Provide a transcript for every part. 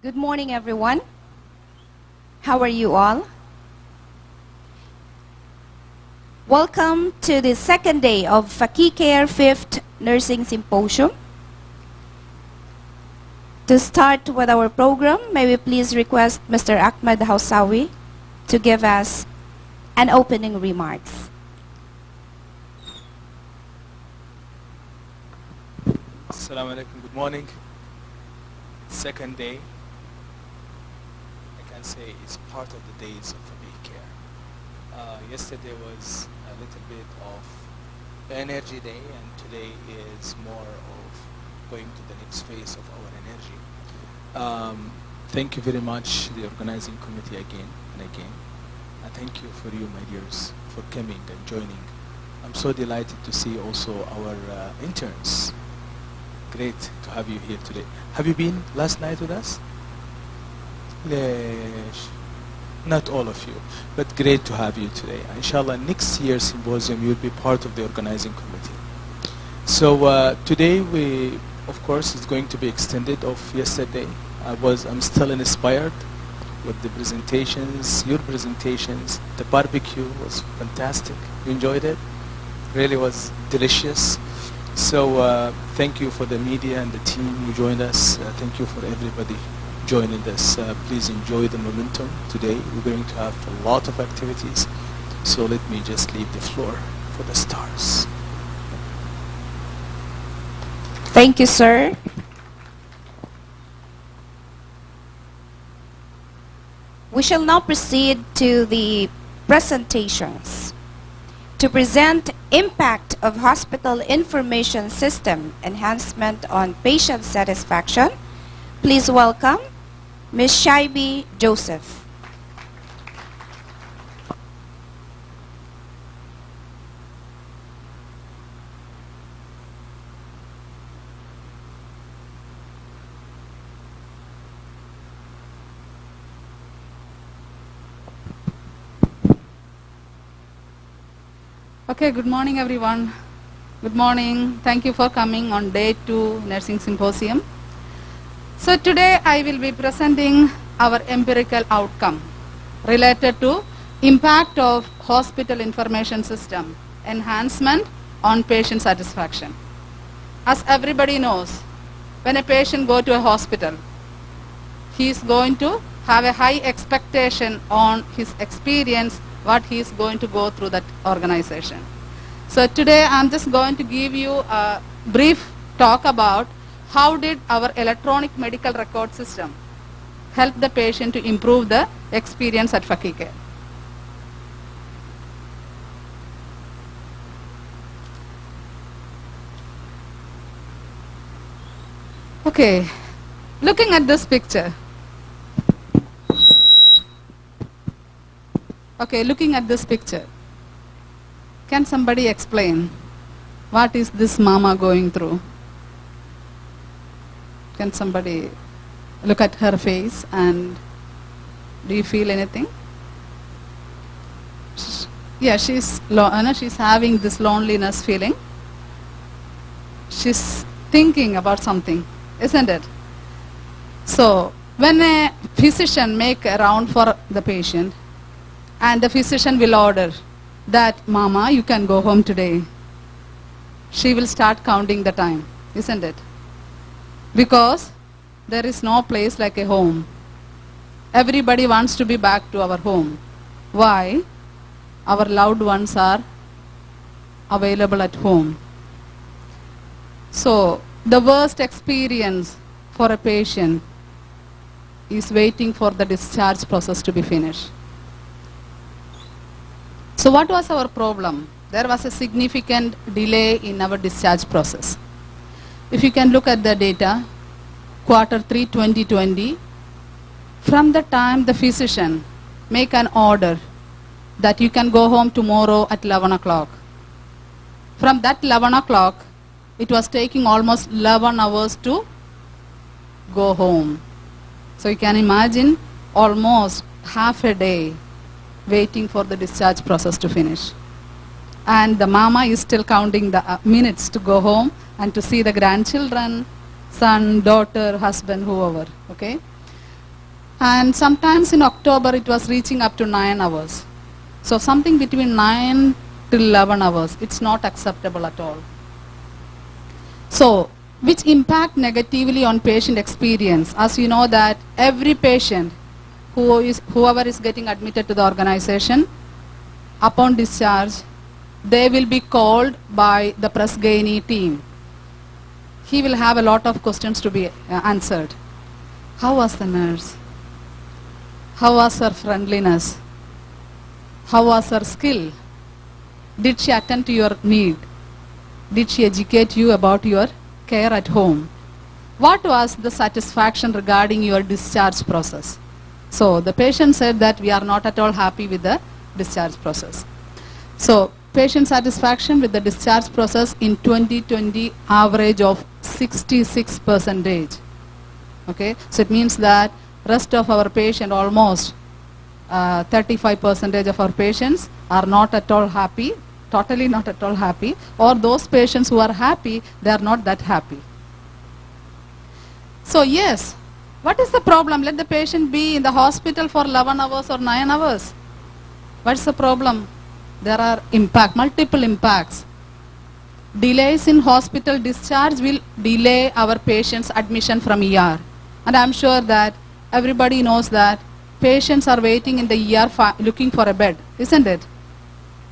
Good morning, everyone. How are you all? Welcome to the second day of Fakeeh 5th Nursing Symposium. To start with our program, may we please request Mr. Ahmed Hausawi to give us an opening remarks. Assalamu alaikum, good morning. Second day, I can say it's part of the days of Fakeeh. Yesterday was a little bit of energy day, and today is more of going to the next phase of our energy. Thank you very much, the organizing committee, again and again. And thank you for you, my dears, for coming and joining. I'm so delighted to see also our interns. Great to have you here today. Have you been last night with us? Not all of you, but great to have you today. Inshallah, next year's symposium you'll be part of the organizing committee. So today we, of course, it's going to be extended of yesterday. I'm still inspired with the presentations, your presentations. The barbecue was fantastic. You enjoyed it? Really was delicious. So thank you for the media and the team who joined us. Thank you for everybody joining us. Please enjoy the momentum today. We're going to have a lot of activities. So let me just leave the floor for the stars. Thank you, sir. We shall now proceed to the presentations. To present impact of hospital information system enhancement on patient satisfaction, please welcome Ms. Shaibi Joseph. Okay, good morning everyone. Good morning. Thank you for coming on day 2 Nursing Symposium. So today I will be presenting our empirical outcome related to impact of hospital information system enhancement on patient satisfaction. As everybody knows, when a patient goes to a hospital, he is going to have a high expectation on his experience, what he is going to go through that organization. So today I'm just going to give you a brief talk about how did our electronic medical record system help the patient to improve the experience at Fakeeh. Okay, looking at this picture. Okay, looking at this picture, can somebody explain what is this mama going through? Can somebody look at her face and do you feel anything? Yeah, she's having this loneliness feeling. She's thinking about something, isn't it? So when a physician make a round for the patient, and the physician will order that, Mama, you can go home today, she will start counting the time, isn't it? Because there is no place like a home. Everybody wants to be back to our home. Why? Our loved ones are available at home. So the worst experience for a patient is waiting for the discharge process to be finished. So what was our problem? There was a significant delay in our discharge process. If you can look at the data, Q3 2020, from the time the physician make an order that you can go home tomorrow at 11 o'clock, from that 11 o'clock, it was taking almost 11 hours to go home. So you can imagine almost half a day waiting for the discharge process to finish. And the mama is still counting the minutes to go home and to see the grandchildren, son, daughter, husband, whoever, okay? And sometimes in October it was reaching up to 9 hours. So something between 9 to 11 hours, it's not acceptable at all. So, which impact negatively on patient experience? As you know that every patient, whoever is getting admitted to the organization, upon discharge, they will be called by the press gainee team. He will have a lot of questions to be answered. How was the nurse? How was her friendliness? How was her skill? Did she attend to your need? Did she educate you about your care at home? What was the satisfaction regarding your discharge process? So the patient said that we are not at all happy with the discharge process. So patient satisfaction with the discharge process in 2020 average of 66%. Okay, so it means that rest of our patient, almost 35% of our patients are not at all happy, totally not at all happy, or those patients who are happy, they are not that happy. So yes, what is the problem? Let the patient be in the hospital for 11 hours or 9 hours. What's the problem? There are multiple impacts. Delays in hospital discharge will delay our patient's admission from ER. And I'm sure that everybody knows that patients are waiting in the ER looking for a bed, isn't it?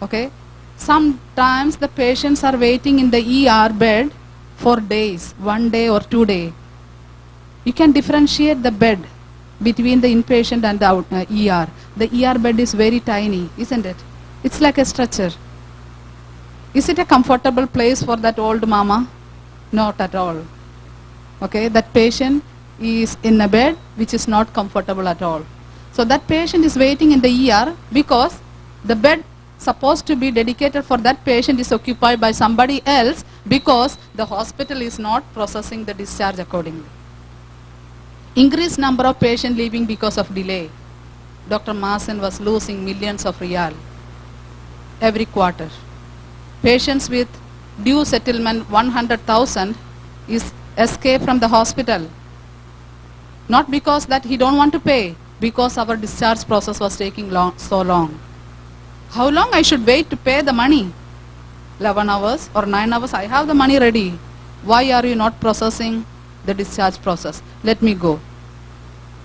Okay. Sometimes the patients are waiting in the ER bed for days, 1 day or 2 days. You can differentiate the bed between the inpatient and the ER. The ER bed is very tiny, isn't it? It's like a stretcher. Is it a comfortable place for that old mama? Not at all. Okay, that patient is in a bed which is not comfortable at all. So that patient is waiting in the ER because the bed supposed to be dedicated for that patient is occupied by somebody else because the hospital is not processing the discharge accordingly. Increased number of patients leaving because of delay. Dr. Masen was losing millions of real every quarter. Patients with due settlement 100,000 is escaped from the hospital. Not because that he don't want to pay, because our discharge process was taking so long. How long I should wait to pay the money? 11 hours or 9 hours, I have the money ready. Why are you not processing the discharge process? Let me go.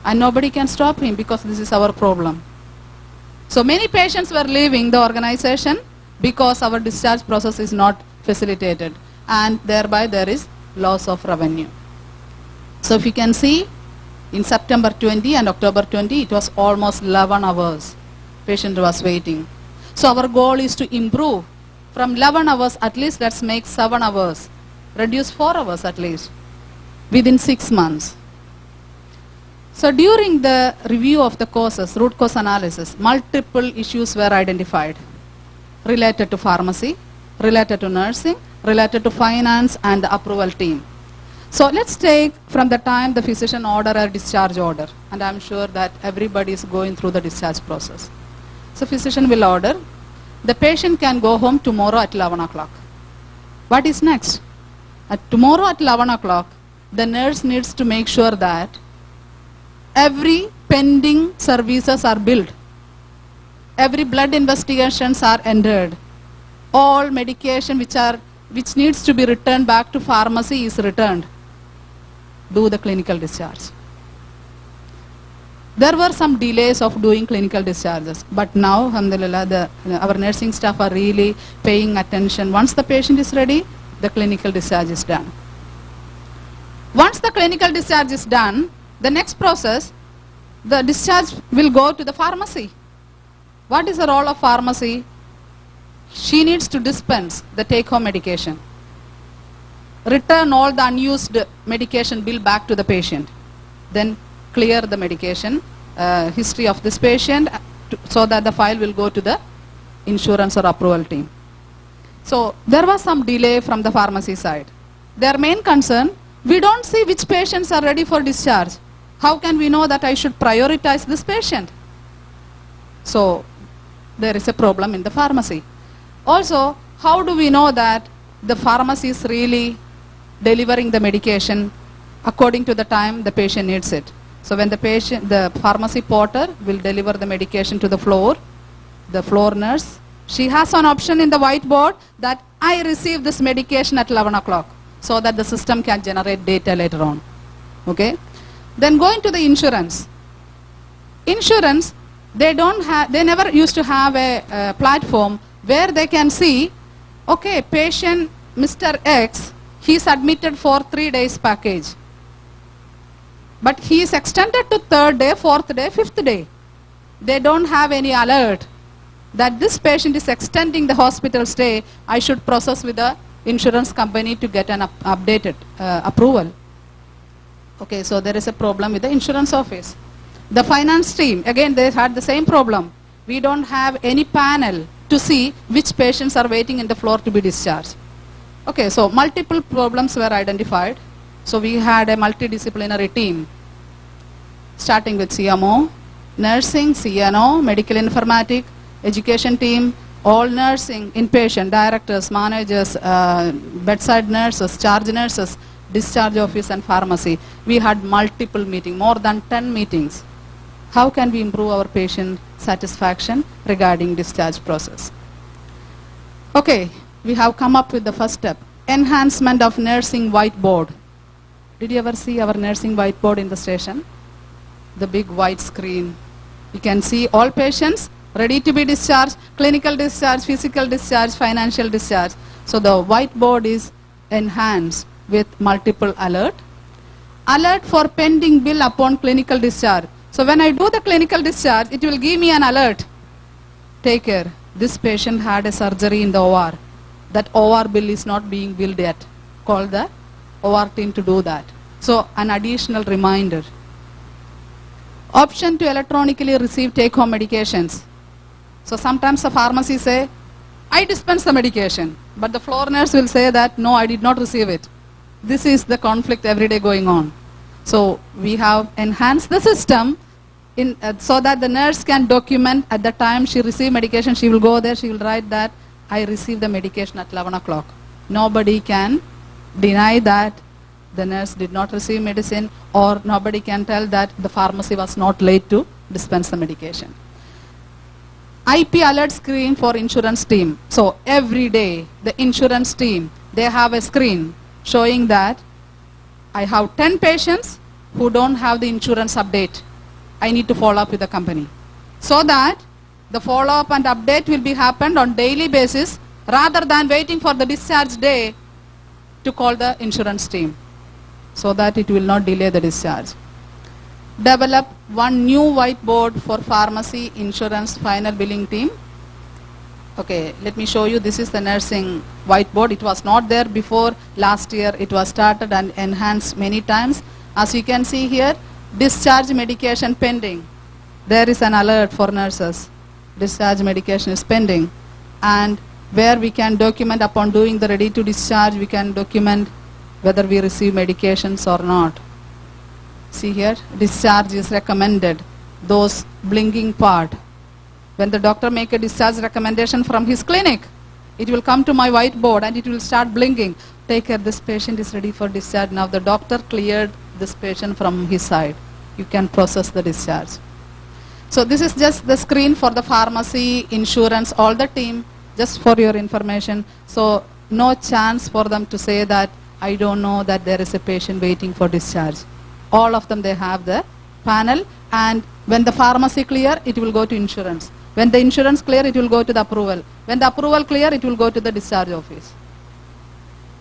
And nobody can stop him because this is our problem. So many patients were leaving the organization because our discharge process is not facilitated, and thereby there is loss of revenue. So if you can see, in September 20 and October 20, it was almost 11 hours. Patient was waiting. So our goal is to improve from 11 hours, at least let's make 7 hours. Reduce 4 hours at least within 6 months. So during the review of the causes, root cause analysis, multiple issues were identified related to pharmacy, related to nursing, related to finance and the approval team. So let's take from the time the physician order a discharge order, and I'm sure that everybody is going through the discharge process. So physician will order, the patient can go home tomorrow at 11 o'clock. What is next? Tomorrow at 11 o'clock, the nurse needs to make sure that every pending services are billed, every blood investigations are entered, all medication which needs to be returned back to pharmacy is returned. Do the clinical discharge. There were some delays of doing clinical discharges, but now, alhamdulillah, our nursing staff are really paying attention. Once the patient is ready, the clinical discharge is done. Once the clinical discharge is done, the next process, the discharge will go to the pharmacy. What is the role of pharmacy? She needs to dispense the take-home medication, return all the unused medication bill back to the patient, then clear the medication history of this patient so that the file will go to the insurance or approval team. So there was some delay from the pharmacy side. Their main concern, we don't see which patients are ready for discharge. How can we know that I should prioritize this patient? So there is a problem in the pharmacy. Also, how do we know that the pharmacy is really delivering the medication according to the time the patient needs it? So when the pharmacy porter will deliver the medication to the floor nurse, she has an option in the whiteboard that I received this medication at 11 o'clock, so that the system can generate data later on. Okay? Then going to the insurance. Insurance, they never used to have a platform where they can see, okay, patient Mr. X, he's admitted for 3 days package. But he is extended to 3rd day, 4th day, 5th day. They don't have any alert that this patient is extending the hospital stay. I should process with the insurance company to get an updated approval. Okay, so there is a problem with the insurance office. The finance team, again, they had the same problem. We don't have any panel to see which patients are waiting in the floor to be discharged. Okay, so multiple problems were identified. So we had a multidisciplinary team, starting with CMO, nursing, CNO, medical informatics, education team, all nursing, inpatient, directors, managers, bedside nurses, charge nurses, discharge office and pharmacy. We had multiple meetings, more than 10 meetings. How can we improve our patient satisfaction regarding discharge process? Okay, we have come up with the first step, enhancement of nursing whiteboard. Did you ever see our nursing whiteboard in the station? The big white screen. You can see all patients ready to be discharged, clinical discharge, physical discharge, financial discharge. So the whiteboard is enhanced with multiple alert. Alert for pending bill upon clinical discharge. So when I do the clinical discharge, it will give me an alert. Take care, this patient had a surgery in the OR. That OR bill is not being billed yet. Call the OR team to do that. So an additional reminder. Option to electronically receive take-home medications. So sometimes the pharmacy say, I dispense the medication, but the floor nurse will say that, no, I did not receive it. This is the conflict every day going on. So we have enhanced the system so that the nurse can document at the time she received medication, she will go there, she will write that, I received the medication at 11 o'clock. Nobody can deny that the nurse did not receive medicine, or nobody can tell that the pharmacy was not late to dispense the medication. IP alert screen for insurance team. So every day the insurance team, they have a screen showing that I have 10 patients who don't have the insurance update. I need to follow up with the company. So that the follow-up and update will be happened on daily basis rather than waiting for the discharge day to call the insurance team, so that it will not delay the discharge. Develop one new whiteboard for pharmacy, insurance, final billing team. Okay, let me show you. This is the nursing whiteboard. It was not there before. Last year it was started and enhanced many times. As you can see here, discharge medication pending. There is an alert for nurses. Discharge medication is pending. And where we can document upon doing the ready to discharge, we can document whether we receive medications or not. See here, discharge is recommended. Those blinking part. When the doctor make a discharge recommendation from his clinic, it will come to my whiteboard and it will start blinking. Take care, this patient is ready for discharge. Now the doctor cleared this patient from his side. You can process the discharge. So this is just the screen for the pharmacy, insurance, all the team, just for your information. So no chance for them to say that I don't know that there is a patient waiting for discharge. All of them, they have the panel, and when the pharmacy clear, it will go to insurance. When the insurance clear, it will go to the approval. When the approval clear, it will go to the discharge office.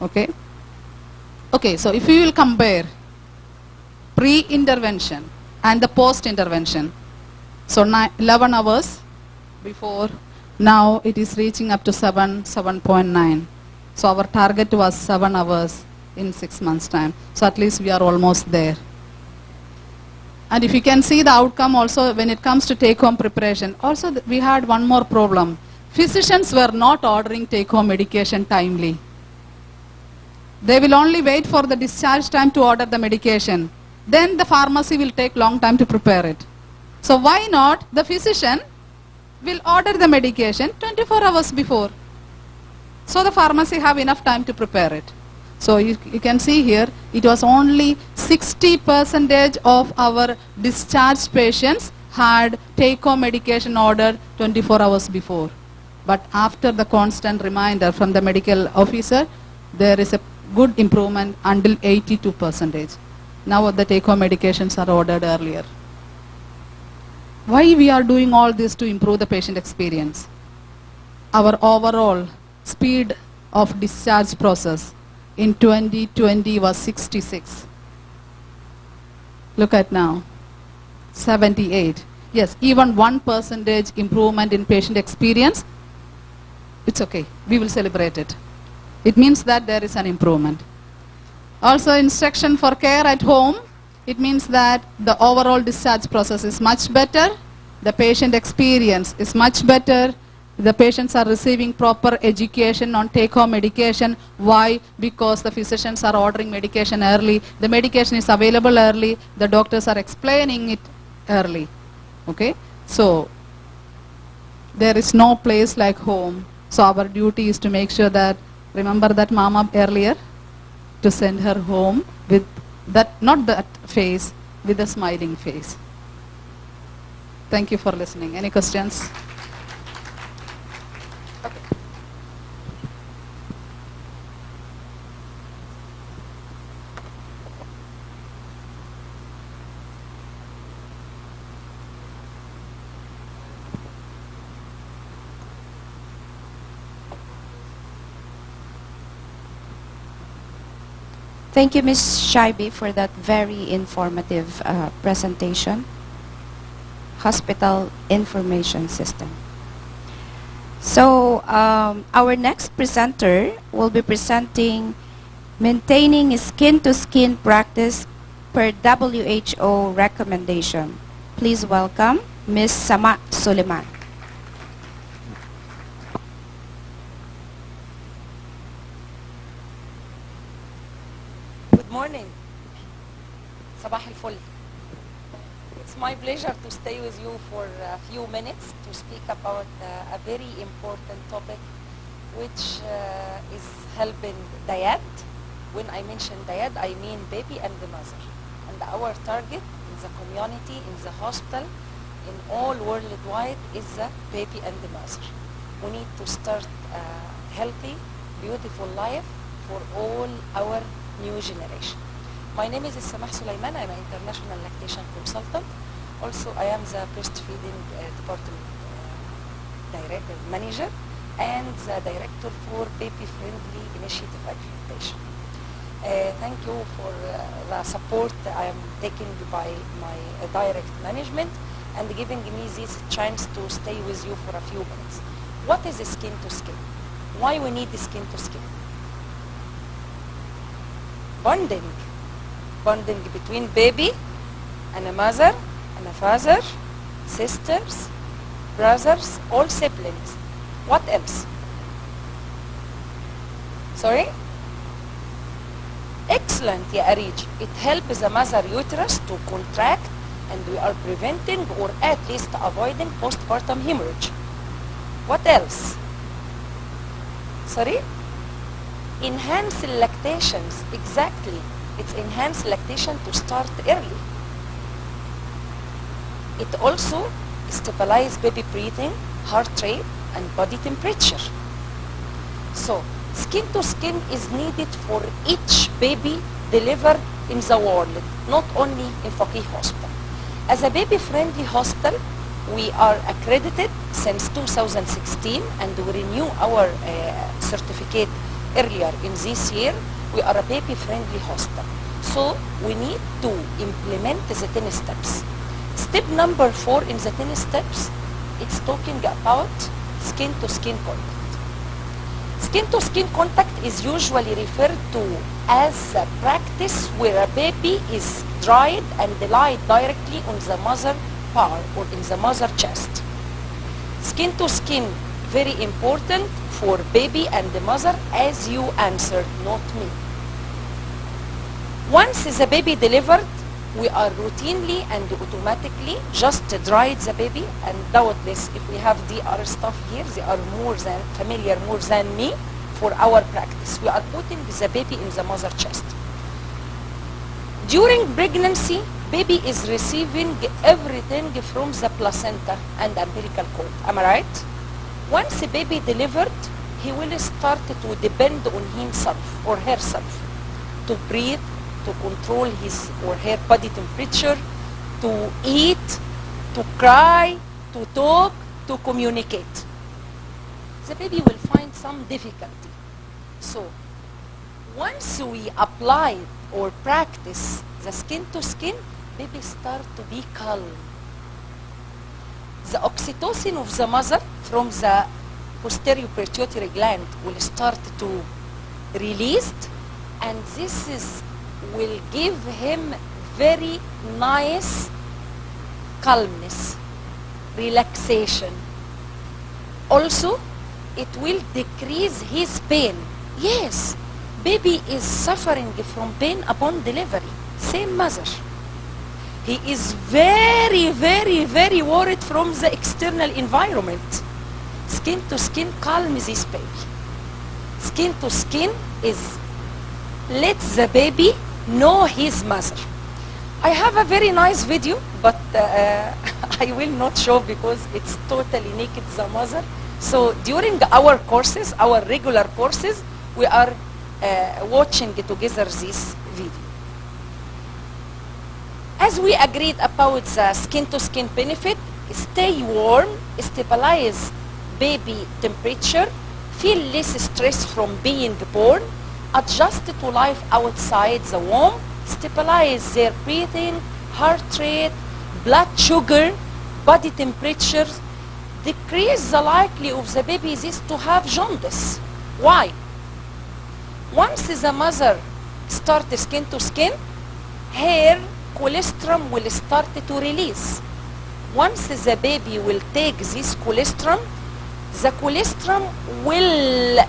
Okay? Okay, so if you will compare pre-intervention and the post-intervention, so 11 hours before, now it is reaching up to 7.9. So our target was 7 hours in 6 months' time. So at least we are almost there. And if you can see the outcome also when it comes to take-home preparation, also we had one more problem. Physicians were not ordering take-home medication timely. They will only wait for the discharge time to order the medication. Then the pharmacy will take long time to prepare it. So why not the physician will order the medication 24 hours before. So the pharmacy have enough time to prepare it. So you can see here, it was only 60% of our discharged patients had take-home medication ordered 24 hours before. But after the constant reminder from the medical officer, there is a good improvement until 82%. Now the take-home medications are ordered earlier. Why we are doing all this? To improve the patient experience. Our overall speed of discharge process in 2020 was 66. Look at now, 78. Yes, even 1% improvement in patient experience, it's okay, we will celebrate it. It means that there is an improvement. Also, instruction for care at home, it means that the overall discharge process is much better, the patient experience is much better, the patients are receiving proper education on take-home medication. Why? Because the physicians are ordering medication early, the medication is available early, the doctors are explaining it early. Okay? So, there is no place like home. So our duty is to make sure that, remember that mama earlier? To send her home with that, not that face, with a smiling face. Thank you for listening. Any questions? Okay. Thank you, Ms. Shaibi, for that very informative presentation. Hospital Information System. So our next presenter will be presenting maintaining skin-to-skin practice per WHO recommendation. Please welcome Ms. Sama Suleiman. Good morning. Sabah al-Ful. It's my pleasure to stay with you for a few minutes to speak about a very important topic which is helping DIAD. When I mention DIAD, I mean baby and the mother. And our target in the community, in the hospital, in all worldwide is the baby and the mother. We need to start a healthy, beautiful life for all our new generation. My name is Samah Sulaiman. I'm an international lactation consultant. Also, I am the breastfeeding department director, manager, and the director for baby-friendly initiative accreditation. Thank you for the support I am taking by my direct management and giving me this chance to stay with you for a few minutes. What is skin to skin? Why we need skin to skin? Bonding. Bonding between baby and a mother and a father, sisters, brothers, all siblings. What else? Sorry? Excellent, ya Arij. It helps the mother uterus to contract and we are preventing or at least avoiding postpartum hemorrhage. What else? Sorry? Enhanced lactations, exactly. It's enhanced lactation to start early. It also stabilizes baby breathing, heart rate, and body temperature. So, skin to skin is needed for each baby delivered in the world, not only in Fakeeh Hospital. As a baby-friendly hospital, we are accredited since 2016 and we renew our certificate earlier in this year. We are a baby-friendly hospital. So we need to implement the 10 steps. Step number 4 in the 10 steps, it's talking about skin-to-skin contact. Skin-to-skin contact is usually referred to as a practice where a baby is dried and lied directly on the mother part or in the mother chest. Skin-to-skin, very important for baby and the mother, as you answered, not me. Once the baby delivered, we are routinely and automatically just dried the baby, and doubtless if we have DR staff here, they are more than familiar, more than me for our practice. We are putting the baby in the mother chest. During pregnancy, baby is receiving everything from the placenta and umbilical cord. Am I right? Once a baby delivered, he will start to depend on himself or herself to breathe, to control his or her body temperature, to eat, to cry, to talk, to communicate. The baby will find some difficulty. So once we apply or practice the skin to skin, baby start to be calm. The oxytocin of the mother from the posterior pituitary gland will start to release, and this will give him very nice calmness, relaxation. Also, it will decrease his pain. Yes, baby is suffering from pain upon delivery. Same mother. He is very, very, very worried from the external environment. Skin to skin calms this baby. Skin to skin is let the baby know his mother. I have a very nice video, but I will not show because it's totally naked, the mother. So during our courses, our regular courses, we are watching together this video. As we agreed about the skin-to-skin benefit, stay warm, stabilize baby temperature, feel less stress from being born, adjust to life outside the womb, stabilize their breathing, heart rate, blood sugar, body temperatures, decrease the likelihood of the baby to have jaundice. Why? Once the mother starts skin to skin, her colostrum will start to release. Once the baby will take this colostrum, the colostrum will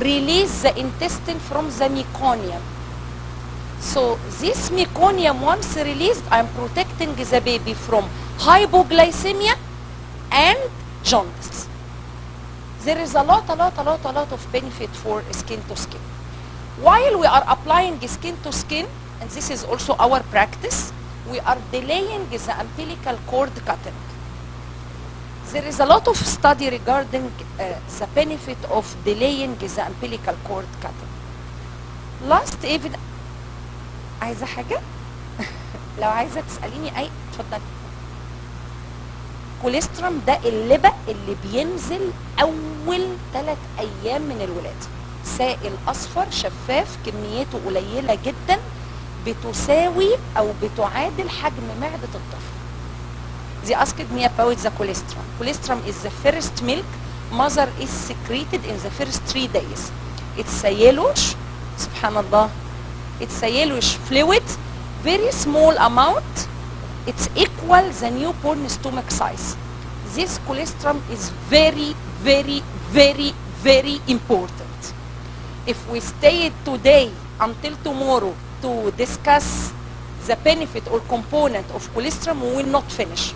release the intestine from the meconium. So this meconium, once released, I'm protecting the baby from hypoglycemia and jaundice. There is a lot of benefit for skin to skin. While we are applying skin to skin, and this is also our practice, we are delaying the umbilical cord cutting. There is a lot of study regarding the benefit of delaying the umbilical cord cutting. Last evidence. عايزة حاجة؟ لو عايزة تسأليني أي اتفضلي. كوليسترم ده اللبق اللي بينزل أول 3 أيام من الولادة. سائل أصفر شفاف كميته قليلة جدا بتساوي أو بتعادل حجم معدة الطفل. They asked me about the colostrum. Colostrum is the first milk mother is secreted in the first 3 days. It's a yellowish, subhanallah, it's a yellowish fluid, very small amount. It's equal the newborn stomach size. This colostrum is very, very, very, very important. If we stay today until tomorrow to discuss the benefit or component of colostrum, we will not finish.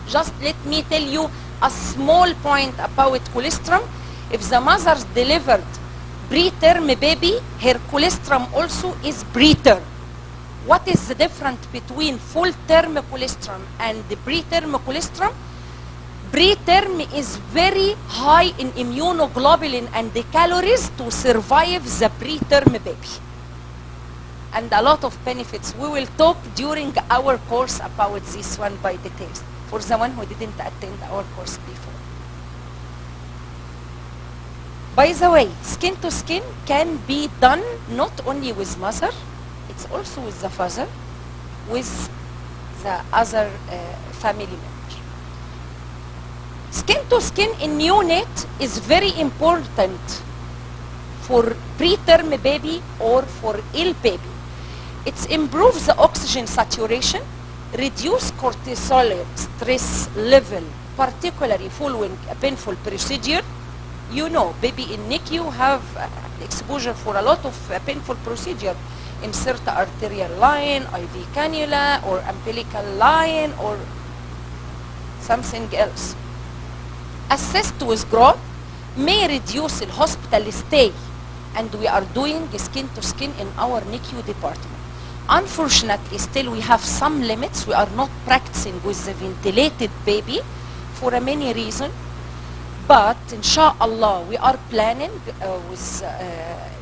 Just let me tell you a small point about colostrum. If the mother delivered preterm baby, her colostrum also is preterm. What is the difference between full-term colostrum and the preterm colostrum? Preterm is very high in immunoglobulin and the calories to survive the preterm baby. And a lot of benefits. We will talk during our course about this one by details, for the one who didn't attend our course before. By the way, skin to skin can be done not only with mother, it's also with the father, with the other family member. Skin to skin in neonate is very important for preterm baby or for ill baby. It improves the oxygen saturation, reduce cortisol stress level, particularly following a painful procedure. You know, baby in NICU have exposure for a lot of painful procedure. Insert arterial line, IV cannula, or umbilical line, or something else. Assist with growth, may reduce the hospital stay, and we are doing skin to skin in our NICU department. Unfortunately, still we have some limits. We are not practicing with the ventilated baby for a many reasons. But inshallah, we are planning with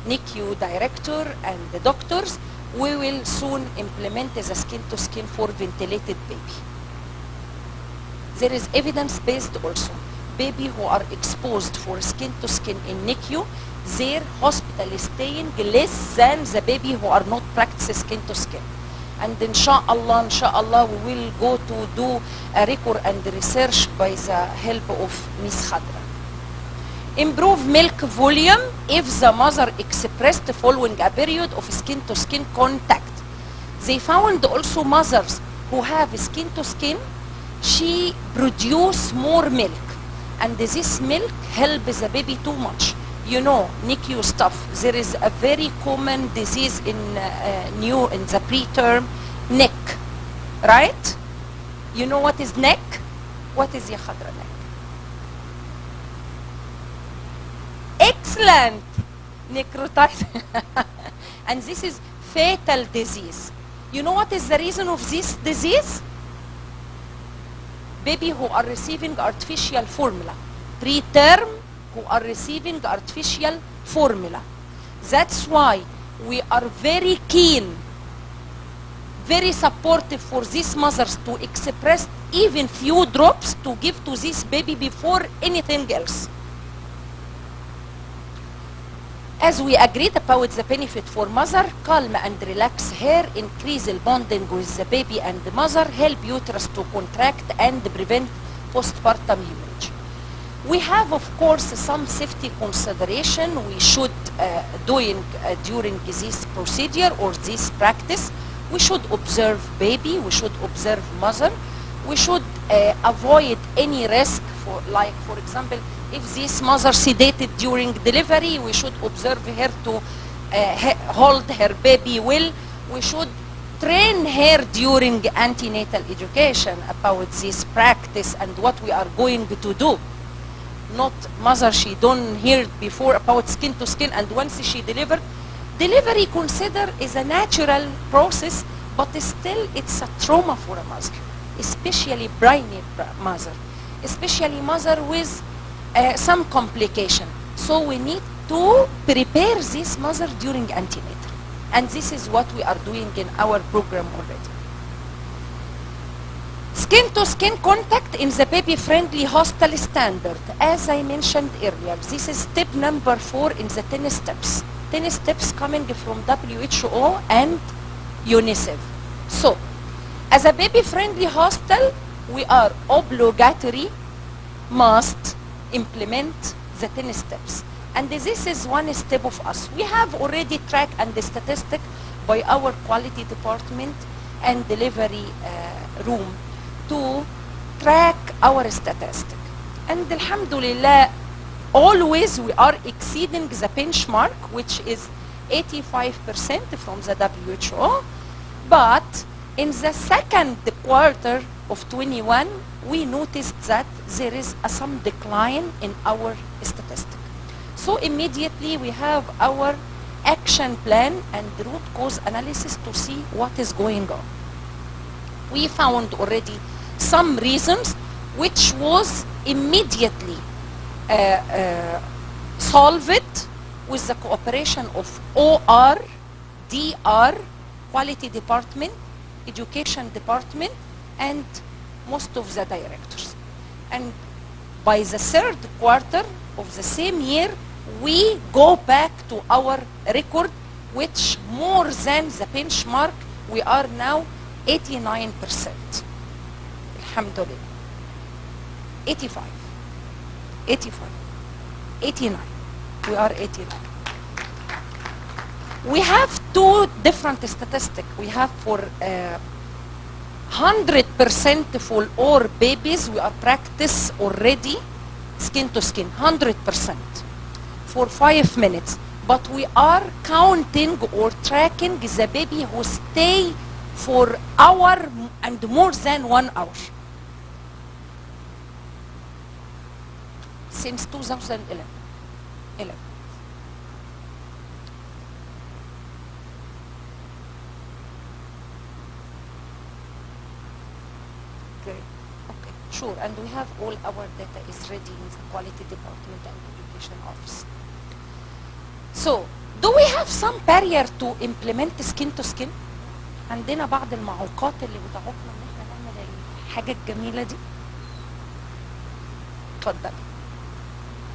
NICU director and the doctors, we will soon implement the skin to skin for ventilated baby. There is evidence-based also. Baby who are exposed for skin to skin in NICU, their hospital is staying less than the baby who are not practicing skin to skin. And inshallah, we will go to do a record and research by the help of Miss Khadra. Improve milk volume if the mother expressed following a period of skin to skin contact. They found also mothers who have skin to skin, she produce more milk, and this milk helps the baby too much. You know, NICU stuff, there is a very common disease in the preterm, neck, right? You know what is neck? What is ya Khadra neck? Excellent! Necrotitis. And this is fatal disease. You know what is the reason of this disease? Baby who are receiving artificial formula. Preterm who are receiving artificial formula. That's why we are very keen, very supportive for these mothers to express even few drops to give to this baby before anything else. As we agreed about the benefit for mother, calm and relax her, increase the bonding with the baby and the mother, help uterus to contract and prevent postpartum hemorrhage. We have, of course, some safety consideration we should doing during this procedure or this practice. We should observe baby, we should observe mother, we should avoid any risk for, like, for example, if this mother sedated during delivery, we should observe her to hold her baby well. We should train her during antenatal education about this practice and what we are going to do. Not mother, she don't hear before about skin to skin, and once she delivered, delivery considered is a natural process, but still it's a trauma for a mother, especially pregnant mother, especially mother with some complication. So we need to prepare this mother during antenatal. And this is what we are doing in our program already. Skin to skin contact in the baby-friendly hostel standard. As I mentioned earlier, this is step number 4 in the 10 steps. 10 steps coming from WHO and UNICEF. So, as a baby-friendly hostel, we are obligatory, must implement the 10 steps. And this is one step of us. We have already tracked and the statistic by our quality department and delivery room to track our statistic. And alhamdulillah, always we are exceeding the benchmark, which is 85% from the WHO. But in the second quarter of 21, we noticed that there is some decline in our statistic. So immediately we have our action plan and root cause analysis to see what is going on. We found already some reasons which was immediately solved with the cooperation of OR, DR, quality department, education department, and most of the directors. And by the third quarter of the same year, we go back to our record, which more than the benchmark, we are now 89%. Alhamdulillah. 85, 85, 89. We are 89. We have two different statistics. We have for 100% for all babies, we are practice already skin to skin, 100% for 5 minutes. But we are counting or tracking the baby who stay for hour and more than 1 hour. Since 2011. 11. Great. Okay, sure. And we have all our data is ready in the quality department and education office. So, do we have some barrier to implement skin to skin? عندنا بعض المعوقات اللي بتعوقنا ان احنا نعمل الحاجة الجميلة دي؟ اتفضلي.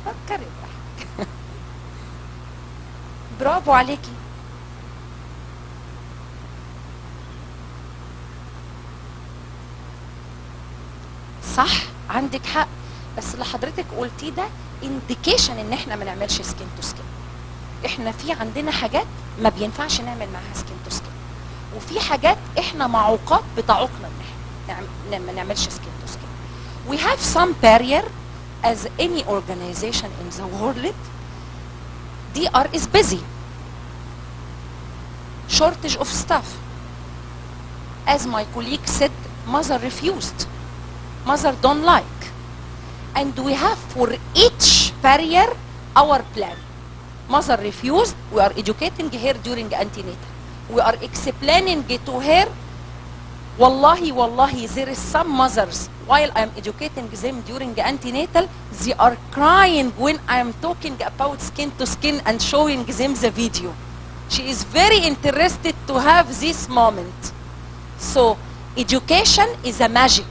فكري براحتك. برافو عليكي. صح، عندك حق، بس اللي حضرتك قلتيه ده indication ان احنا ما نعملش سكين تو سكين. احنا في عندنا حاجات ما بينفعش نعمل معاها سكين تو سكين، وفي حاجات احنا معوقات بتعوقنا ان احنا ما نعملش سكين تو سكين. We have some barrier as any organization in the world. DR is busy. Shortage of staff. As my colleague said, mother refused. Mother don't like. And we have for each barrier our plan. Mother refused, we are educating her during antenatal. We are explaining to her, wallahi, there is some mothers, while I am educating them during antenatal, they are crying when I am talking about skin to skin and showing them the video. She is very interested to have this moment. So, education is a magic.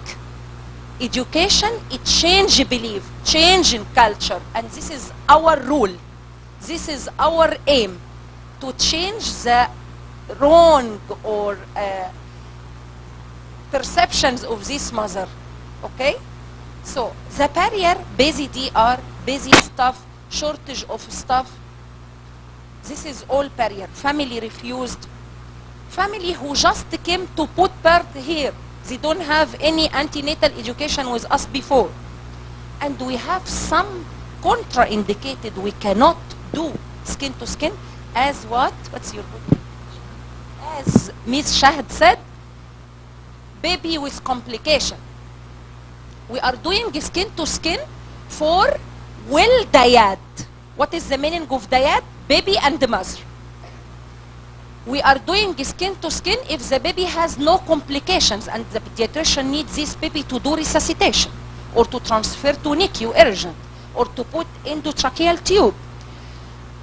Education, it change belief, change in culture, and this is our rule. This is our aim, to change the wrong or perceptions of this mother. Okay? So, the barrier, busy DR, busy staff, shortage of staff, this is all barrier. Family refused. Family who just came to put birth here. They don't have any antenatal education with us before. And we have some contraindicated. We cannot do skin to skin as what? What's your good name? As Ms. Shahid said, baby with complication. We are doing skin to skin for well dyad. What is the meaning of dyad? Baby and the mother. We are doing skin to skin if the baby has no complications and the pediatrician needs this baby to do resuscitation or to transfer to NICU urgent or to put endotracheal tube.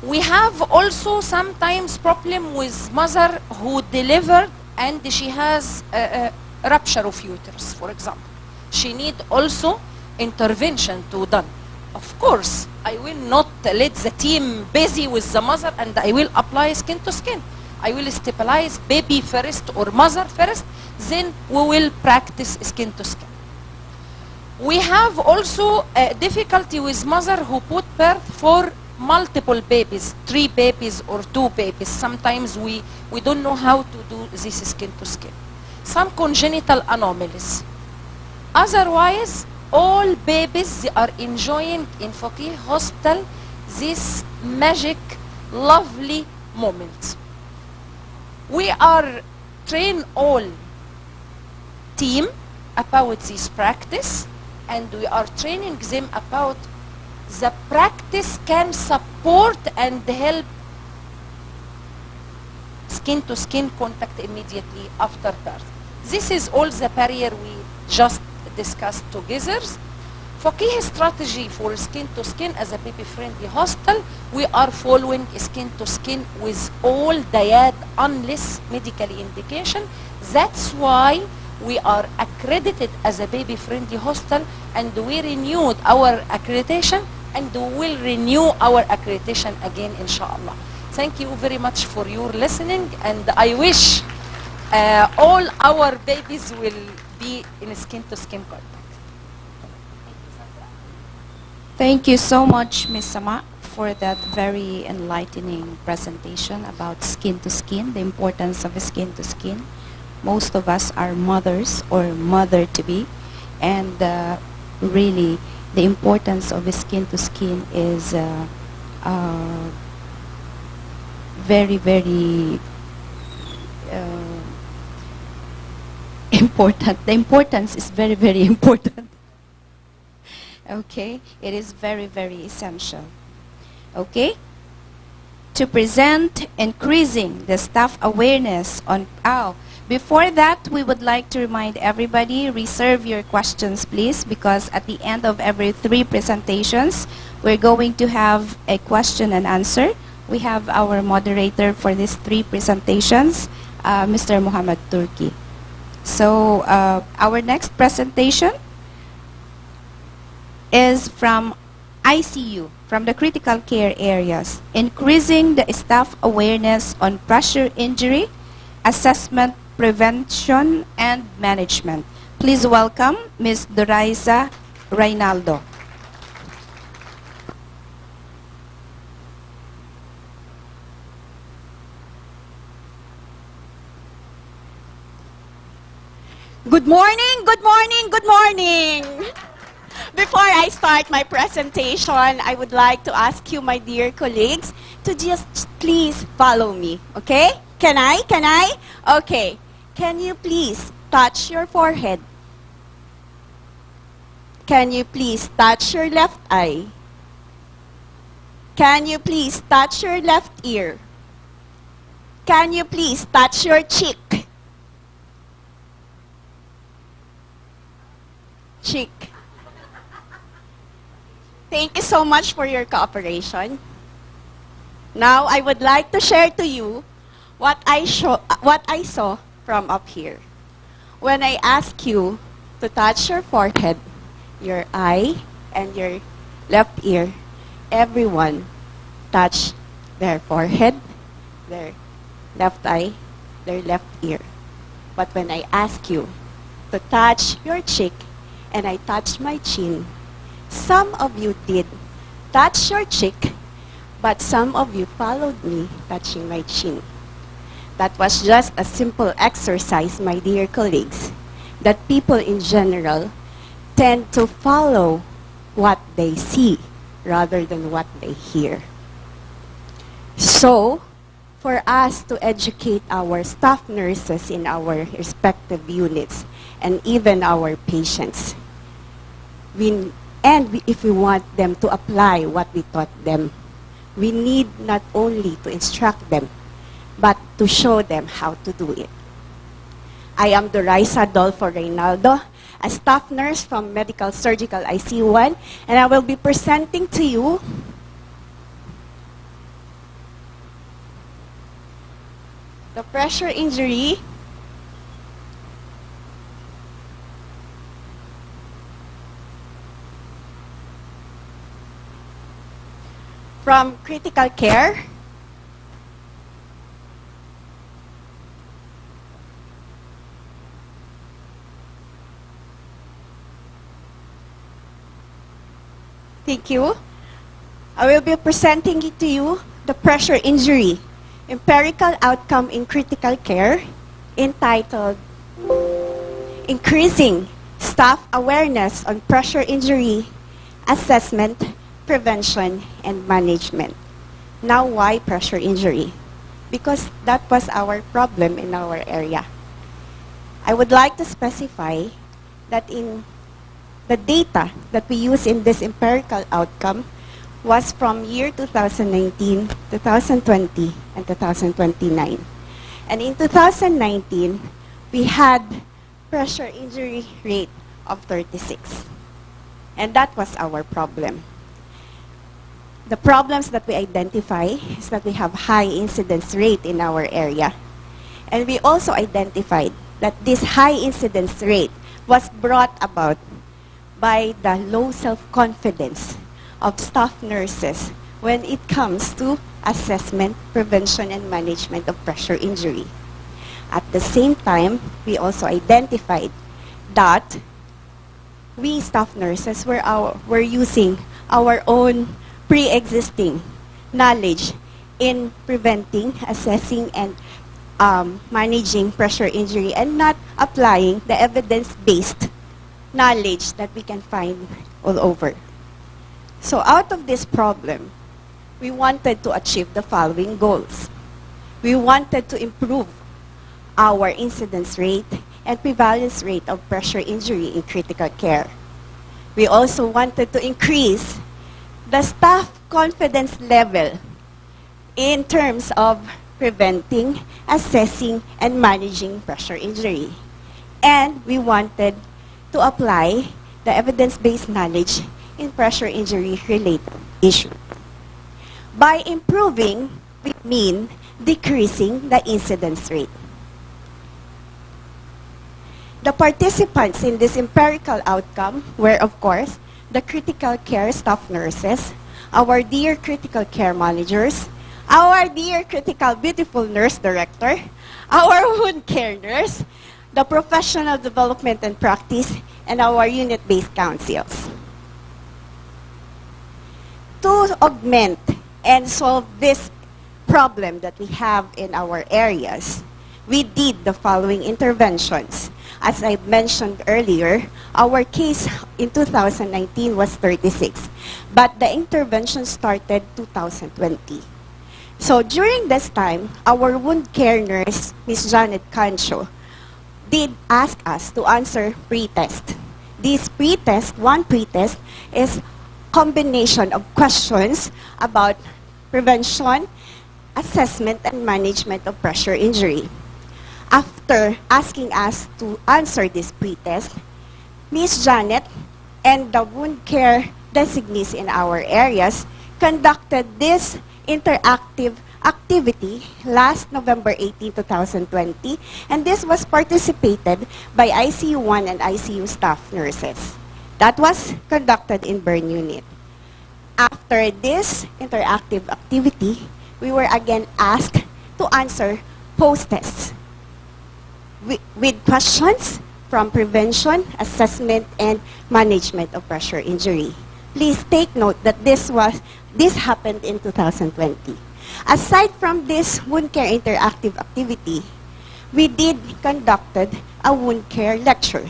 We have also sometimes problem with mother who delivered and she has a rupture of uterus, for example. She need also intervention to done. Of course, I will not let the team busy with the mother and I will apply skin to skin. I will stabilize baby first or mother first, then we will practice skin to skin. We have also a difficulty with mother who put birth for multiple babies, 3 babies or 2 babies. Sometimes we don't know how to do this skin to skin. Some congenital anomalies. Otherwise, all babies, they are enjoying in Fakeeh Hospital this magic, lovely moment. We are train all team about this practice, and we are training them about the practice can support and help skin to skin contact immediately after birth. This is all the barrier we just discussed together. Fakeeh strategy for skin to skin as a baby friendly hospital, we are following skin to skin with all dyad unless medical indication. That's why we are accredited as a baby friendly hospital, and we renewed our accreditation and we will renew our accreditation again, inshallah. Thank you very much for your listening, and I wish all our babies will be in skin to skin contact. Thank you so much, Ms. Sama, for that very enlightening presentation about skin to skin, the importance of skin to skin. Most of us are mothers or mother-to-be, and really the importance of skin to skin is very, very important. The importance is very, very important. Okay, it is very, very essential. Okay? To present increasing the staff awareness on before that, we would like to remind everybody, reserve your questions please, because at the end of every 3 presentations, we're going to have a question and answer. We have our moderator for these 3 presentations, Mr. Muhammad Turki. So our next presentation is from ICU, from the critical care areas, increasing the staff awareness on pressure injury, assessment, prevention, and management. Please welcome Ms. Doraisa Reynaldo. Good morning, good morning, good morning. Before I start my presentation, I would like to ask you, my dear colleagues, to just please follow me, okay? Can I? Okay. Can you please touch your forehead? Can you please touch your left eye? Can you please touch your left ear? Can you please touch your cheek? Thank you so much for your cooperation. Now, I would like to share to you what I saw from up here. When I ask you to touch your forehead, your eye, and your left ear, everyone touch their forehead, their left eye, their left ear. But when I ask you to touch your cheek, and I touched my chin, some of you did touch your cheek, but some of you followed me touching my chin. That was just a simple exercise, my dear colleagues, that people in general tend to follow what they see rather than what they hear. So, for us to educate our staff nurses in our respective units and even our patients, if we want them to apply what we taught them, we need not only to instruct them, but to show them how to do it. I am Doraisa Dolfo Reynaldo, a staff nurse from Medical Surgical IC1, and I will be presenting to you the pressure injury from critical care. Thank you. I will be presenting it to you the pressure injury, Empirical Outcome in Critical Care, entitled Increasing Staff Awareness on Pressure Injury, Assessment, Prevention, and Management. Now, why pressure injury? Because that was our problem in our area. I would like to specify that in the data that we use in this empirical outcome was from year 2019, 2020, and 2029. And in 2019, we had pressure injury rate of 36. And that was our problem. The problems that we identify is that we have high incidence rate in our area. And we also identified that this high incidence rate was brought about by the low self-confidence of staff nurses when it comes to assessment, prevention, and management of pressure injury. At the same time, we also identified that we staff nurses were using our own pre-existing knowledge in preventing, assessing, and managing pressure injury and not applying the evidence-based knowledge that we can find all over. So out of this problem, we wanted to achieve the following goals. We wanted to improve our incidence rate and prevalence rate of pressure injury in critical care. We also wanted to increase the staff confidence level in terms of preventing, assessing, and managing pressure injury. And we wanted to apply the evidence-based knowledge in pressure injury-related issues. By improving, we mean decreasing the incidence rate. The participants in this empirical outcome were, of course, the critical care staff nurses, our dear critical care managers, our dear critical beautiful nurse director, our wound care nurse, the professional development and practice, and our unit-based councils. To augment and solve this problem that we have in our areas, we did the following interventions. As I mentioned earlier, our case in 2019 was 36, but the intervention started 2020. So during this time, our wound care nurse, Ms. Janet Cancho, did ask us to answer pre-test. This pre-test, one pre-test, is combination of questions about prevention, assessment, and management of pressure injury. After asking us to answer this pre-test, Ms. Janet and the wound care designees in our areas conducted this interactive activity last November 18, 2020, and this was participated by ICU 1 and ICU staff nurses. That was conducted in burn unit. After this interactive activity, we were again asked to answer post-tests with questions from prevention, assessment, and management of pressure injury. Please take note that this happened in 2020. Aside from this wound care interactive activity, we did conducted a wound care lecture.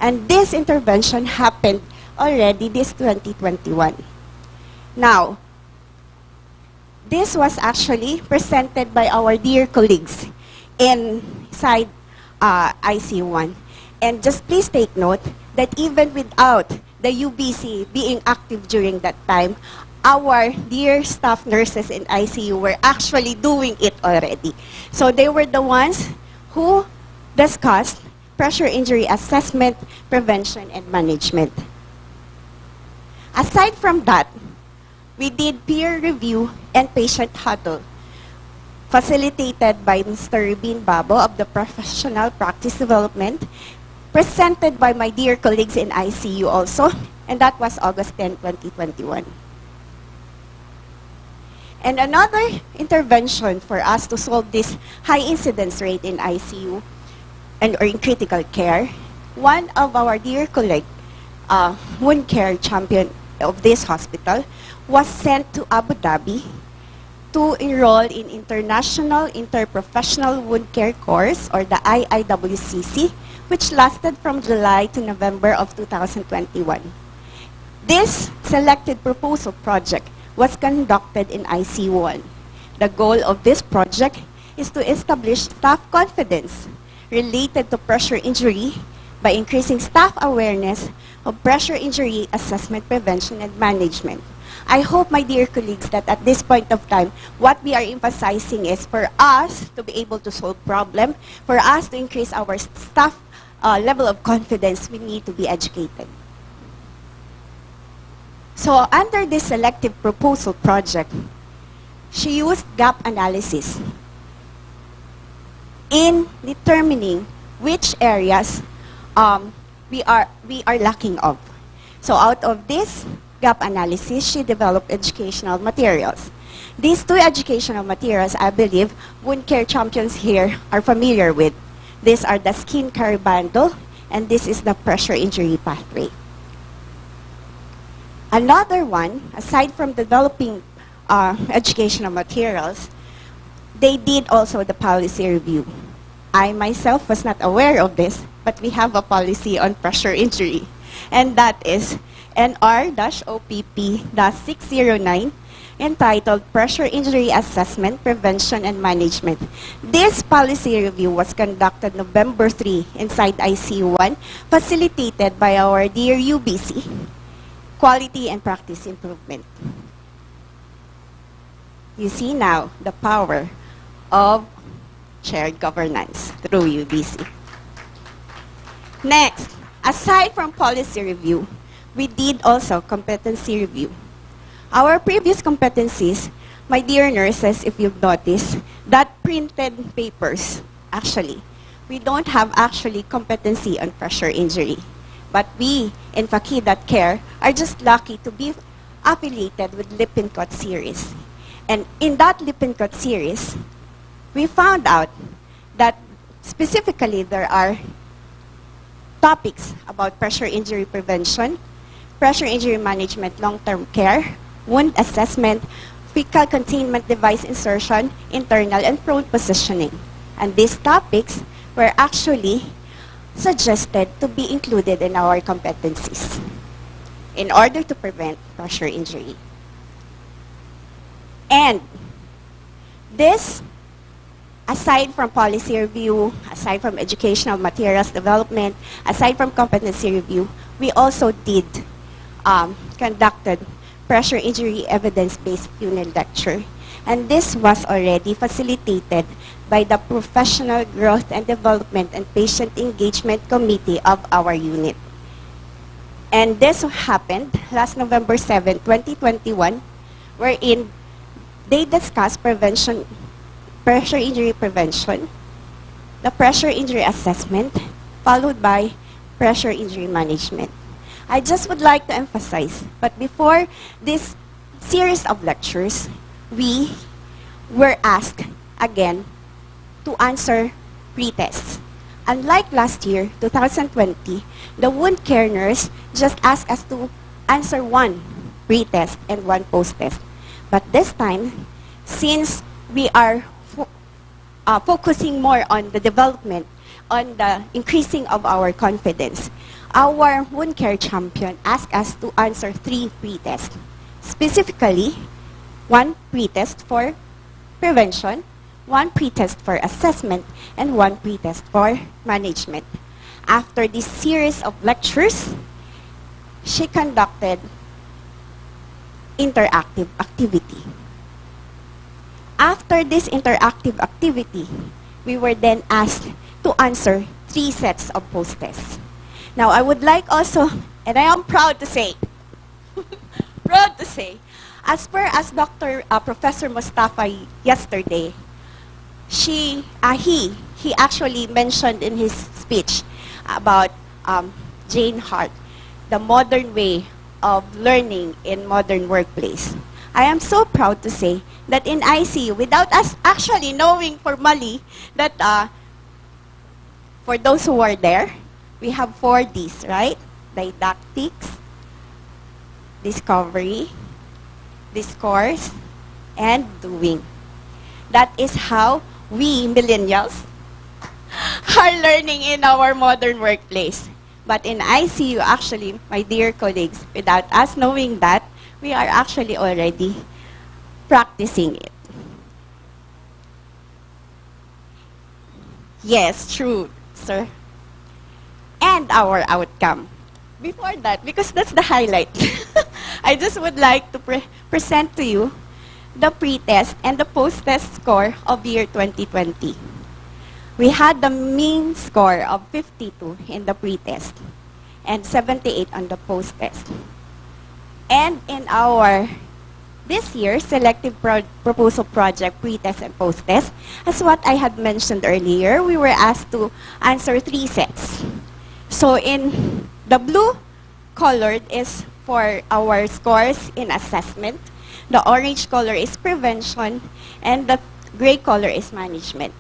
And this intervention happened already this 2021. Now, this was actually presented by our dear colleagues inside IC1. And just please take note that even without the UBC being active during that time, our dear staff nurses in ICU were actually doing it already. So they were the ones who discussed pressure injury assessment, prevention, and management. Aside from that, we did peer review and patient huddle, facilitated by Mr. Rubin Babo of the Professional Practice Development, presented by my dear colleagues in ICU also, and that was August 10, 2021. And another intervention for us to solve this high incidence rate in ICU or in critical care, one of our dear colleague, wound care champion of this hospital, was sent to Abu Dhabi to enroll in International Interprofessional Wound Care course, or the IIWCC, which lasted from July to November of 2021. This selected proposal project was conducted in IC1. The goal of this project is to establish staff confidence related to pressure injury by increasing staff awareness of pressure injury assessment, prevention, and management. I hope, my dear colleagues, that at this point of time, what we are emphasizing is for us to be able to solve problems, for us to increase our staff level of confidence, we need to be educated. So under this selective proposal project, she used gap analysis in determining which areas we are lacking of. So out of this gap analysis, she developed educational materials. These two educational materials, I believe, wound care champions here are familiar with. These are the skin care bundle, and this is the pressure injury pathway. Another one, aside from developing educational materials, they did also the policy review. I myself was not aware of this, but we have a policy on pressure injury, and that is NR-OPP-609, entitled Pressure Injury Assessment, Prevention, and Management. This policy review was conducted November 3 inside IC1, facilitated by our dear UBC, Quality and Practice Improvement. You see now the power of shared governance through UBC. Next, aside from policy review, we did also competency review. Our previous competencies, my dear nurses, if you've noticed, that printed papers, actually, we don't have actually competency on pressure injury. But we in Fakeeh.care are just lucky to be affiliated with Lippincott series. And in that Lippincott series, we found out that specifically there are topics about pressure injury prevention, pressure injury management, long-term care, wound assessment, fecal containment device insertion, internal and prone positioning. And these topics were actually suggested to be included in our competencies in order to prevent pressure injury. And this, aside from policy review, aside from educational materials development, aside from competency review, we also did conducted pressure injury evidence-based unit lecture. And this was already facilitated by the Professional Growth and Development and Patient Engagement Committee of our unit. And this happened last November 7, 2021, wherein they discussed prevention, pressure injury prevention, the pressure injury assessment, followed by pressure injury management. I just would like to emphasize, but before this series of lectures, we were asked again to answer pre-tests. Unlike last year, 2020, the wound care nurse just asked us to answer one pre-test and one post-test. But this time, since we are focusing more on the development, on the increasing of our confidence, our wound care champion asked us to answer 3 pre-tests. Specifically, 1 pre-test for prevention, 1 pre-test for assessment, and 1 pre-test for management. After this series of lectures, she conducted interactive activity. After this interactive activity, we were then asked to answer 3 sets of post-tests. Now, I would like also, and I am proud to say, as per as Professor Mustafa yesterday, he actually mentioned in his speech about Jane Hart, the modern way of learning in modern workplace. I am so proud to say that in ICU, without us actually knowing formally that for those who are there, we have 4 Ds, right? Didactics, discovery, discourse, and doing. That is how we millennials are learning in our modern workplace. But in ICU, actually, my dear colleagues, without us knowing that, we are actually already practicing it. Yes, true, sir. And our outcome. Before that, because that's the highlight, I just would like to present to you the pre-test and the post-test score of year 2020. We had the mean score of 52 in the pre-test and 78 on the post-test. And in our this year's selective proposal project pre-test and post-test, as what I had mentioned earlier, we were asked to answer 3 sets. So in the blue colored is for our scores in assessment, the orange color is prevention, and the gray color is management.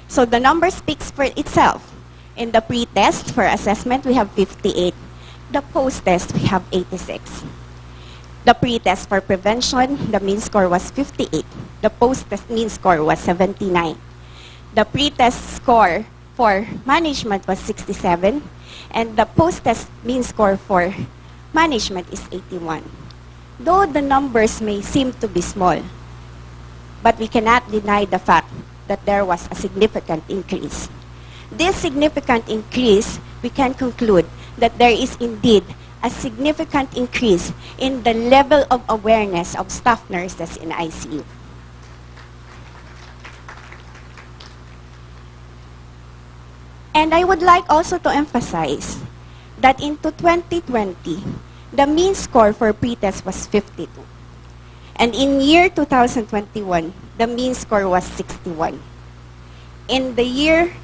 So the number speaks for itself. In the pre-test for assessment, we have 58. The post-test, we have 86. The pre-test for prevention, the mean score was 58. The post-test mean score was 79. The pre-test score for management was 67. And the post-test mean score for management is 81. Though the numbers may seem to be small, but we cannot deny the fact that there was a significant increase. This significant increase, we can conclude that there is indeed a significant increase in the level of awareness of staff nurses in ICU. And I would like also to emphasize that into 2020, the mean score for pretest was 52. And in year 2021, the mean score was 61. In the year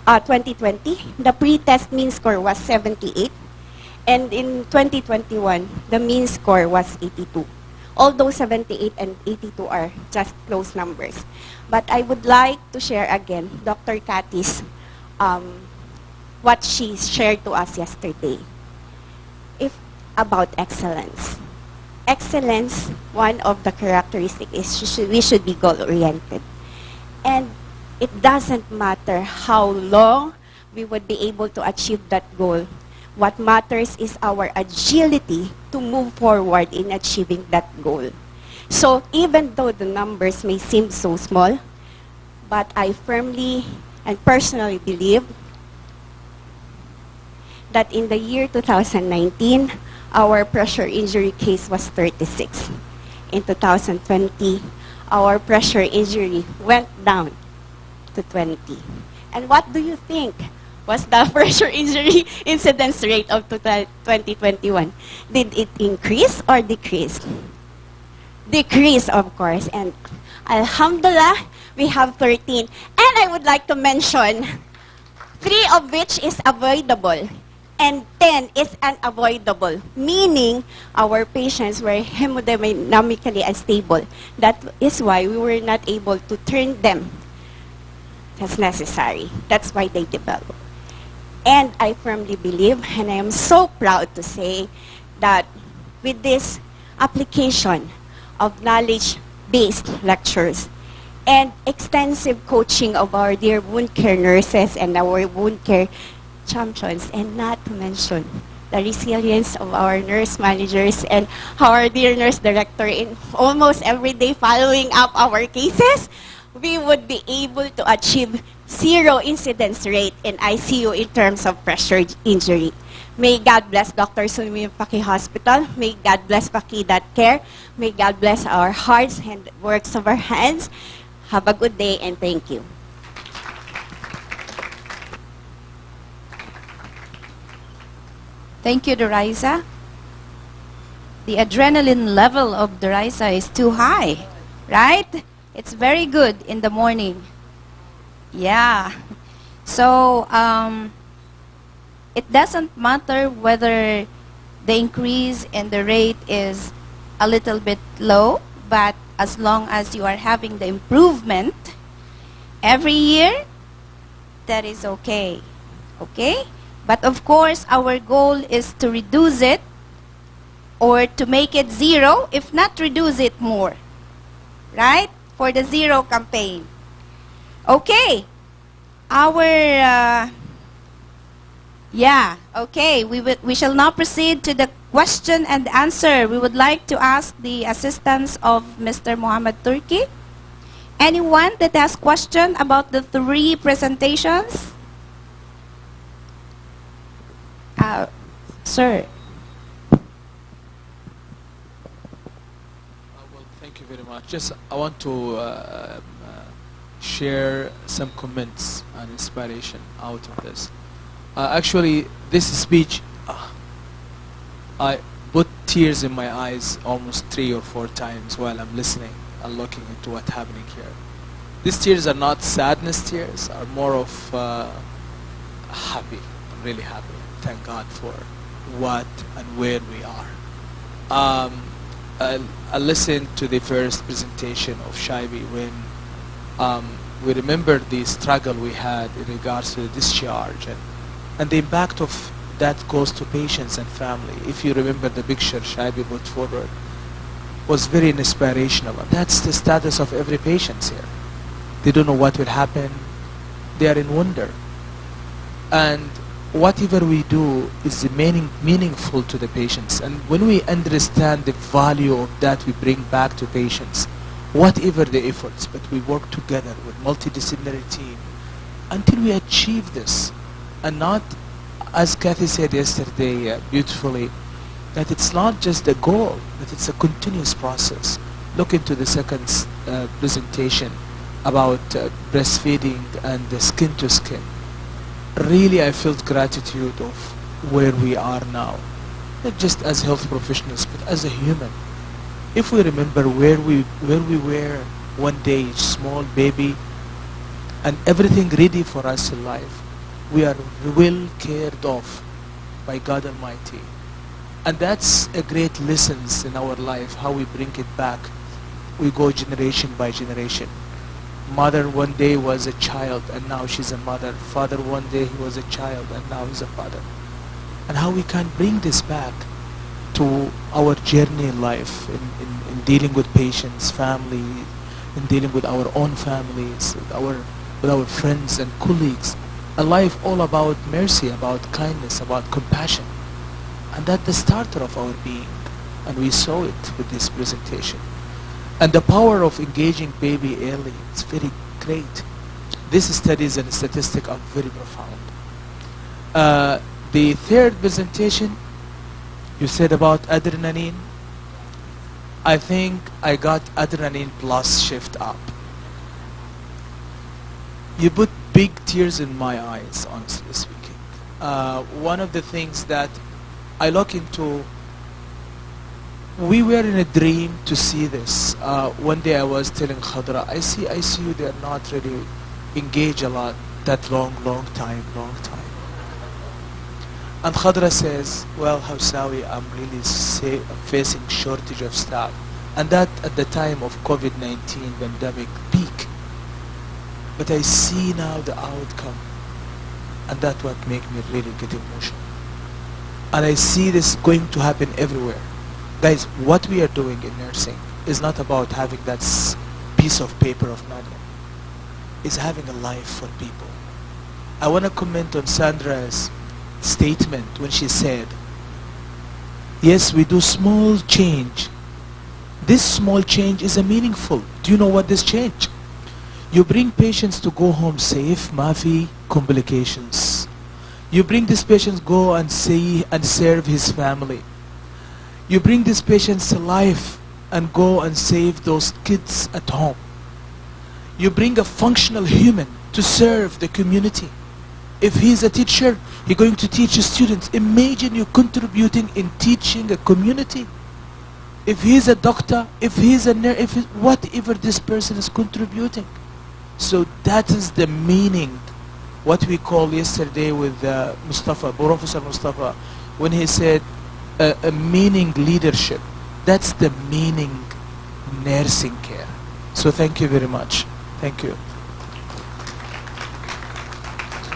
2020, the pretest mean score was 78. And in 2021, the mean score was 82. Although 78 and 82 are just close numbers. But I would like to share again Dr. Kathy's what she shared to us yesterday about excellence. Excellence, one of the characteristics is we should be goal-oriented. And it doesn't matter how long we would be able to achieve that goal. What matters is our agility to move forward in achieving that goal. So even though the numbers may seem so small, but I firmly and personally believe that in the year 2019, our pressure injury case was 36. In 2020, our pressure injury went down to 20. And what do you think was the pressure injury incidence rate of 2021? Did it increase or decrease? Decrease, of course. And alhamdulillah, we have 13. And I would like to mention 3 of which is avoidable and 10 is unavoidable, meaning our patients were hemodynamically unstable. That is why we were not able to turn them as necessary. That's why they developed. And I firmly believe, and I am so proud to say, that with this application of knowledge-based lectures and extensive coaching of our dear wound care nurses and our wound care champions, and not to mention the resilience of our nurse managers and our dear nurse director in almost every day following up our cases, we would be able to achieve 0 incidence rate in ICU in terms of pressure injury. May God bless Dr. Sunmi Fakeeh Hospital. May God bless Fakeeh.care. May God bless our hearts and works of our hands. Have a good day and thank you. Thank you, Doriza. The adrenaline level of Doriza is too high, right? It's very good in the morning. Yeah. So, it doesn't matter whether the increase in the rate is a little bit low, but as long as you are having the improvement every year, that is okay. Okay? But of course, our goal is to reduce it or to make it 0, if not reduce it more. Right? For the 0 campaign. Okay. We shall now proceed to the question and answer. We would like to ask the assistance of Mr. Muhammad Turki. Anyone that has question about the 3 presentations? Sir. Well, thank you very much. Just I want to share some comments and inspiration out of this. Actually, this speech, I put tears in my eyes almost 3 or 4 times while I'm listening and looking into what's happening here. These tears are not sadness tears, are more of happy. I'm really happy. Thank God for what and where we are. I listened to the first presentation of Shaibi when we remembered the struggle we had in regards to the discharge and the impact of that goes to patients and family. If you remember the picture Shaibi put forward, was very inspirational. And that's the status of every patient here. They don't know what will happen. They are in wonder. And whatever we do is meaningful to the patients. And when we understand the value of that we bring back to patients, whatever the efforts, but we work together with multidisciplinary team until we achieve this. And not, as Kathy said yesterday beautifully, that it's not just a goal, but it's a continuous process. Look into the second presentation about breastfeeding and the skin to skin. really I felt gratitude of where we are now, not just as health professionals, but as a human. If we remember where we were one day, small baby, and everything ready for us in life, we are well cared of by God Almighty. And that's a great lessons in our life, how we bring it back. We go generation by generation. Mother one day was a child and now she's a mother. Father one day he was a child and now he's a father. And how we can bring this back to our journey in life, in dealing with patients, family, in dealing with our own families, with our friends and colleagues. A life all about mercy, about kindness, about compassion. And that's the starter of our being. And we saw it with this presentation. And the power of engaging baby early is very great. These studies and statistics are very profound. The third presentation, you said about adrenaline. I think I got adrenaline plus shift up. You put big tears in my eyes, honestly speaking. One of the things that I look into, we were in a dream to see this. One day I was telling Khadra, I see you, they're not really engaged a lot, that long time. And Khadra says, well, Hawsawi, I'm really facing shortage of staff. And that at the time of COVID-19 pandemic peak. But I see now the outcome. And that's what makes me really get emotional. And I see this going to happen everywhere. Guys, what we are doing in nursing is not about having that piece of paper of manual. It's having a life for people. I want to comment on Sandra's statement when she said, yes, we do small change. This small change is a meaningful. Do you know what this change? You bring patients to go home safe, mafi complications. You bring these patients go and see and serve his family. You bring these patients to life and go and save those kids at home. You bring a functional human to serve the community. If he's a teacher, he's going to teach his students. Imagine you contributing in teaching a community. If he's a doctor, if he's a nurse, whatever this person is contributing. So that is the meaning, what we call yesterday with Professor Mustafa, when he said a meaning leadership. That's the meaning nursing care. So thank you very much. Thank you.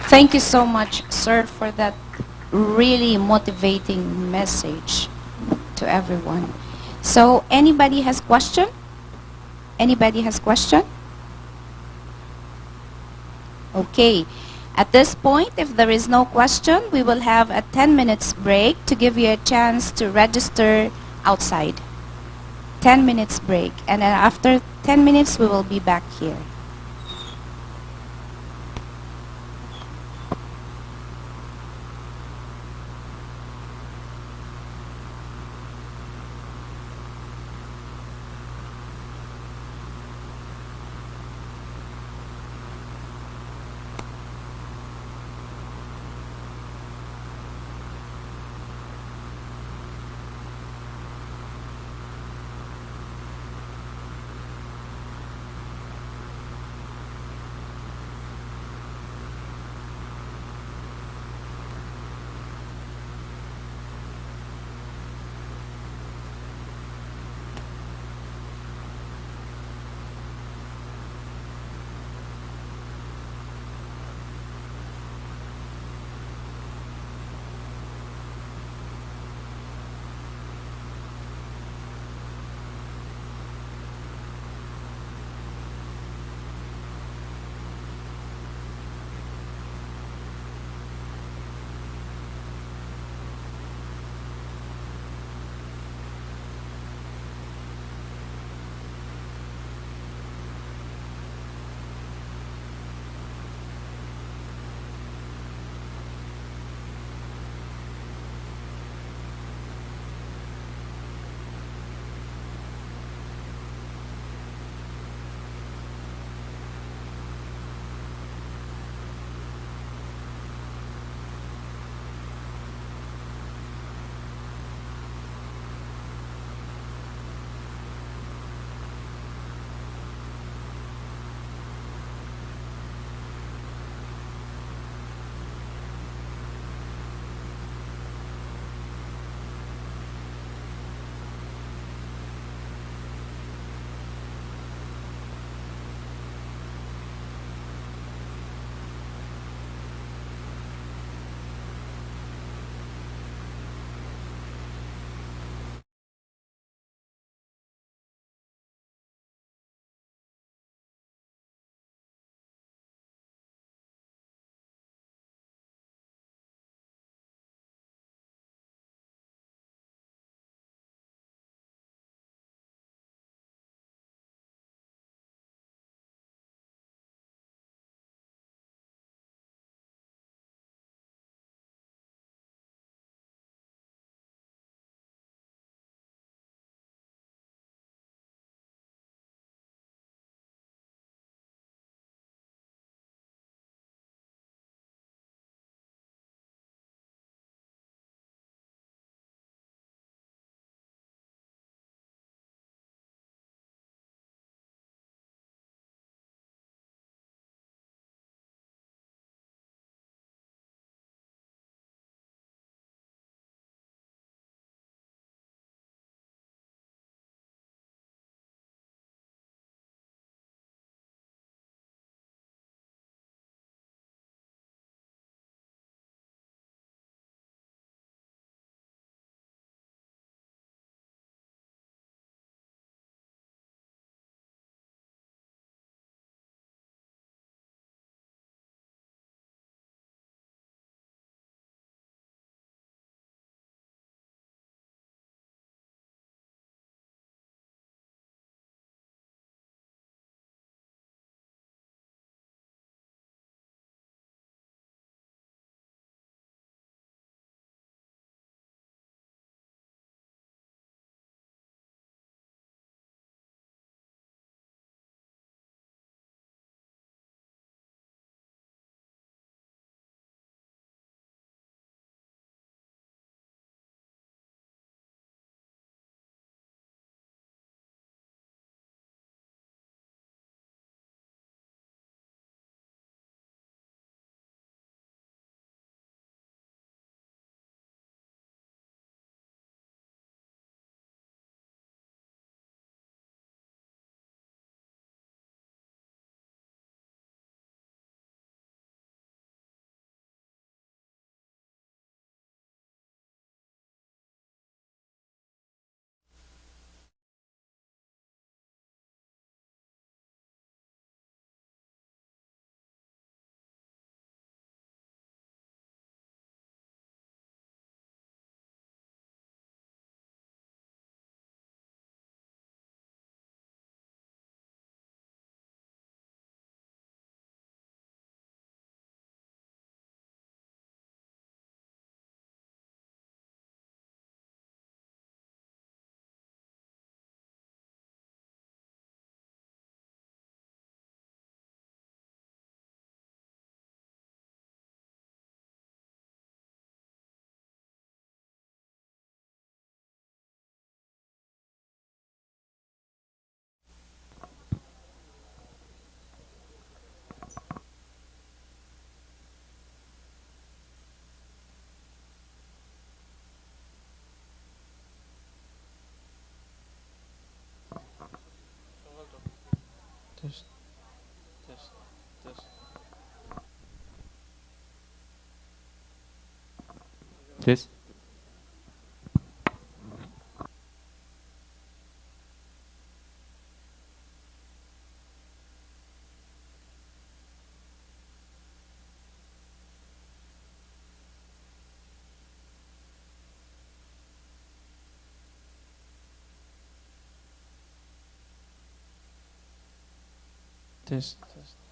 Thank you so much, sir, for that really motivating message to everyone. So anybody has question? Anybody has question? Okay. At this point, if there is no question, we will have a 10 minutes break to give you a chance to register outside. 10 minutes break. And then after 10 minutes, we will be back here. Test. Test. Test.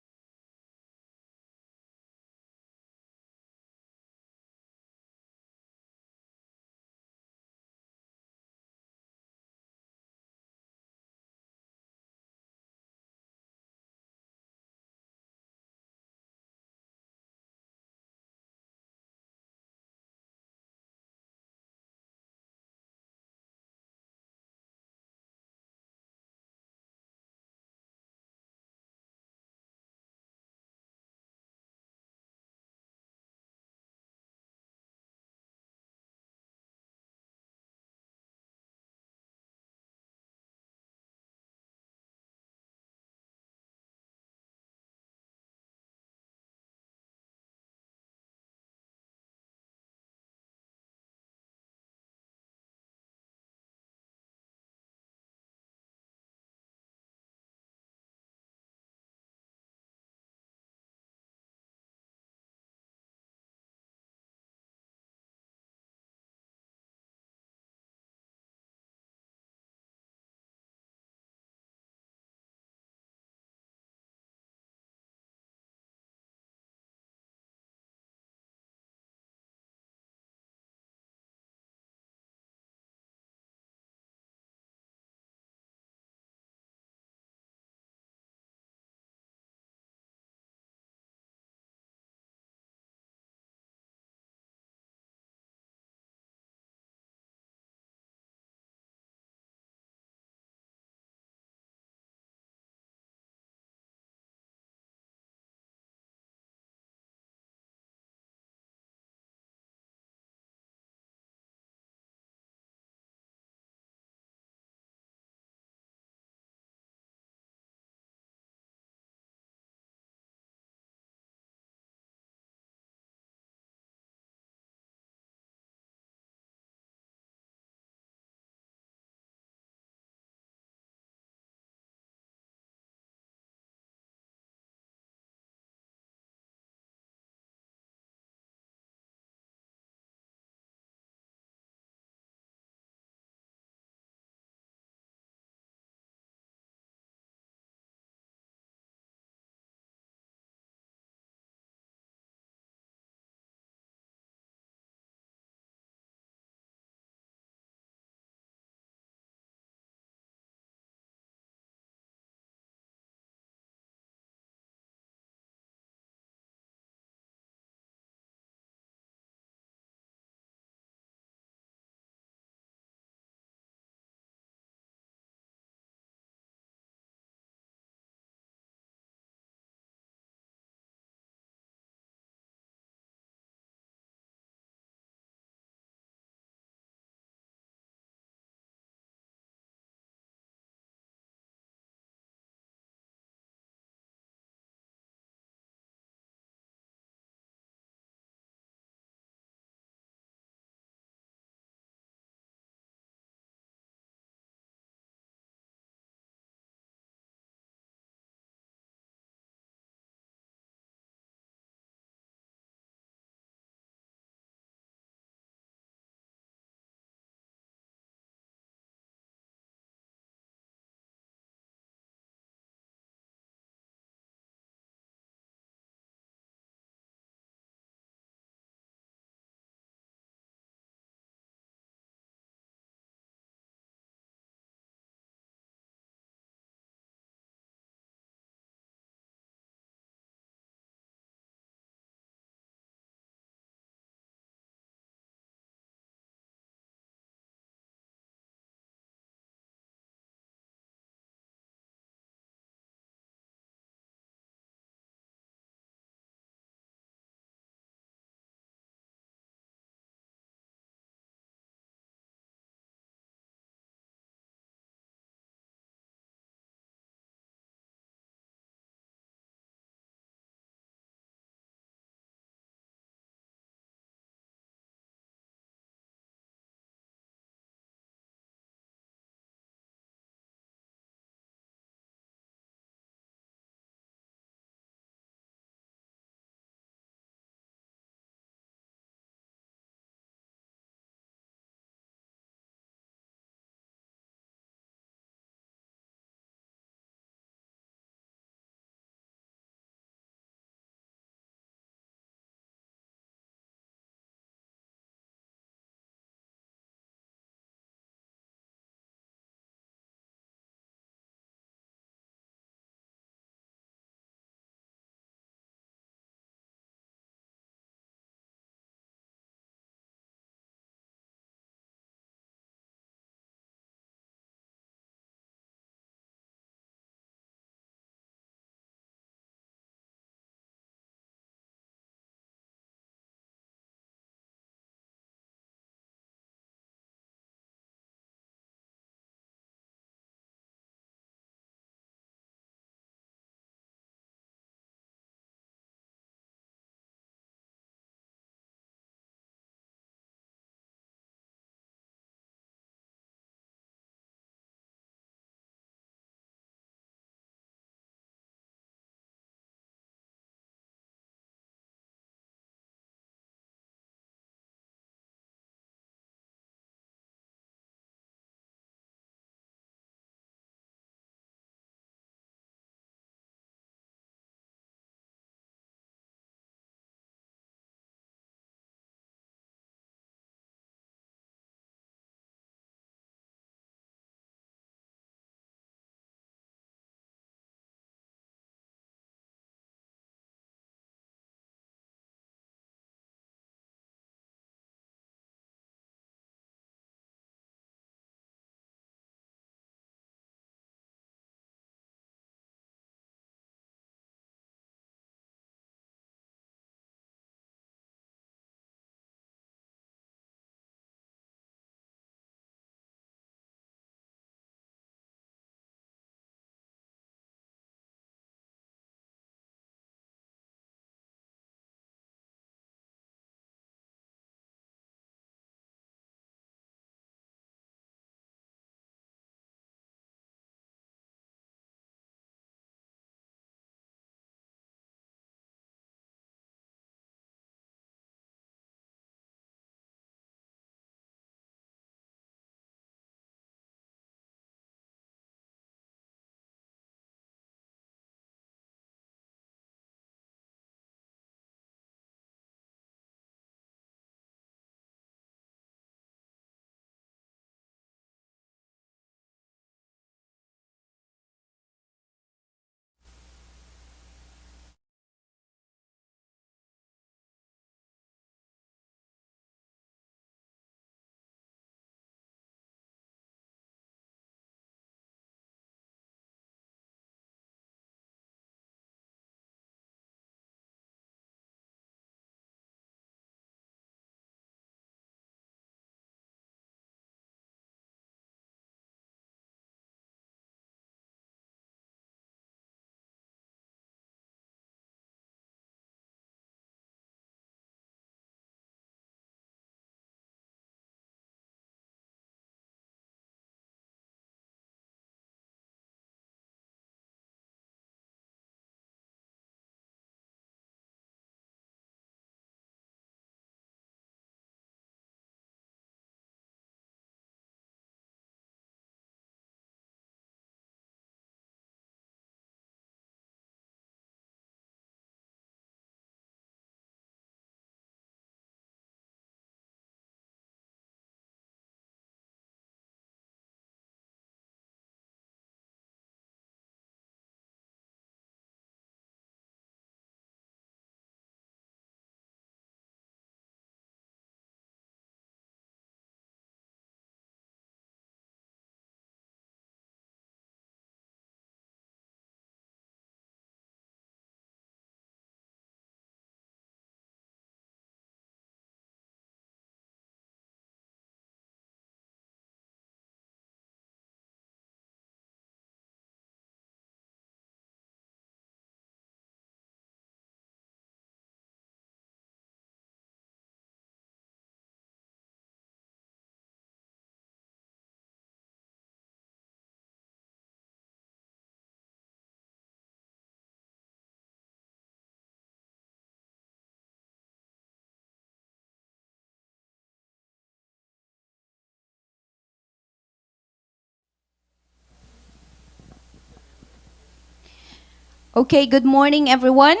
Okay, good morning, everyone.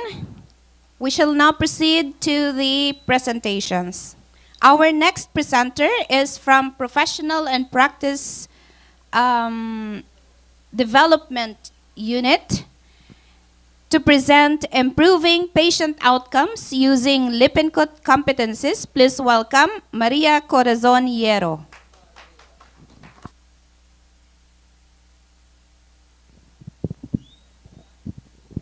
We shall now proceed to the presentations. Our next presenter is from Professional and Practice Development Unit to present Improving Patient Outcomes Using Lippincott Competencies. Please welcome Maria Corazoniero.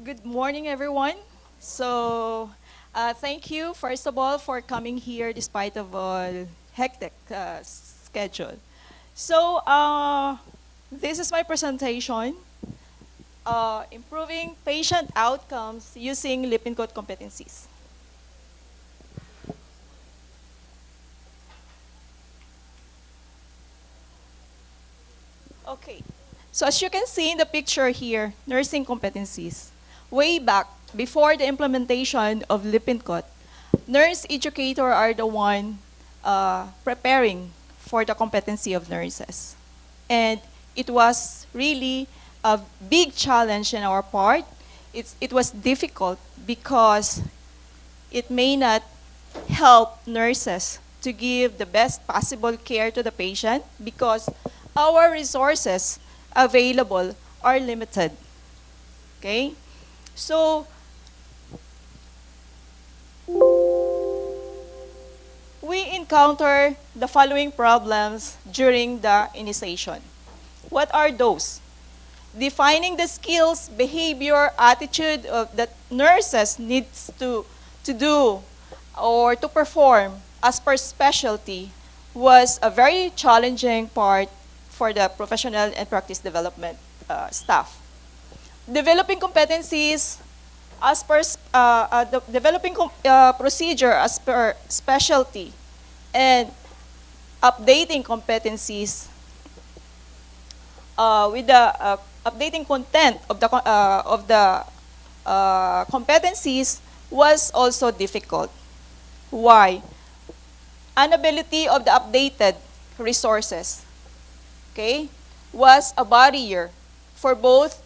Good morning, everyone. So, thank you, first of all, for coming here despite of a hectic schedule. So, this is my presentation, Improving Patient Outcomes Using Lippincott Competencies. Okay, so as you can see in the picture here, nursing competencies. Way back, before the implementation of Lippincott, nurse educator are the one preparing for the competency of nurses. And it was really a big challenge in our part. It was difficult because it may not help nurses to give the best possible care to the patient because our resources available are limited. Okay? So, we encounter the following problems during the initiation. What are those? Defining the skills, behavior, attitude that nurses needs to do or to perform as per specialty was a very challenging part for the professional and practice development staff. Developing competencies as per developing procedure as per specialty and updating competencies with the updating content of the competencies was also difficult. Why? Inability of the updated resources, okay, was a barrier for both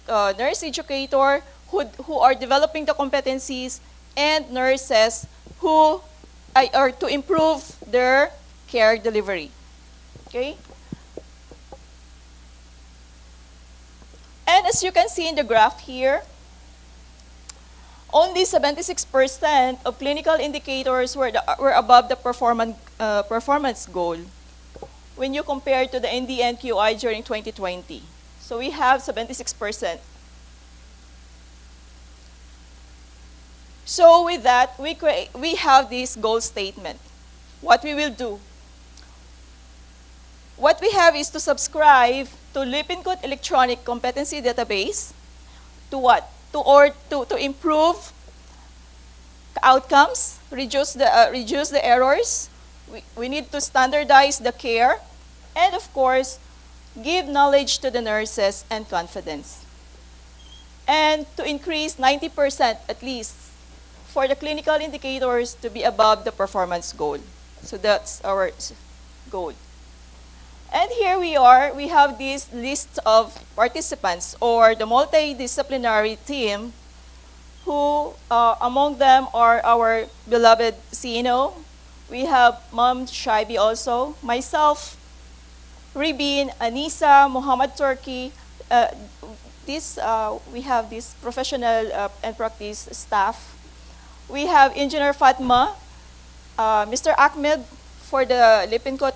nurse educator who are developing the competencies and nurses who are to improve their care delivery. Okay? And as you can see in the graph here, only 76% of clinical indicators were above the performance goal when you compare to the NDNQI during 2020. So we have 76%. So with that, we have this goal statement. What we will do. What we have is to subscribe to Lippincott Electronic Competency Database. To what? To improve outcomes, reduce the errors. We need to standardize the care, and of course, give knowledge to the nurses and confidence. And to increase 90% at least for the clinical indicators to be above the performance goal. So that's our goal. And here we are, we have this list of participants or the multidisciplinary team who among them are our beloved Sino. We have Mom Shaibi also, myself, Ribin, Anisa, Muhammad Turki. We have this professional and practice staff. We have Engineer Fatma, Mr. Ahmed for the Lippincott.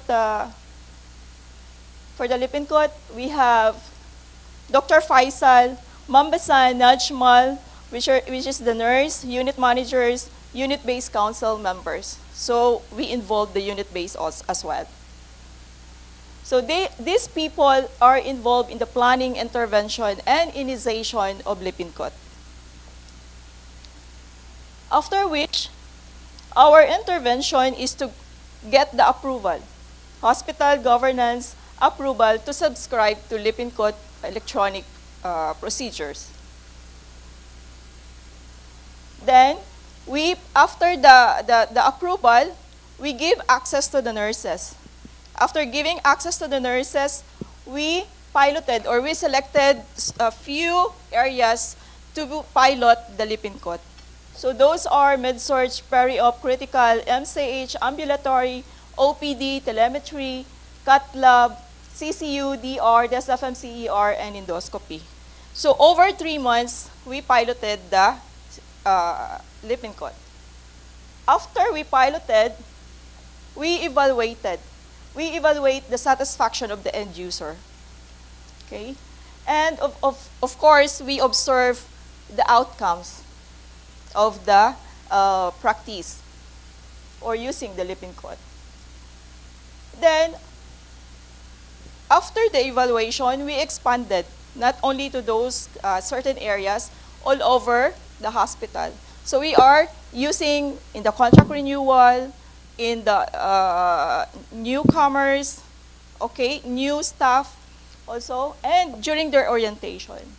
We have Dr. Faisal, Mambasan, Najmal, which is the nurse, unit managers, unit-based council members. So we involve the unit-based as well. So these people are involved in the planning, intervention, and initiation of Lippincott. After which, our intervention is to get the approval, hospital governance approval to subscribe to Lippincott electronic procedures. Then, after the approval, we give access to the nurses. After giving access to the nurses, we piloted or we selected a few areas to pilot the Lippincott. So those are med-surg, peri-op, critical, MCH, ambulatory, OPD, telemetry, cath lab, CCU, DR, DSFM-CER, and endoscopy. So over 3 months, we piloted the Lippincott. After we piloted, we evaluated. We evaluate the satisfaction of the end user. Okay? And of course, we observe the outcomes of the practice or using the Lippincott. Then, after the evaluation, we expanded not only to those certain areas, all over the hospital. So we are using in the contract renewal, in the newcomers, okay, new staff also, and during their orientation.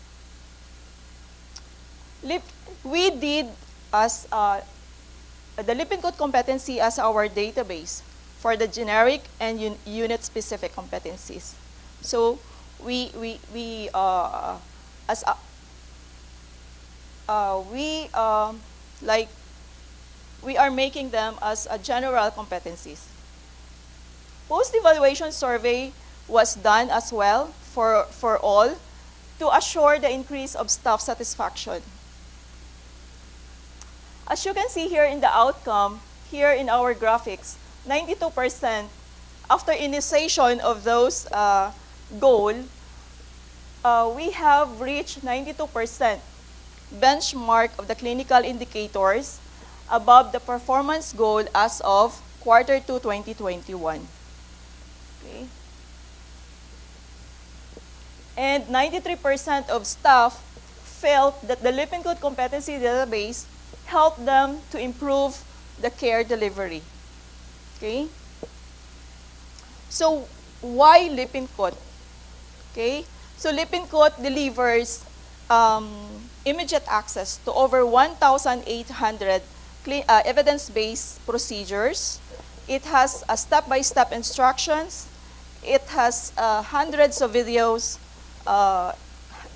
We did as the Lippincott competency as our database for the generic and unit-specific competencies. So we are making them as a general competencies. Post-evaluation survey was done as well for all to assure the increase of staff satisfaction. As you can see here in the outcome, here in our graphics, 92% after initiation of those goal, we have reached 92% benchmark of the clinical indicators above the performance goal as of Q2 2021. Okay. And 93% of staff felt that the Lippincott competency database helped them to improve the care delivery. Okay? So, why Lippincott? Okay? So, Lippincott delivers immediate access to over 1,800 evidence-based procedures. It has step-by-step instructions. It has hundreds of videos,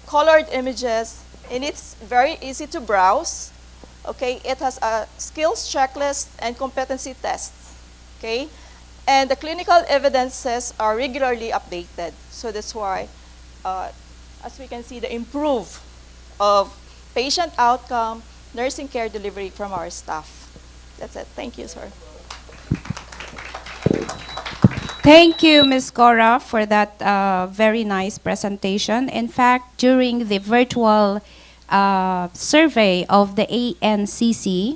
colored images, and it's very easy to browse. Okay, it has a skills checklist and competency tests. Okay, and the clinical evidences are regularly updated. So that's why, as we can see, the improve of patient outcome, nursing care delivery from our staff. That's it. Thank you, sir. Thank you, Ms. Cora, for that very nice presentation. In fact, during the virtual survey of the ANCC,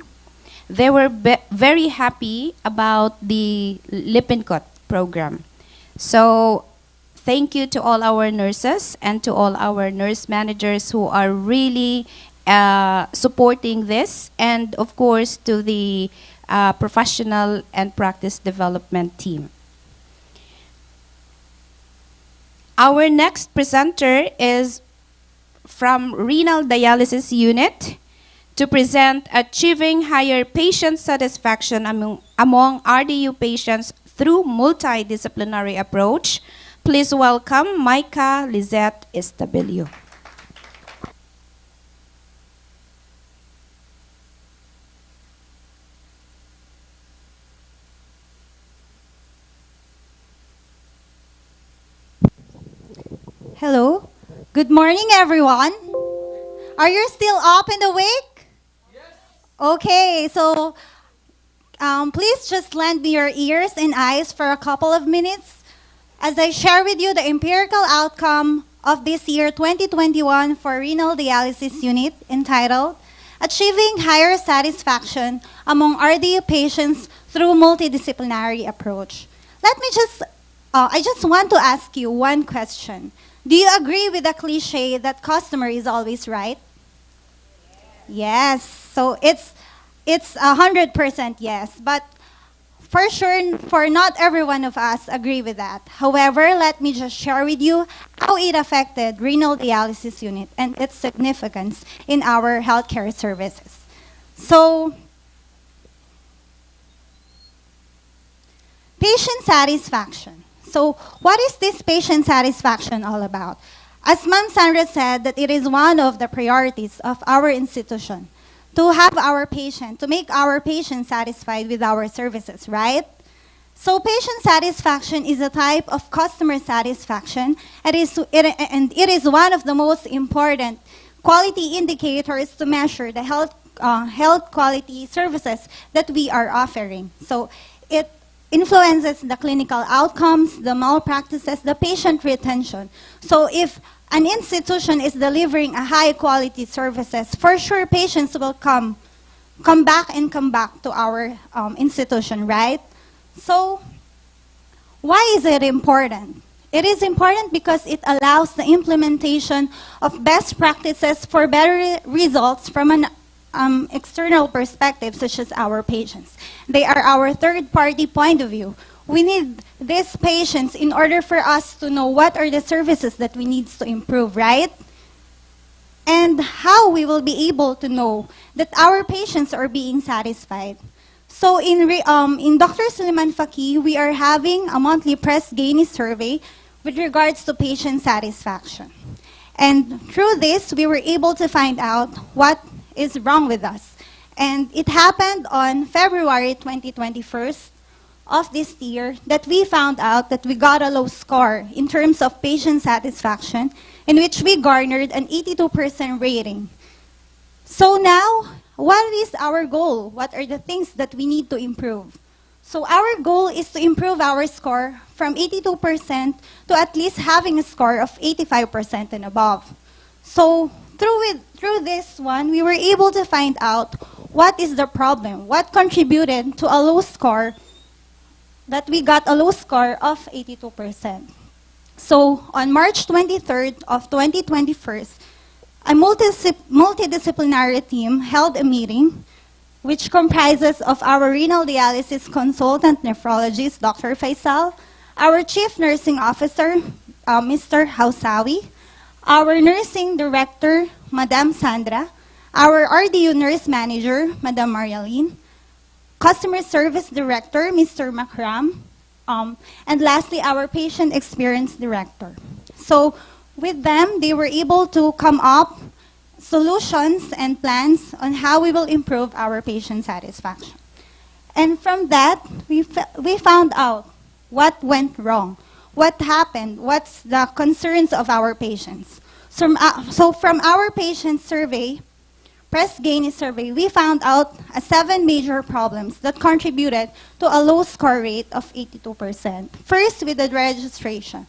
they were very happy about the Lippincott program. So thank you to all our nurses and to all our nurse managers who are really supporting this, and of course to the professional and practice development team. Our next presenter is from Renal Dialysis Unit to present Achieving Higher Patient Satisfaction among RDU Patients Through Multidisciplinary Approach. Please welcome Micah Lizette Estabilio. Hello. Good morning, everyone. Are you still up and awake? Yes. Okay, so please just lend me your ears and eyes for a couple of minutes as I share with you the empirical outcome of this year 2021 for renal dialysis unit entitled Achieving Higher Satisfaction Among RDU Patients Through Multidisciplinary Approach. I just want to ask you one question. Do you agree with the cliche that customer is always right? Yes. So it's 100% yes. But for sure, for not every one of us agree with that. However, let me just share with you how it affected renal dialysis unit and its significance in our healthcare services. So, patient satisfaction. So what is this patient satisfaction all about? As Ma'am Sandra said, that it is one of the priorities of our institution to have our patient, to make our patients satisfied with our services, right? So patient satisfaction is a type of customer satisfaction, and it is one of the most important quality indicators to measure the health quality services that we are offering. So it influences the clinical outcomes, the malpractices, the patient retention. So if an institution is delivering a high quality services, for sure patients will come back to our institution, right? So why is it important? It is important because it allows the implementation of best practices for better results from an external perspective, such as our patients. They are our third-party point of view. We need these patients in order for us to know what are the services that we need to improve, right? And how we will be able to know that our patients are being satisfied. So in Dr. Suleiman Fakeeh, we are having a monthly Press Ganey survey with regards to patient satisfaction. And through this, we were able to find out what is wrong with us. And it happened on February 2021 of this year that we found out that we got a low score in terms of patient satisfaction, in which we garnered an 82% rating. So now, what is our goal? What are the things that we need to improve? So our goal is to improve our score from 82% to at least having a score of 85% and above. So through this one, we were able to find out what is the problem, what contributed to a low score, that we got a low score of 82%. So on March 23rd of 2021, a multidisciplinary team held a meeting which comprises of our renal dialysis consultant nephrologist, Dr. Faisal, our chief nursing officer, Mr. Hausawi, our nursing director, Madam Sandra, our RDU nurse manager, Madam Marialine, customer service director, Mr. Makram, and lastly, our patient experience director. So with them, they were able to come up solutions and plans on how we will improve our patient satisfaction. And from that, we found out what went wrong, what happened, what's the concerns of our patients. So from our patient survey, Press Ganey survey, we found out 7 major problems that contributed to a low score rate of 82%. First, with the registration.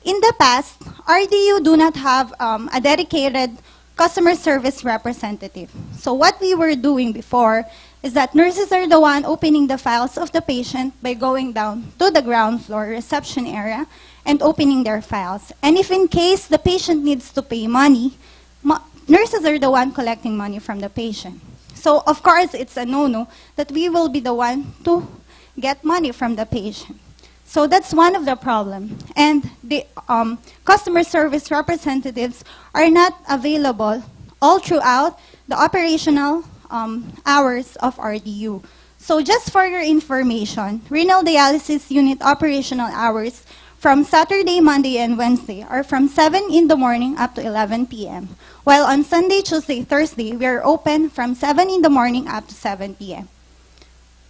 In the past, RDU do not have a dedicated customer service representative. So what we were doing before is that nurses are the one opening the files of the patient by going down to the ground floor reception area and opening their files. And if in case the patient needs to pay money, nurses are the one collecting money from the patient. So of course, it's a no-no that we will be the one to get money from the patient. So that's one of the problems. And the customer service representatives are not available all throughout the operational hours of RDU. So just for your information, renal dialysis unit operational hours from Saturday, Monday, and Wednesday are from 7 in the morning up to 11 p.m. While on Sunday, Tuesday, Thursday, we are open from 7 in the morning up to 7 p.m.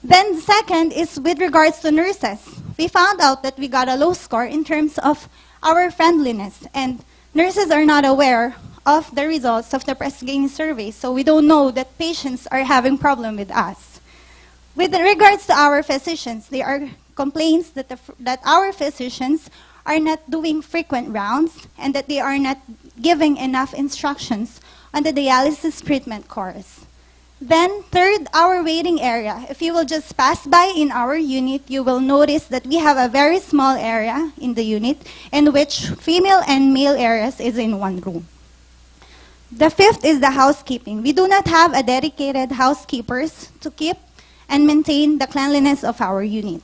Then the second is with regards to nurses. We found out that we got a low score in terms of our friendliness, and nurses are not aware of the results of the Press Ganey survey, so we don't know that patients are having problem with us. With regards to our physicians, there are complaints that our physicians are not doing frequent rounds and that they are not giving enough instructions on the dialysis treatment course. Then third, our waiting area. If you will just pass by in our unit, you will notice that we have a very small area in the unit in which female and male areas is in one room. The fifth is the housekeeping. We do not have a dedicated housekeepers to keep and maintain the cleanliness of our unit.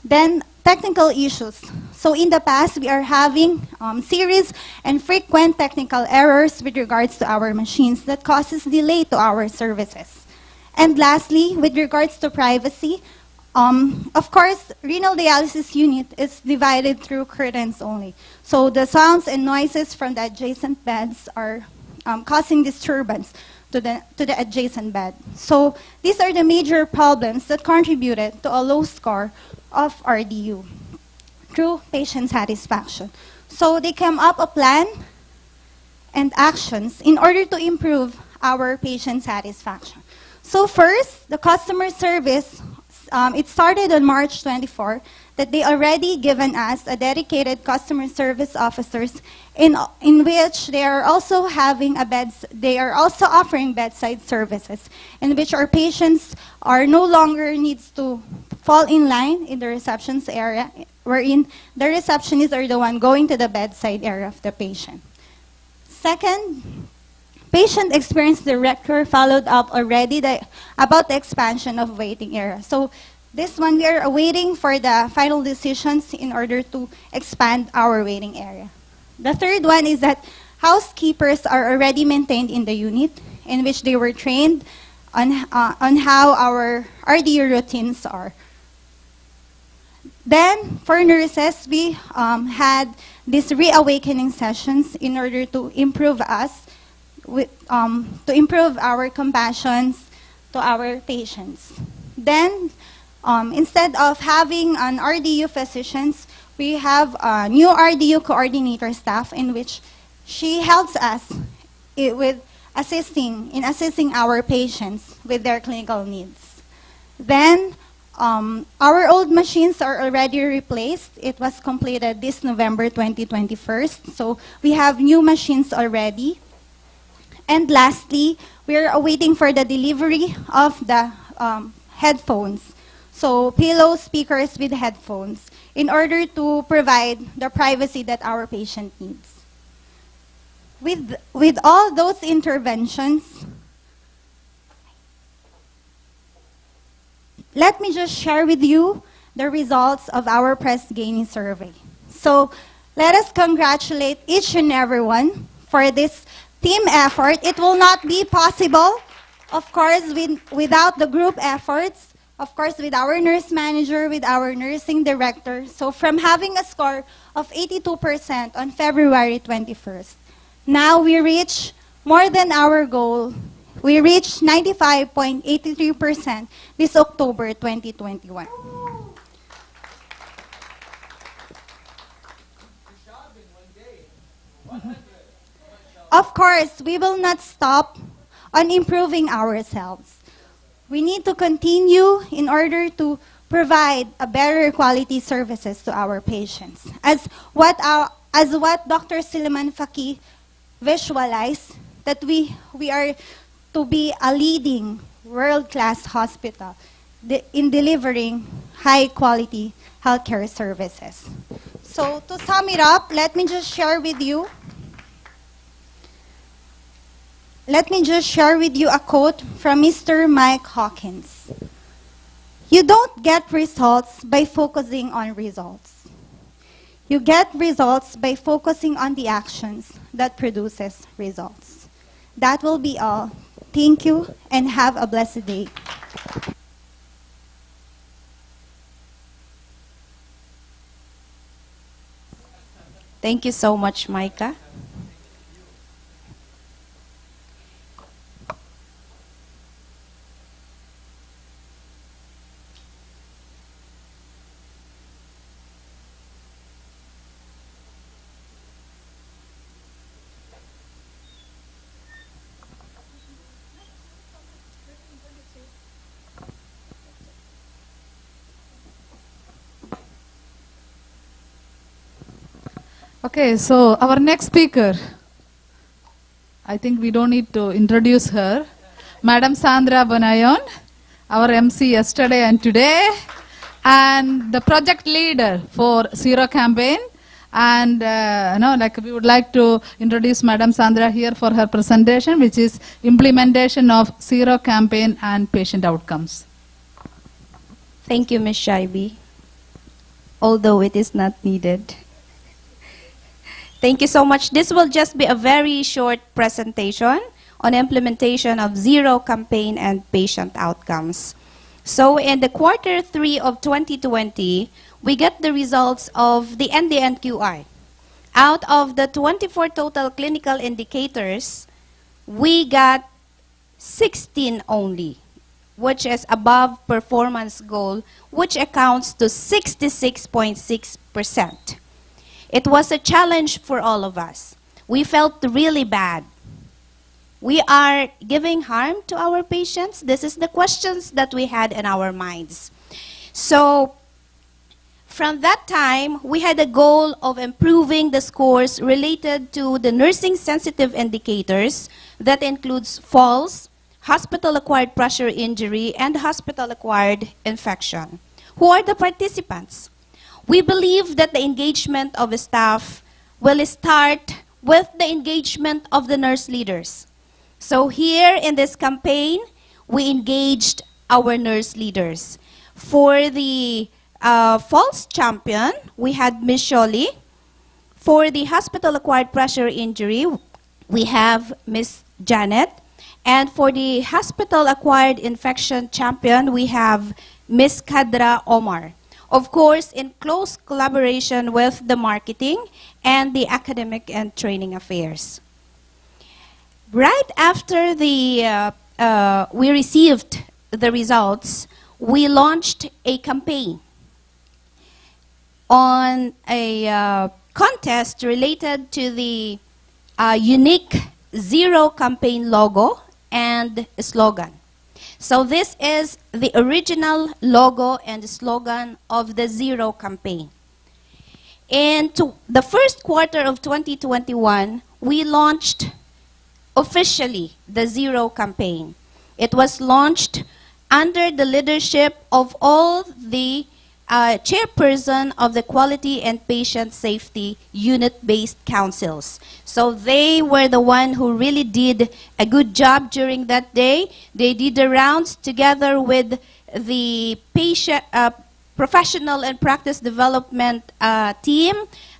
Then technical issues. So in the past, we are having serious and frequent technical errors with regards to our machines that causes delay to our services. And lastly, with regards to privacy, Of course, renal dialysis unit is divided through curtains only. So the sounds and noises from the adjacent beds are causing disturbance to the adjacent bed. So these are the major problems that contributed to a low score of RDU through patient satisfaction. So they came up a plan and actions in order to improve our patient satisfaction. So first, the customer service, it started on March 24, that they already given us a dedicated customer service officers in which they are also having they are also offering bedside services, in which our patients are no longer needs to fall in line in the receptions area, wherein the receptionists are the one going to the bedside area of the patient. Second, patient experience director followed up already about the expansion of waiting area. So this one, we are awaiting for the final decisions in order to expand our waiting area. The third one is that housekeepers are already maintained in the unit, in which they were trained on how our RDU routines are. Then, for nurses, we had these reawakening sessions in order to improve us, to improve our compassions to our patients. Then, instead of having an RDU physicians, we have a new RDU coordinator staff in which she helps us with assisting our patients with their clinical needs. Then, our old machines are already replaced. It was completed this November 2021. So we have new machines already. And lastly, we are awaiting for the delivery of the headphones. So pillow speakers with headphones in order to provide the privacy that our patient needs. With all those interventions, let me just share with you the results of our Press Gaining survey. So let us congratulate each and everyone for this team effort. It will not be possible, of course, without the group efforts, of course, with our nurse manager, with our nursing director. So from having a score of 82% on February 21st, now we reach more than our goal. We reached 95.83% this October 2021. Of course, we will not stop on improving ourselves. We need to continue in order to provide a better quality services to our patients. As what Dr. Suleiman Fakeeh visualized, that we are to be a leading world-class hospital in delivering high-quality healthcare services. So to sum it up, let me just share with you a quote from Mr. Mike Hawkins. You don't get results by focusing on results. You get results by focusing on the actions that produces results. That will be all. Thank you and have a blessed day. Thank you so much, Micah. Okay, so our next speaker, I think we don't need to introduce her. Madam Sandra Bonayon, our MC yesterday and today, and the project leader for Zero campaign. And we would like to introduce Madam Sandra here for her presentation, which is implementation of Zero campaign and patient outcomes. Thank you, Ms. Shaibi, although it is not needed. Thank you so much. This will just be a very short presentation on implementation of Zero campaign and patient outcomes. So in the quarter 3 of 2020, we get the results of the NDNQI. Out of the 24 total clinical indicators, we got 16 only, which is above performance goal, which accounts to 66.6%. It was a challenge for all of us. We felt really bad. We are giving harm to our patients. This is the questions that we had in our minds. So from that time, we had a goal of improving the scores related to the nursing sensitive indicators that includes falls, hospital-acquired pressure injury, and hospital-acquired infection. Who are the participants? We believe that the engagement of the staff will start with the engagement of the nurse leaders. So here in this campaign, we engaged our nurse leaders. For the falls champion, we had Ms. Sholi. For the hospital-acquired pressure injury, we have Ms. Janet. And for the hospital-acquired infection champion, we have Ms. Kadra Omar. Of course, in close collaboration with the marketing and the academic and training affairs. Right after we received the results, we launched a campaign on a contest related to the unique Zero campaign logo and slogan. So this is the original logo and slogan of the Zero campaign. In the first quarter of 2021, we launched officially the Zero campaign. It was launched under the leadership of all the chairperson of the Quality and Patient Safety Unit-Based Councils. So they were the one who really did a good job during that day. They did the rounds together with the patient, professional and practice development team,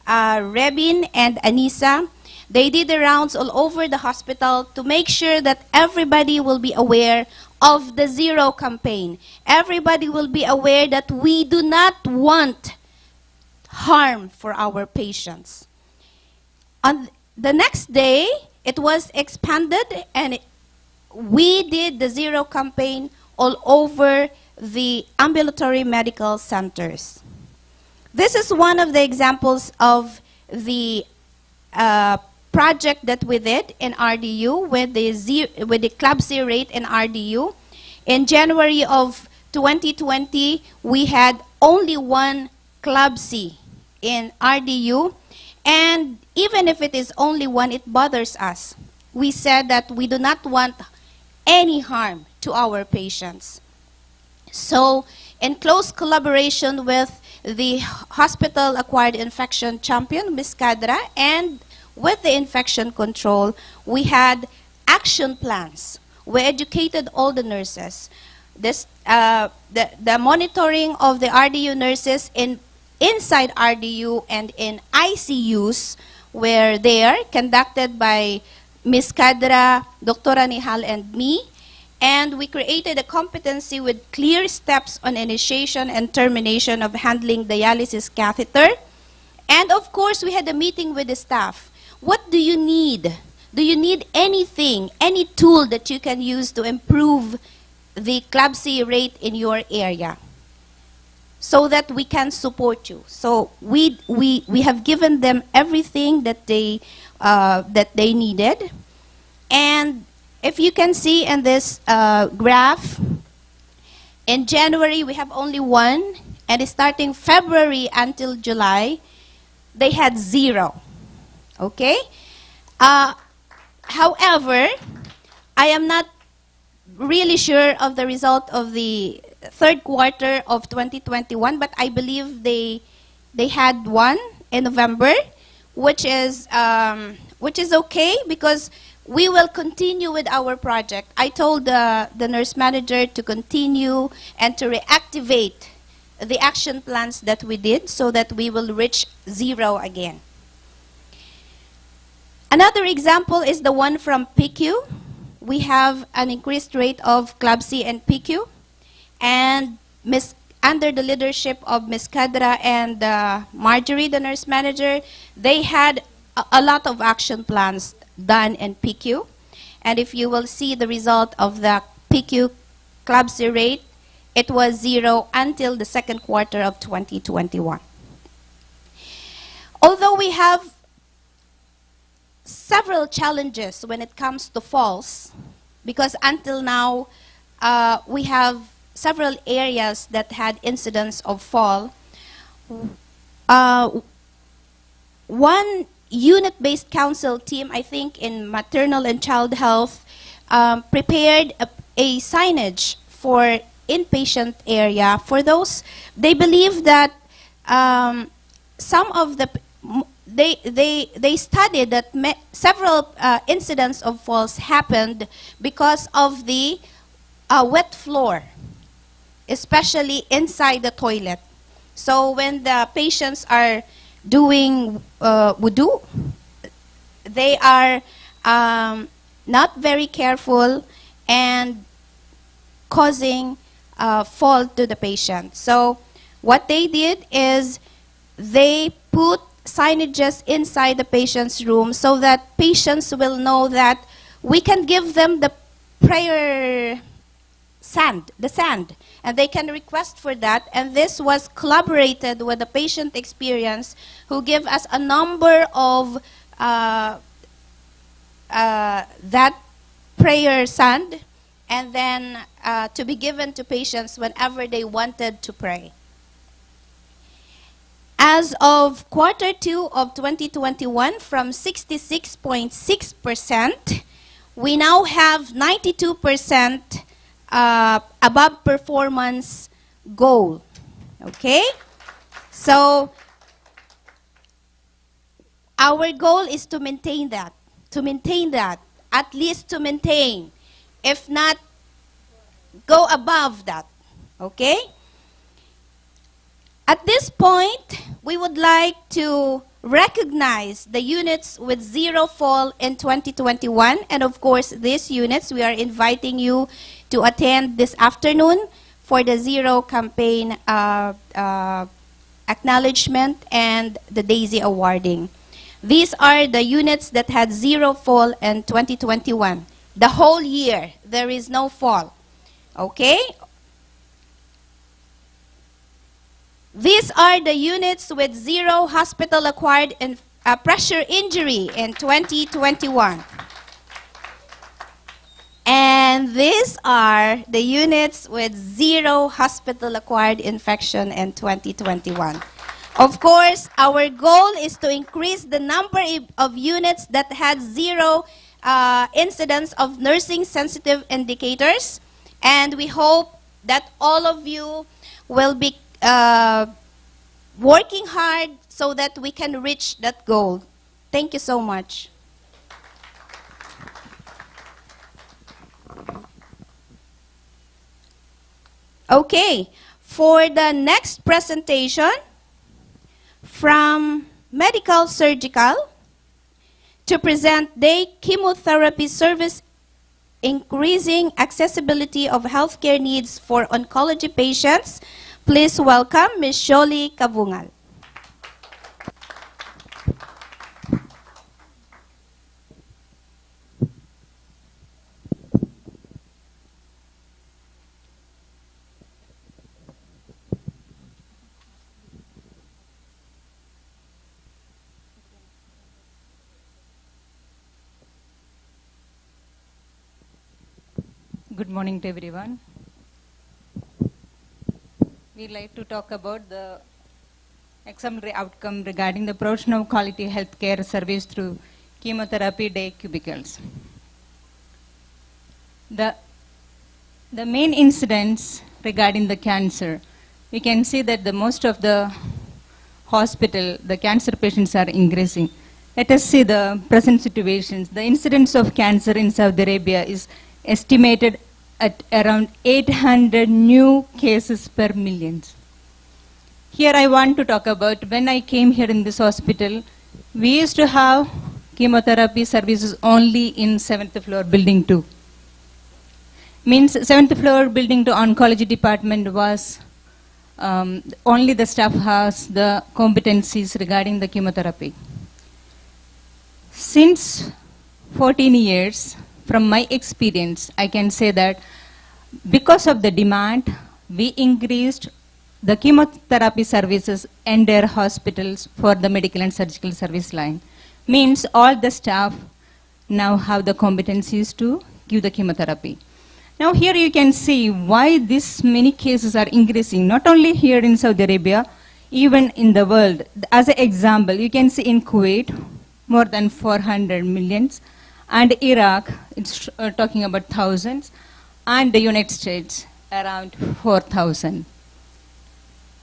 Rebin and Anissa. They did the rounds all over the hospital to make sure that everybody will be aware of the Zero campaign. Everybody will be aware that we do not want harm for our patients. On the next day, it was expanded and we did the Zero campaign all over the ambulatory medical centers. This is one of the examples of the project that we did in RDU with the Club C rate in RDU. In January of 2020, we had only one Club C in RDU. And even if it is only one, it bothers us. We said that we do not want any harm to our patients. So in close collaboration with the hospital-acquired infection champion, Ms. Kadra, and with the infection control, we had action plans. We educated all the nurses. The monitoring of the RDU nurses inside RDU and in ICUs were there, conducted by Ms. Kadra, Dr. Nihal, and me. And we created a competency with clear steps on initiation and termination of handling dialysis catheter. And of course, we had a meeting with the staff. What do you need? Do you need anything, any tool that you can use to improve the Club C rate in your area so that we can support you? So we have given them everything that they needed. And if you can see in this graph, in January we have only one, and starting February until July, they had 0. Okay? However, I am not really sure of the result of the third quarter of 2021, but I believe they had one in November, which is okay because we will continue with our project. I told the nurse manager to continue and to reactivate the action plans that we did so that we will reach 0 again. Another example is the one from PQ. We have an increased rate of Club C and PQ. And under the leadership of Ms. Kadra and Marjorie, the nurse manager, they had a lot of action plans done in PQ. And if you will see the result of the PQ CLABSI rate, it was 0 until the second quarter of 2021. Although we have several challenges when it comes to falls, because until now we have several areas that had incidents of fall. One unit-based council team, I think in maternal and child health, prepared a signage for inpatient area. For those, they believe that some of the they studied that several incidents of falls happened because of the wet floor, especially inside the toilet. So when the patients are doing wudu, they are not very careful and causing fall to the patient. So what they did is they put signages inside the patient's room so that patients will know that we can give them the prayer sand, and they can request for that. And this was collaborated with the patient experience, who give us a number of that prayer sand, and then to be given to patients whenever they wanted to pray. As of quarter 2 of 2021, from 66.6%, we now have 92% above performance goal. Okay? So our goal is to maintain that, at least to maintain, if not go above that. Okay? At this point, we would like to recognize the units with 0 fall in 2021. And of course, these units, we are inviting you to attend this afternoon for the 0 campaign acknowledgement and the Daisy awarding. These are the units that had 0 fall in 2021. The whole year, there is no fall. Okay? These are the units with 0 hospital-acquired pressure injury in 2021. And these are the units with 0 hospital-acquired infection in 2021. Of course, our goal is to increase the number of units that had 0 incidents of nursing-sensitive indicators. And we hope that all of you will be working hard so that we can reach that goal. Thank you so much. Okay, for the next presentation from Medical Surgical to present day chemotherapy service increasing accessibility of healthcare needs for oncology patients. Please welcome Ms. Sholi Kavungal. Good morning to everyone. We'd like to talk about the exemplary outcome regarding the provision of quality healthcare service through chemotherapy day cubicles. The main incidents regarding the cancer, we can see that the most of the hospital, the cancer patients are increasing. Let us see the present situations. The incidence of cancer in Saudi Arabia is estimated at around 800 new cases per million. Here I want to talk about when I came here in this hospital, we used to have chemotherapy services only in 7th floor, building 2. Means 7th floor building to oncology department was only the staff has the competencies regarding the chemotherapy. Since 14 years, from my experience, I can say that because of the demand, we increased the chemotherapy services in their hospitals for the medical and surgical service line. Means all the staff now have the competencies to give the chemotherapy. Now here you can see why this many cases are increasing, not only here in Saudi Arabia, even in the world. As an example, you can see in Kuwait, more than 400 millions, and Iraq, it's talking about thousands, and the United States, around 4,000.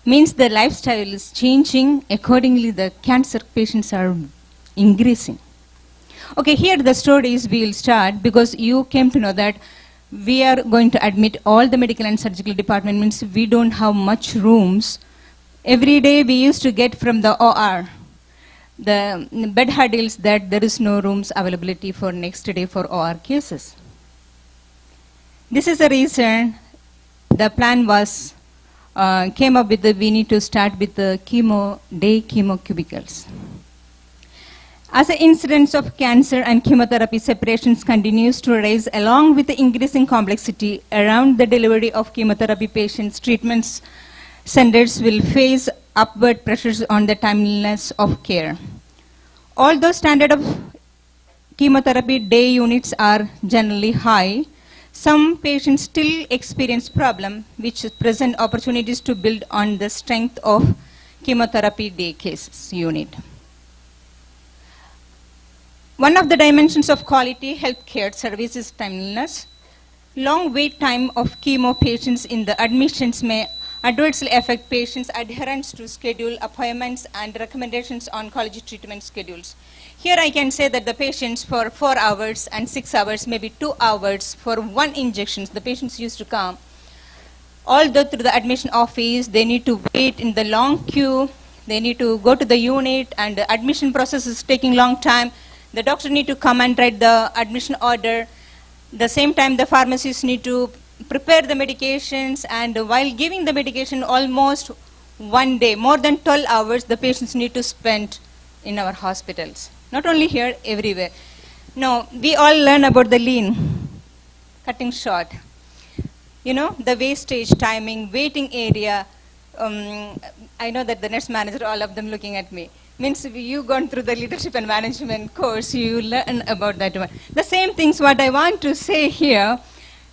Means the lifestyle is changing, accordingly the cancer patients are increasing. Okay, here the stories will start because you came to know that we are going to admit all the medical and surgical department, means we don't have much rooms. Every day we used to get from the OR the bed hurdles that there is no rooms availability for next day for OR cases. This is the reason the plan was came up with we need to start with the day chemo cubicles. As the incidence of cancer and chemotherapy separations continues to rise along with the increasing complexity around the delivery of chemotherapy patients, treatments centers will face upward pressures on the timeliness of care. Although standard of chemotherapy day units are generally high, some patients still experience problem which present opportunities to build on the strength of chemotherapy day cases unit. One of the dimensions of quality healthcare service is timeliness. Long wait time of chemo patients in the admissions may adversely affect patients' adherence to schedule appointments and recommendations on oncology treatment schedules. Here I can say that the patients for 4 hours and 6 hours, maybe 2 hours for one injection, the patients used to come. Although through the admission office, they need to wait in the long queue, they need to go to the unit, and the admission process is taking long time. The doctor need to come and write the admission order. The same time, the pharmacists need to prepare the medications, and while giving the medication almost one day, more than 12 hours, the patients need to spend in our hospitals. Not only here, everywhere. Now, we all learn about the lean, cutting short. You know, the wastage, timing, waiting area. I know that the nurse manager, all of them looking at me. Means if you gone through the leadership and management course, you learn about that one. The same things what I want to say here,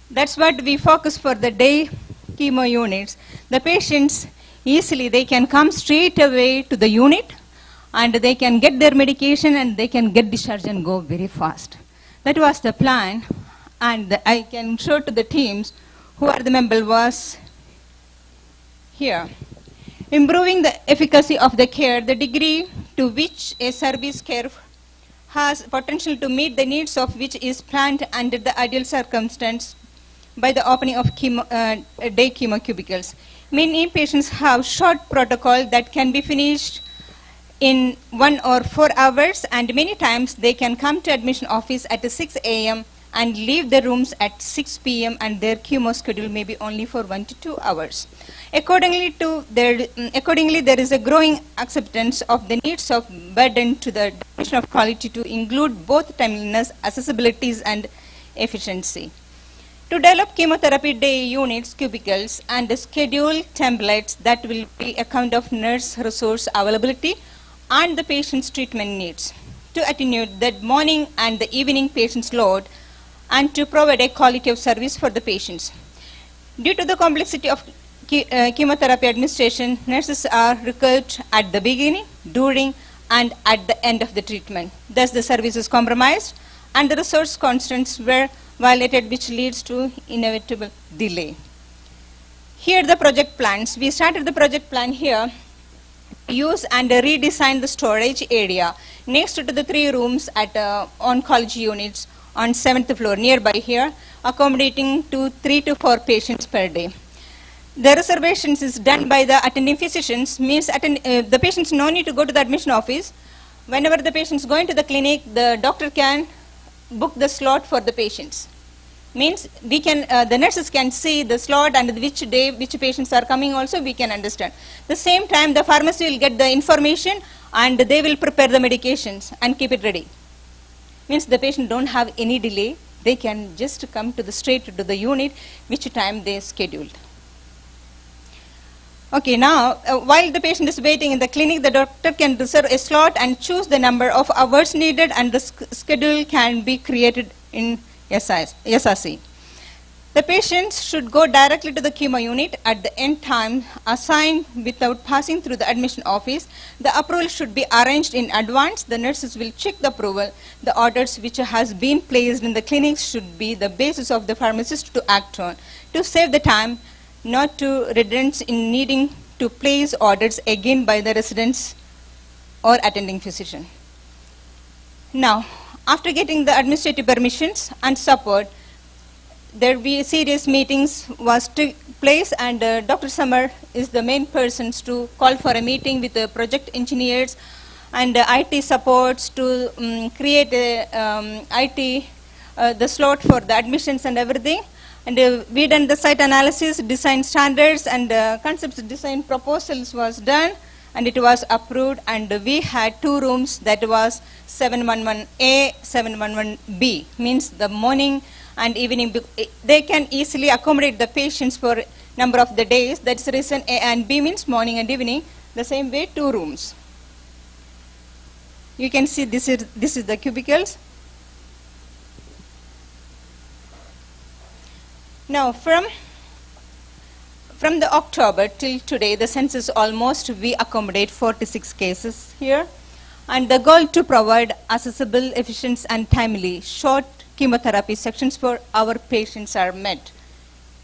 that's what we focus for the day chemo units. The patients easily, they can come straight away to the unit and they can get their medication and they can get discharged and go very fast. That was the plan, and I can show to the teams who are the member was here. Improving the efficacy of the care, the degree to which a service care has potential to meet the needs of which is planned under the ideal circumstance by the opening of day chemo cubicles. Many patients have short protocol that can be finished in 1 or 4 hours, and many times they can come to admission office at 6 a.m. and leave the rooms at 6 p.m. and their chemo schedule may be only for 1 to 2 hours. Accordingly, there is a growing acceptance of the needs of burden to the definition of quality to include both timeliness, accessibilities, and efficiency. To develop chemotherapy day units, cubicles, and schedule templates that will be account of nurse resource availability and the patient's treatment needs, to attenuate the morning and the evening patient's load, and to provide a quality of service for the patients. Due to the complexity of chemotherapy administration, nurses are recruited at the beginning, during, and at the end of the treatment. Thus, the service is compromised, and the resource constraints were violated, which leads to inevitable delay. Here the project plans. We started the project plan here. Use and redesign the storage area next to the 3 rooms at oncology units on 7th floor nearby here, accommodating to 3 to 4 patients per day. The reservations is done by the attending physicians, means the patients no need to go to the admission office. Whenever the patients go into the clinic, the doctor can book the slot for the patients. Means we can, the nurses can see the slot and which day, which patients are coming also we can understand. The same time the pharmacy will get the information and they will prepare the medications and keep it ready. Means the patient don't have any delay, they can just come to the straight to the unit which time they scheduled. Okay, now while the patient is waiting in the clinic, the doctor can reserve a slot and choose the number of hours needed, and the schedule can be created in SRC. The patients should go directly to the chemo unit at the end time assigned without passing through the admission office. The approval should be arranged in advance. The nurses will check the approval. The orders which has been placed in the clinic should be the basis of the pharmacist to act on. To save the time, not to redundance in needing to place orders again by the residents or attending physician. Now, after getting the administrative permissions and support, there will be serious meetings was took place, and Dr. Summer is the main person to call for a meeting with the project engineers and IT supports to create a the slot for the admissions and everything. And we done the site analysis, design standards, and concepts design proposals was done, and it was approved. And we had 2 rooms, that was 711A, 711B, means the morning and evening. They can easily accommodate the patients for number of the days. That's the reason A and B means morning and evening. The same way 2 rooms. You can see this is the cubicles. Now, from the October till today, the census almost we accommodate 46 cases here, and the goal to provide accessible, efficient, and timely short chemotherapy sections for our patients are met.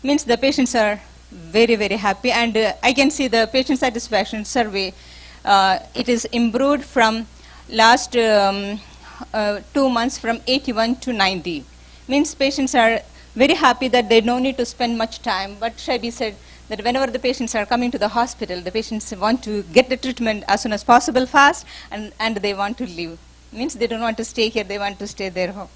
Means the patients are very, very happy, and I can see the patient satisfaction survey. It is improved from last 2 months from 81 to 90. Means patients are very happy that they don't need to spend much time. But Shabi said that whenever the patients are coming to the hospital, the patients want to get the treatment as soon as possible, fast, and they want to leave. Means they don't want to stay here, they want to stay their home.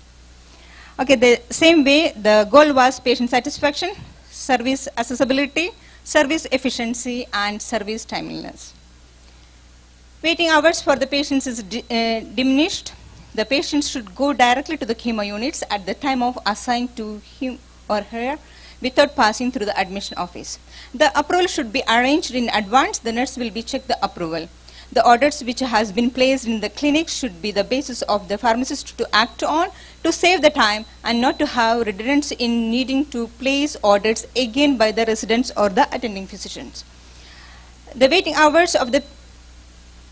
Okay, the same way, the goal was patient satisfaction, service accessibility, service efficiency, and service timeliness. Waiting hours for the patients is diminished. The patients should go directly to the chemo units at the time of assigned to him or her without passing through the admission office. The approval should be arranged in advance. The nurse will be checked the approval. The orders which has been placed in the clinic should be the basis of the pharmacist to act on to save the time and not to have redundancy in needing to place orders again by the residents or the attending physicians. The waiting hours of the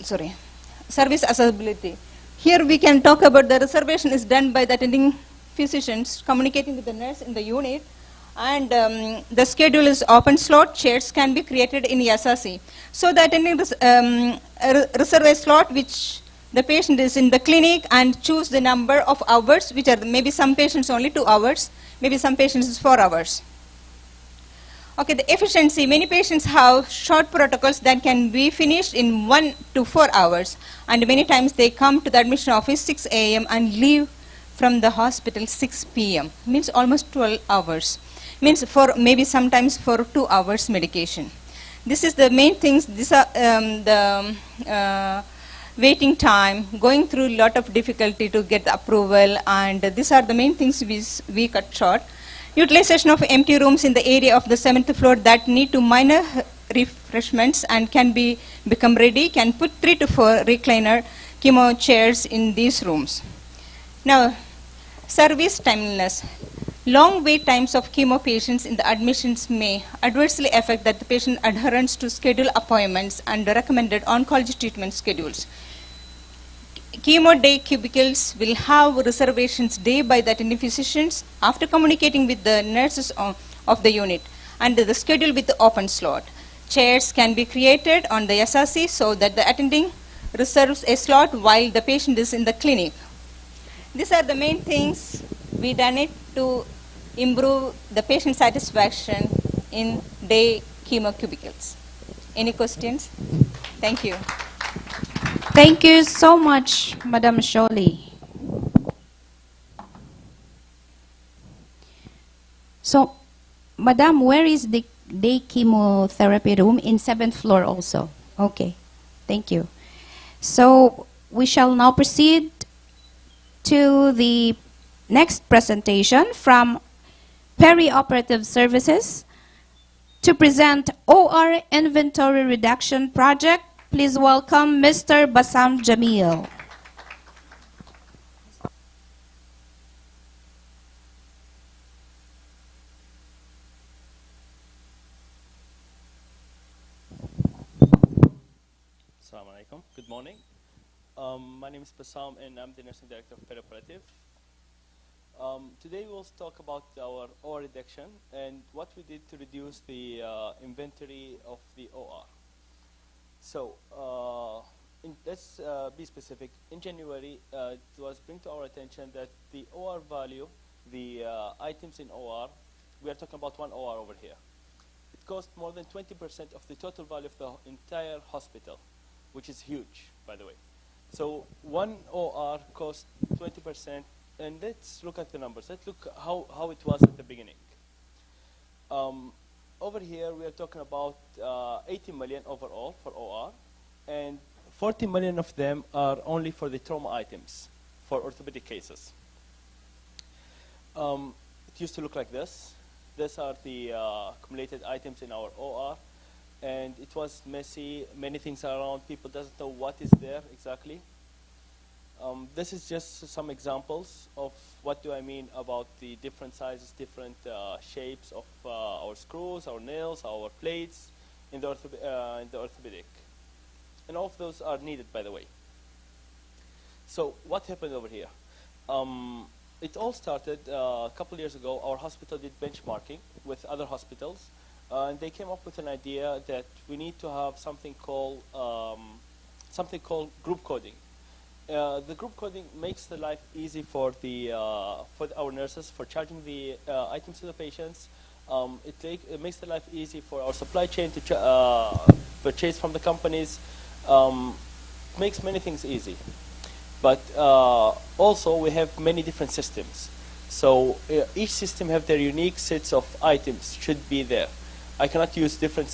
service accessibility. Here we can talk about the reservation is done by the attending physicians communicating with the nurse in the unit, and the schedule is open slot. Chairs can be created in SRC. So the attending reserve a slot which the patient is in the clinic and choose the number of hours, which are maybe some patients only 2 hours, maybe some patients is 4 hours. Okay, the efficiency, many patients have short protocols that can be finished in 1 to 4 hours, and many times they come to the admission office 6 a.m. and leave from the hospital 6 p.m. Means almost 12 hours. Means for maybe sometimes for 2 hours medication. This is the main things. These are the waiting time, going through a lot of difficulty to get the approval, and these are the main things we cut short. Utilization of empty rooms in the area of the 7th floor that need to minor refreshments and can become ready, can put 3 to 4 recliner chemo chairs in these rooms. Now, service timeliness. Long wait times of chemo patients in the admissions may adversely affect the patient adherence to scheduled appointments and recommended oncology treatment schedules. Chemo day cubicles will have reservations day by the attending physicians after communicating with the nurses of the unit, and the schedule with the open slot. Chairs can be created on the SRC so that the attending reserves a slot while the patient is in the clinic. These are the main things we done it to improve the patient satisfaction in day chemo cubicles. Any questions? Thank you. Thank you so much, Madam Sholi. So, Madam, where is the day chemotherapy room? In 7th floor also. Okay, thank you. So, we shall now proceed to the next presentation from Perioperative Services. To present OR Inventory Reduction Project, please welcome Mr. Bassam Jamil. Assalamu alaikum. Good morning. My name is Bassam and I'm the Nursing Director of Perioperative. Today we'll talk about our OR reduction and what we did to reduce the inventory of the OR. So let's be specific. In January, it was brought to our attention that the OR value, the items in OR, we are talking about one OR over here. It cost more than 20% of the total value of the entire hospital, which is huge, by the way. So one OR cost 20%, and let's look at the numbers. Let's look how it was at the beginning. Over here, we are talking about 80 million overall for OR, and 40 million of them are only for the trauma items, for orthopedic cases. It used to look like this. These are the accumulated items in our OR, and it was messy, many things around. People doesn't know what is there exactly. This is just some examples of what do I mean about the different sizes, different shapes of our screws, our nails, our plates in the orthopedic. And all of those are needed, by the way. So what happened over here? It all started a couple years ago. Our hospital did benchmarking with other hospitals, and they came up with an idea that we need to have something called group coding. The group coding makes the life easy for our nurses for charging the items to the patients. It makes the life easy for our supply chain to purchase from the companies. Makes many things easy. But also we have many different systems. So each system have their unique sets of items should be there. I cannot use different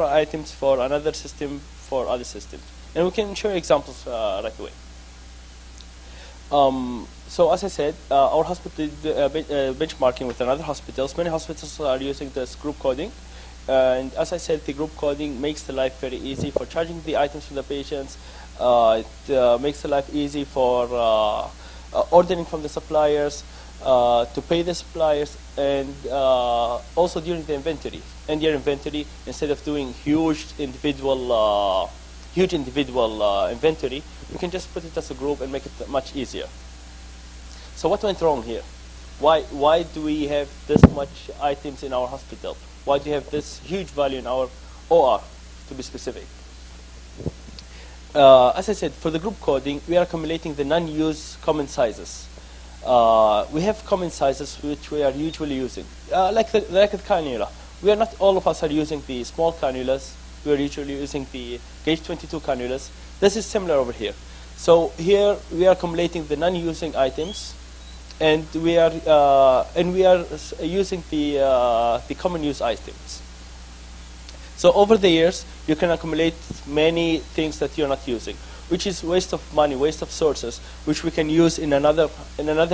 items for another system for other systems. And we can show you examples right away. So as I said, our hospital did benchmarking with another hospitals. Many hospitals are using this group coding. And as I said, the group coding makes the life very easy for charging the items to the patients. It makes the life easy for ordering from the suppliers, to pay the suppliers, and also during the inventory. And your inventory, instead of doing huge individual inventory, you can just put it as a group and make it much easier. So what went wrong here? Why do we have this much items in our hospital? Why do you have this huge value in our OR, to be specific? As I said, for the group coding, we are accumulating the non-use common sizes. We have common sizes which we are usually using, like the cannula. Not all of us are using the small cannulas. We are usually using the gauge 22 cannulas. This is similar over here. So here we are accumulating the non-using items, and we are using the common use items. So over the years, you can accumulate many things that you're not using, which is waste of money, waste of sources, which we can use in another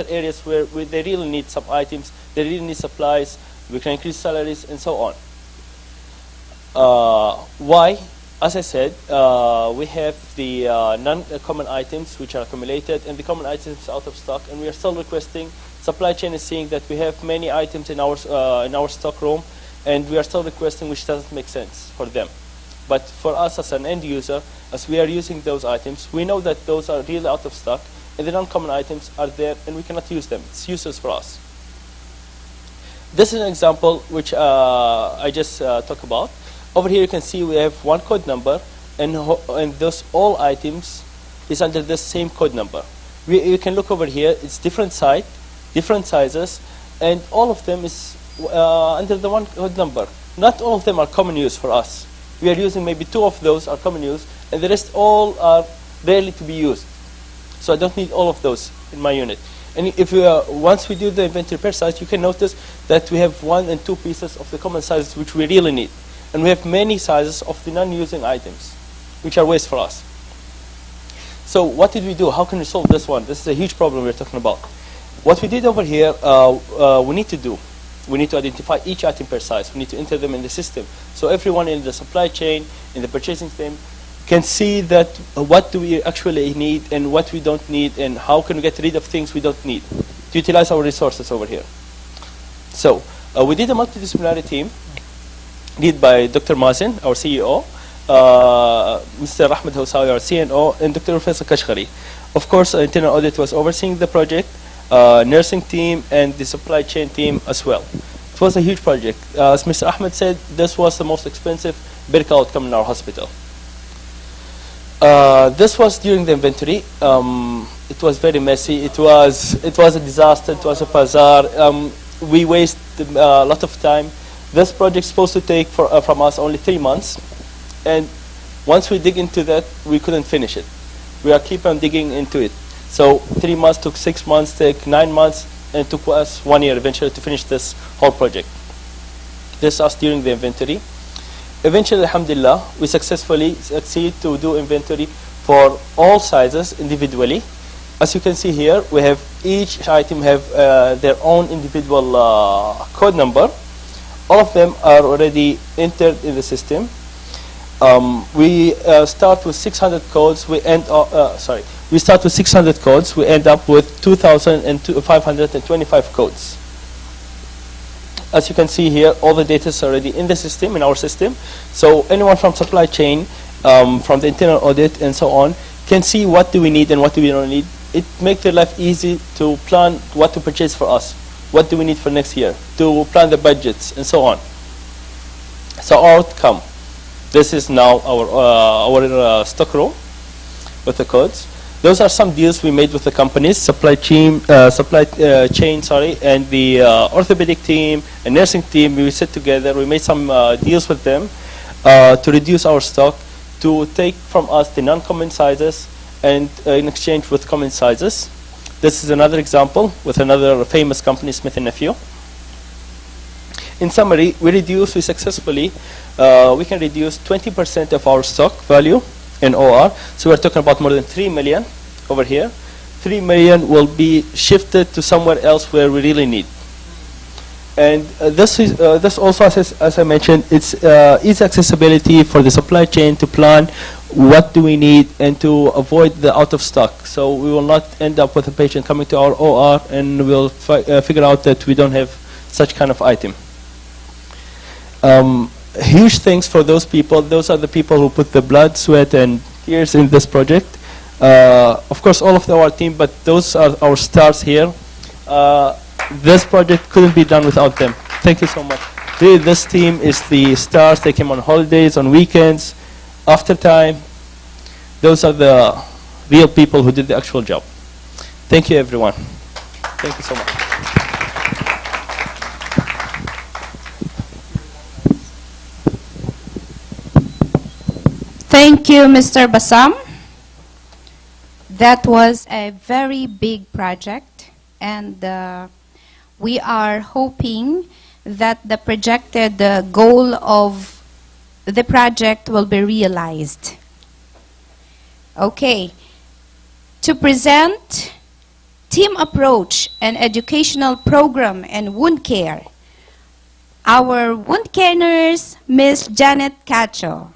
areas where they really need some items, they really need supplies. We can increase salaries and so on. Why? As I said, we have the non-common items which are accumulated, and the common items out of stock, and we are still requesting. Supply chain is seeing that we have many items in our stock room, and we are still requesting, which doesn't make sense for them. But for us as an end user, as we are using those items, we know that those are really out of stock, and the non-common items are there, and we cannot use them. It's useless for us. This is an example which I just talked about. Over here you can see we have one code number, and those all items is under the same code number. You can look over here, it's different site, different sizes, and all of them is under the one code number. Not all of them are common use for us. We are using maybe 2 of those are common use, and the rest all are rarely to be used. So I don't need all of those in my unit. And if once we do the inventory per size, you can notice that we have 1 and 2 pieces of the common sizes which we really need. And we have many sizes of the non-using items, which are waste for us. So what did we do? How can we solve this one? This is a huge problem we're talking about. What we did over here, we need to identify each item per size. We need to enter them in the system. So everyone in the supply chain, in the purchasing team, can see that what do we actually need and what we don't need, and how can we get rid of things we don't need to utilize our resources over here. So we did a multidisciplinary team led by Dr. Mazen, our CEO, Mr. Ahmed Housawi, our CNO, and Dr. Professor Kashghari. Of course, internal audit was overseeing the project, nursing team, and the supply chain team as well. It was a huge project. As Mr. Ahmed said, this was the most expensive Btca outcome in our hospital. This was during the inventory. It was very messy. It was a disaster. It was a bazaar. We wasted a lot of time. This project is supposed to take from us only 3 months, and once we dig into that, we couldn't finish it. We are keep on digging into it. So 3 months took 6 months, took 9 months, and it took us 1 year eventually to finish this whole project. This was during the inventory. Eventually, alhamdulillah, we successfully succeed to do inventory for all sizes individually. As you can see here, we have each item have their own individual code number. All of them are already entered in the system. We start with 600 codes. We start with 600 codes. We end up with 2,525 codes. As you can see here, all the data is already in the system, in our system. So anyone from supply chain, from the internal audit, and so on, can see what do we need and what do we don't need. It makes their life easy to plan what to purchase for us. What do we need for next year? To plan the budgets, and so on. So our outcome. This is now our stock room with the codes. Those are some deals we made with the companies, supply chain, and the orthopedic team and nursing team. We sit together. We made some deals with them to reduce our stock, to take from us the non-common sizes, and in exchange with common sizes. This is another example with another famous company, Smith & Nephew. In summary, we successfully, we can reduce 20% of our stock value in OR. So we're talking about more than 3 million over here. 3 million will be shifted to somewhere else where we really need. And this also, as I mentioned, it's easy accessibility for the supply chain to plan what do we need and to avoid the out of stock. So we will not end up with a patient coming to our OR and we'll figure out that we don't have such kind of item. Huge thanks for those people. Those are the people who put the blood, sweat, and tears in this project. Of course, all of our team, but those are our stars here. This project couldn't be done without them. Thank you so much. Really, this team is the stars. They came on holidays, on weekends, after time. Those are the real people who did the actual job. Thank you, everyone. Thank you so much. Thank you, Mr. Bassam. That was a very big project, and we are hoping that the projected goal of the project will be realized. Okay, to present team approach and educational program in wound care, our wound care nurse, Ms. Janet Cacho.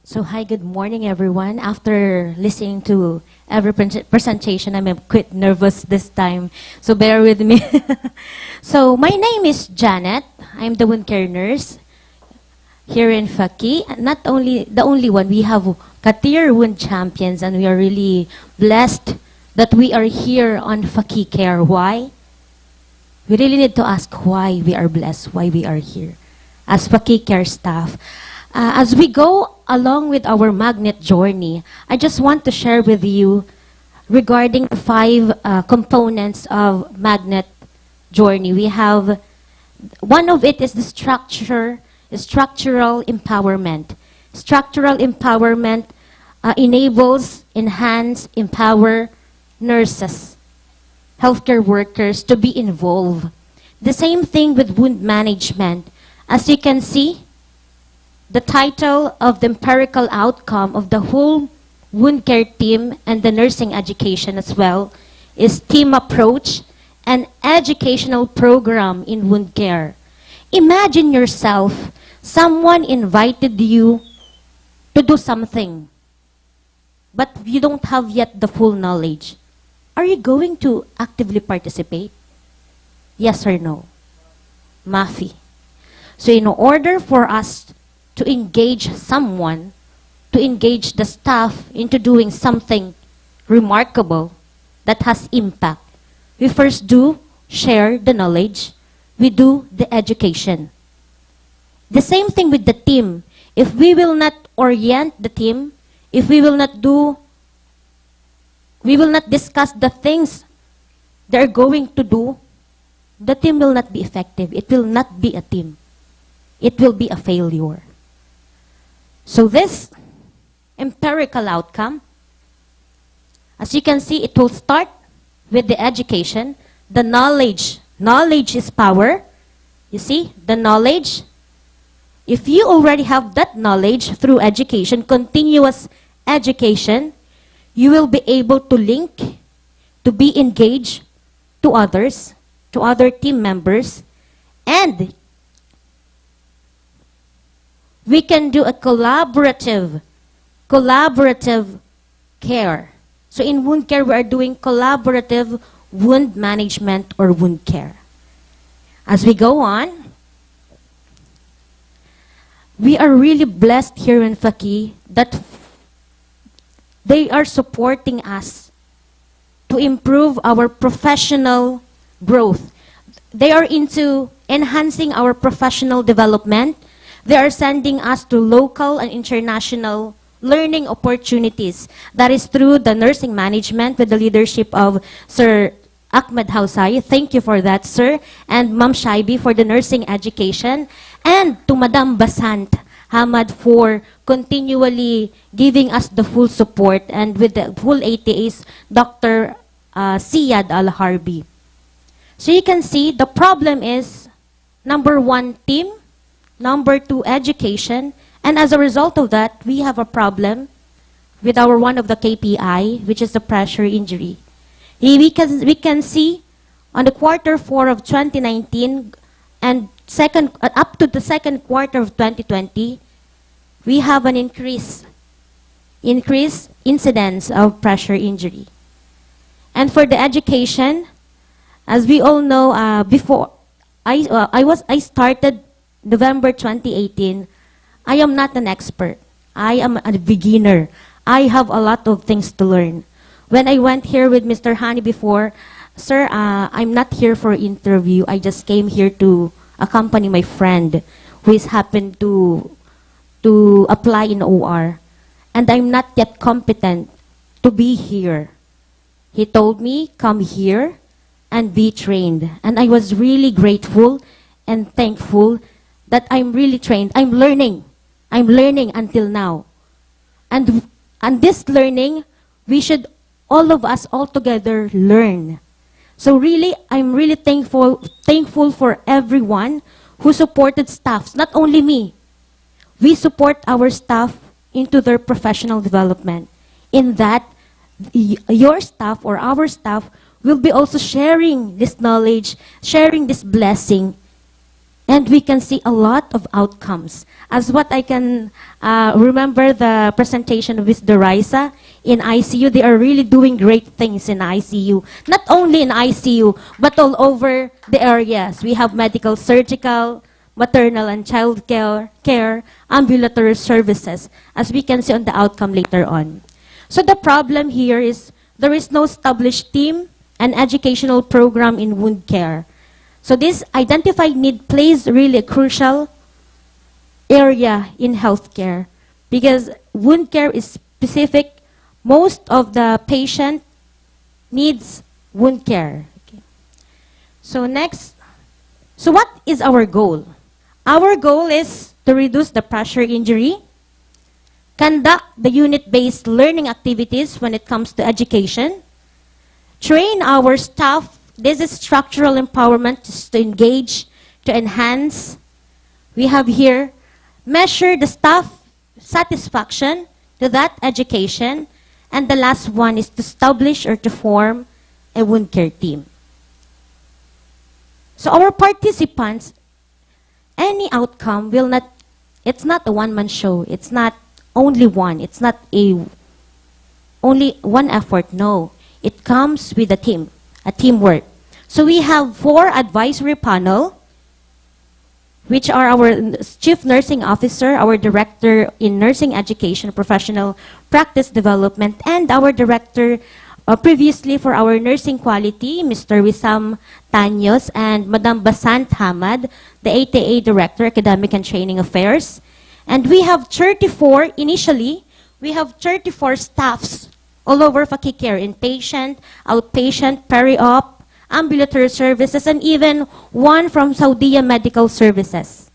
So hi, good morning everyone. After listening to every presentation, I'm a bit nervous this time, so bear with me. So my name is Janet. I'm the wound care nurse here in Fakeeh. Not only the only one, we have Katir wound champions, and we are really blessed that we are here on Fakeeh Care. Why? We really need to ask why we are blessed, why we are here as Fakeeh Care staff. As we go along with our magnet journey, I just want to share with you regarding the 5 components of magnet journey. We have One of it is the structural empowerment. Structural empowerment enables, enhance, empower nurses, healthcare workers to be involved. The same thing with wound management. As you can see, the title of the empirical outcome of the whole wound care team and the nursing education as well is team approach and educational program in wound care. Imagine yourself, someone invited you to do something, but you don't have yet the full knowledge. Are you going to actively participate? Yes or no? Mafi. So in order for us to engage someone, to engage the staff into doing something remarkable that has impact, we first do share the knowledge, we do the education. The same thing with the team. If we will not orient the team, if we will not discuss the things they're going to do, the team will not be effective. It will not be a team. It will be a failure. So this empirical outcome, as you can see, it will start with the education, the knowledge. Knowledge is power. You see, the knowledge. If you already have that knowledge through education, continuous education, you will be able to link, to be engaged to others, to other team members, and we can do a collaborative care. So in wound care, we are doing collaborative wound management or wound care. As we go on, we are really blessed here in Fakeeh that they are supporting us to improve our professional growth. They are into enhancing our professional development. They are sending us to local and international learning opportunities. That is through the nursing management with the leadership of Sir Ahmed Hausay. Thank you for that, sir. And Ma'am Shaibi for the nursing education. And to Madam Basant Hamad for continually giving us the full support. And with the full ATAs, Dr. Siyad Al-Harbi. So you can see the problem is, number one, team. Number two, education. And as a result of that, we have a problem with our one of the KPI, which is the pressure injury. We can see on the Q4 of 2019 and up to the second quarter of 2020, we have an increased incidence of pressure injury. And for the education, as we all know, before I started November 2018. I am not an expert. I am a beginner. I have a lot of things to learn. When I went here with Mr. Hani before, sir, I'm not here for an interview. I just came here to accompany my friend who is happened to apply in OR. And I'm not yet competent to be here. He told me, come here and be trained. And I was really grateful and thankful that I'm really trained. I'm learning until now. And this learning, we should, all of us all together, learn. So really, I'm really thankful for everyone who supported staffs, not only me. We support our staff into their professional development. In that, your staff or our staff will be also sharing this knowledge, sharing this blessing, and we can see a lot of outcomes. As what I can remember the presentation of Ms. Dorisa in ICU, they are really doing great things in ICU. Not only in ICU, but all over the areas. We have medical, surgical, maternal and child care, ambulatory services, as we can see on the outcome later on. So the problem here is there is no established team and educational program in wound care. So this identified need plays really a crucial area in healthcare because wound care is specific. Most of the patient needs wound care. Okay. So next, So what is our goal? Our goal is to reduce the pressure injury, conduct the unit-based learning activities when it comes to education, train our staff. This is structural empowerment to engage, to enhance. We have here, measure the staff satisfaction to that education. And the last one is to establish or to form a wound care team. So our participants, any outcome will not, it's not a one-man show. It's not only one. It's not only one effort. No. It comes with a team, a teamwork. So we have 4 advisory panel, which are our Chief Nursing Officer, our Director in Nursing Education, Professional Practice Development, and our Director previously for our Nursing Quality, Mr. Wissam Tanyos, and Madam Basant Hamad, the ATA Director, Academic and Training Affairs. And we have 34, initially, we have 34 staffs all over Fakeeh Care, inpatient, outpatient, peri-op, ambulatory services, and even 1 from Saudia Medical Services.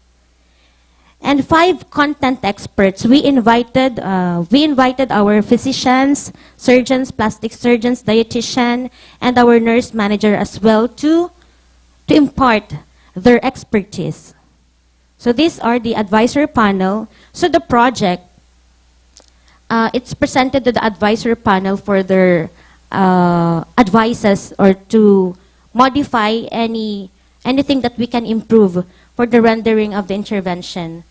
And 5 content experts. We invited our physicians, surgeons, plastic surgeons, dietitian, and our nurse manager as well to impart their expertise. So these are the advisory panel. So the project, it's presented to the advisory panel for their advices or to modify anything that we can improve for the rendering of the intervention.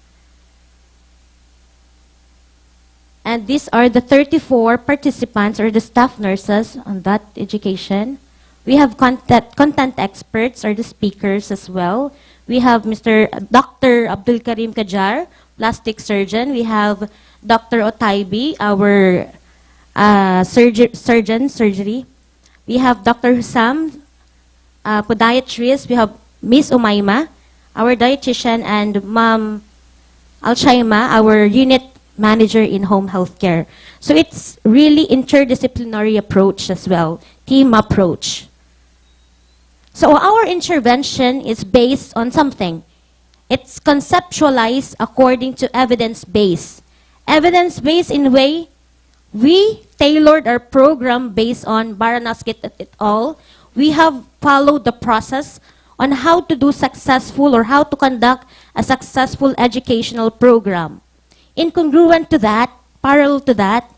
And these are the 34 participants or the staff nurses on that education. We have content experts or the speakers as well. We have Mr. Dr. Abdul Karim Kajar, plastic surgeon. We have Dr. Otaibi, our surgery. We have Dr. Hussam, podiatrist. We have Miss Umayma, our dietitian, and Ma'am Alshaima, our unit manager in home health care. So it's really interdisciplinary approach as well, team approach. So our intervention is based on something. It's conceptualized according to evidence-based. Evidence-based in a way, we tailored our program based on Baranowski et al. We have followed the process on how to do successful or how to conduct a successful educational program. Incongruent to that, parallel to that,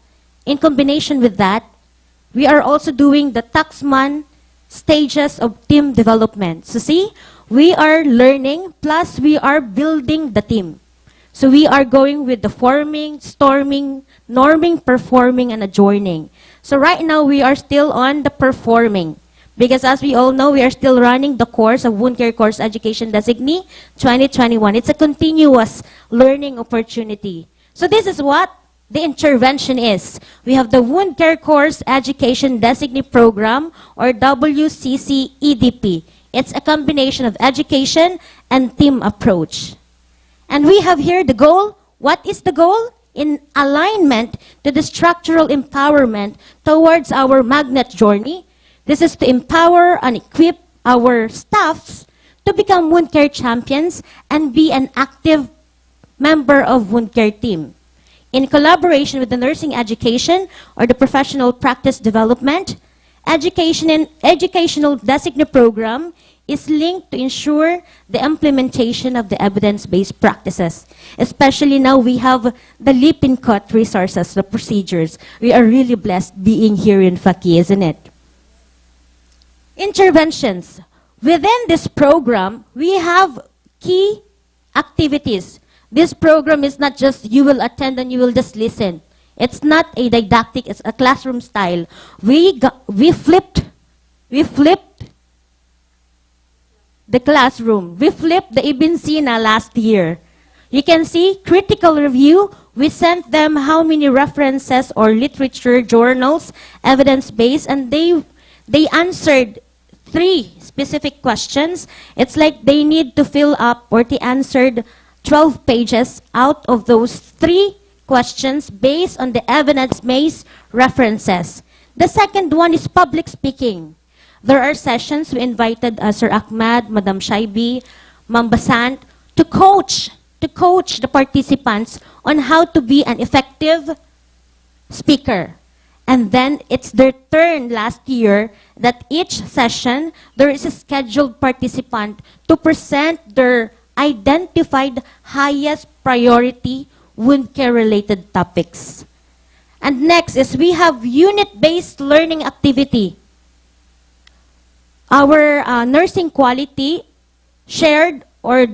in combination with that, we are also doing the Taxman stages of team development. So see, we are learning plus we are building the team. So we are going with the forming, storming, norming, performing, and adjoining. So right now we are still on the performing. Because as we all know, we are still running the course of Wound Care Course Education Designee 2021. It's a continuous learning opportunity. So this is what the intervention is. We have the Wound Care Course Education Designee Program, or WCC-EDP. It's a combination of education and team approach. And we have here the goal. What is the goal? In alignment to the structural empowerment towards our magnet journey. This is to empower and equip our staffs to become wound care champions and be an active member of wound care team. In collaboration with the nursing education or the professional practice development, education and educational designate program is linked to ensure the implementation of the evidence-based practices. Especially now we have the leap and cut resources, the procedures. We are really blessed being here in Fakeeh, isn't it? Interventions. Within this program, we have key activities. This program is not just you will attend and you will just listen. It's not a didactic, it's a classroom style. We flipped the classroom. We flipped the Ibn Sina last year. You can see critical review. We sent them how many references or literature, journals, evidence-based, and they answered 3 specific questions. It's like they need to fill up or they answered 12 pages out of those 3 questions based on the evidence-based references. The second one is public speaking. There are sessions we invited Sir Ahmad, Madam Shaibi, Mambasant, to coach the participants on how to be an effective speaker. And then it's their turn last year that each session there is a scheduled participant to present their identified highest priority wound care related topics. And next is we have unit-based learning activity. Our nursing quality shared or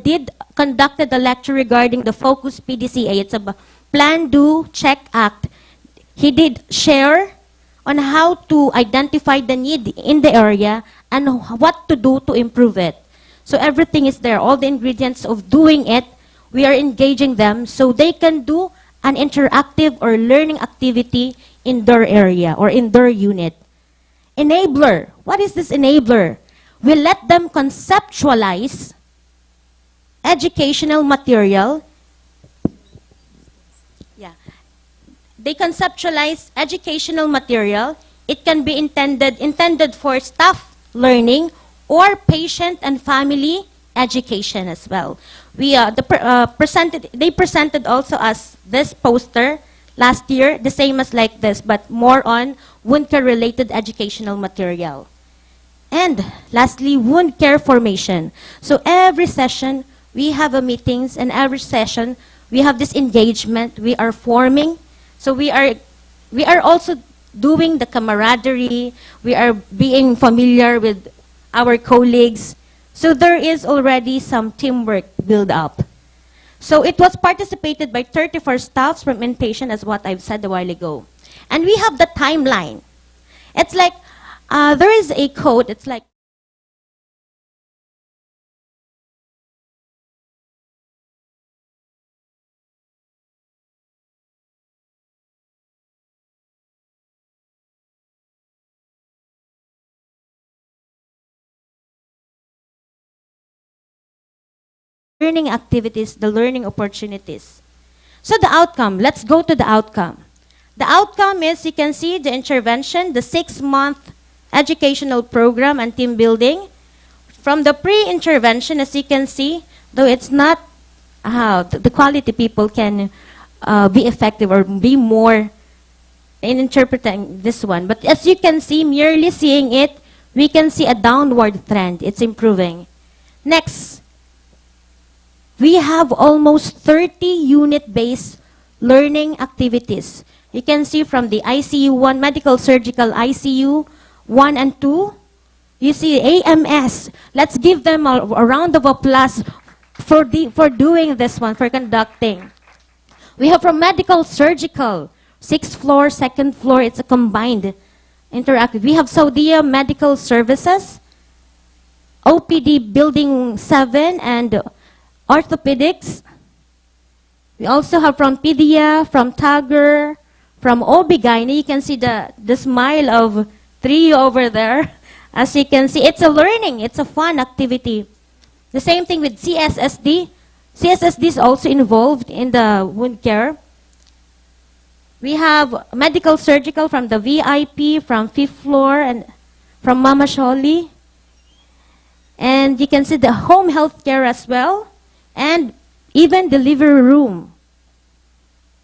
conducted a lecture regarding the Focus PDCA. It's a Plan, Do, Check, Act. He did share on how to identify the need in the area and what to do to improve it. So everything is there, all the ingredients of doing it, we are engaging them so they can do an interactive or learning activity in their area or in their unit. Enabler. What is this enabler? We let them conceptualize educational material. Yeah. They conceptualize educational material. It can be intended for staff learning or patient and family education as well. They presented also as this poster last year, the same as like this, but more on wound care related educational material. And lastly, wound care formation. So every session, we have a meetings, and every session, we have this engagement, we are forming. So we are also doing the camaraderie, we are being familiar with our colleagues. So there is already some teamwork built up. So it was participated by 34 staffs from inpatient, as what I've said a while ago. And we have the timeline. It's like, there is a code, it's like, learning activities, the learning opportunities. So the outcome, let's go to the outcome. The outcome is, you can see the intervention, the 6-month educational program and team building. From the pre-intervention, as you can see, though it's not how the quality people can be effective or be more in interpreting this one. But as you can see, merely seeing it, we can see a downward trend. It's improving. Next. We have almost 30 unit-based learning activities. You can see from the ICU 1, medical surgical ICU 1 and 2. You see AMS. Let's give them a round of applause for doing this one, for conducting. We have from medical surgical, 6th floor, 2nd floor. It's a combined interactive. We have Saudia Medical Services, OPD Building 7, and orthopedics. We also have from Pedia, from Tiger, from OB-GYN. You can see the smile of 3 over there. As you can see, it's a learning, it's a fun activity. The same thing with CSSD. CSSD is also involved in the wound care. We have medical surgical from the VIP, from 5th floor, and from Mama Sholi. And you can see the home health care as well. And even delivery room.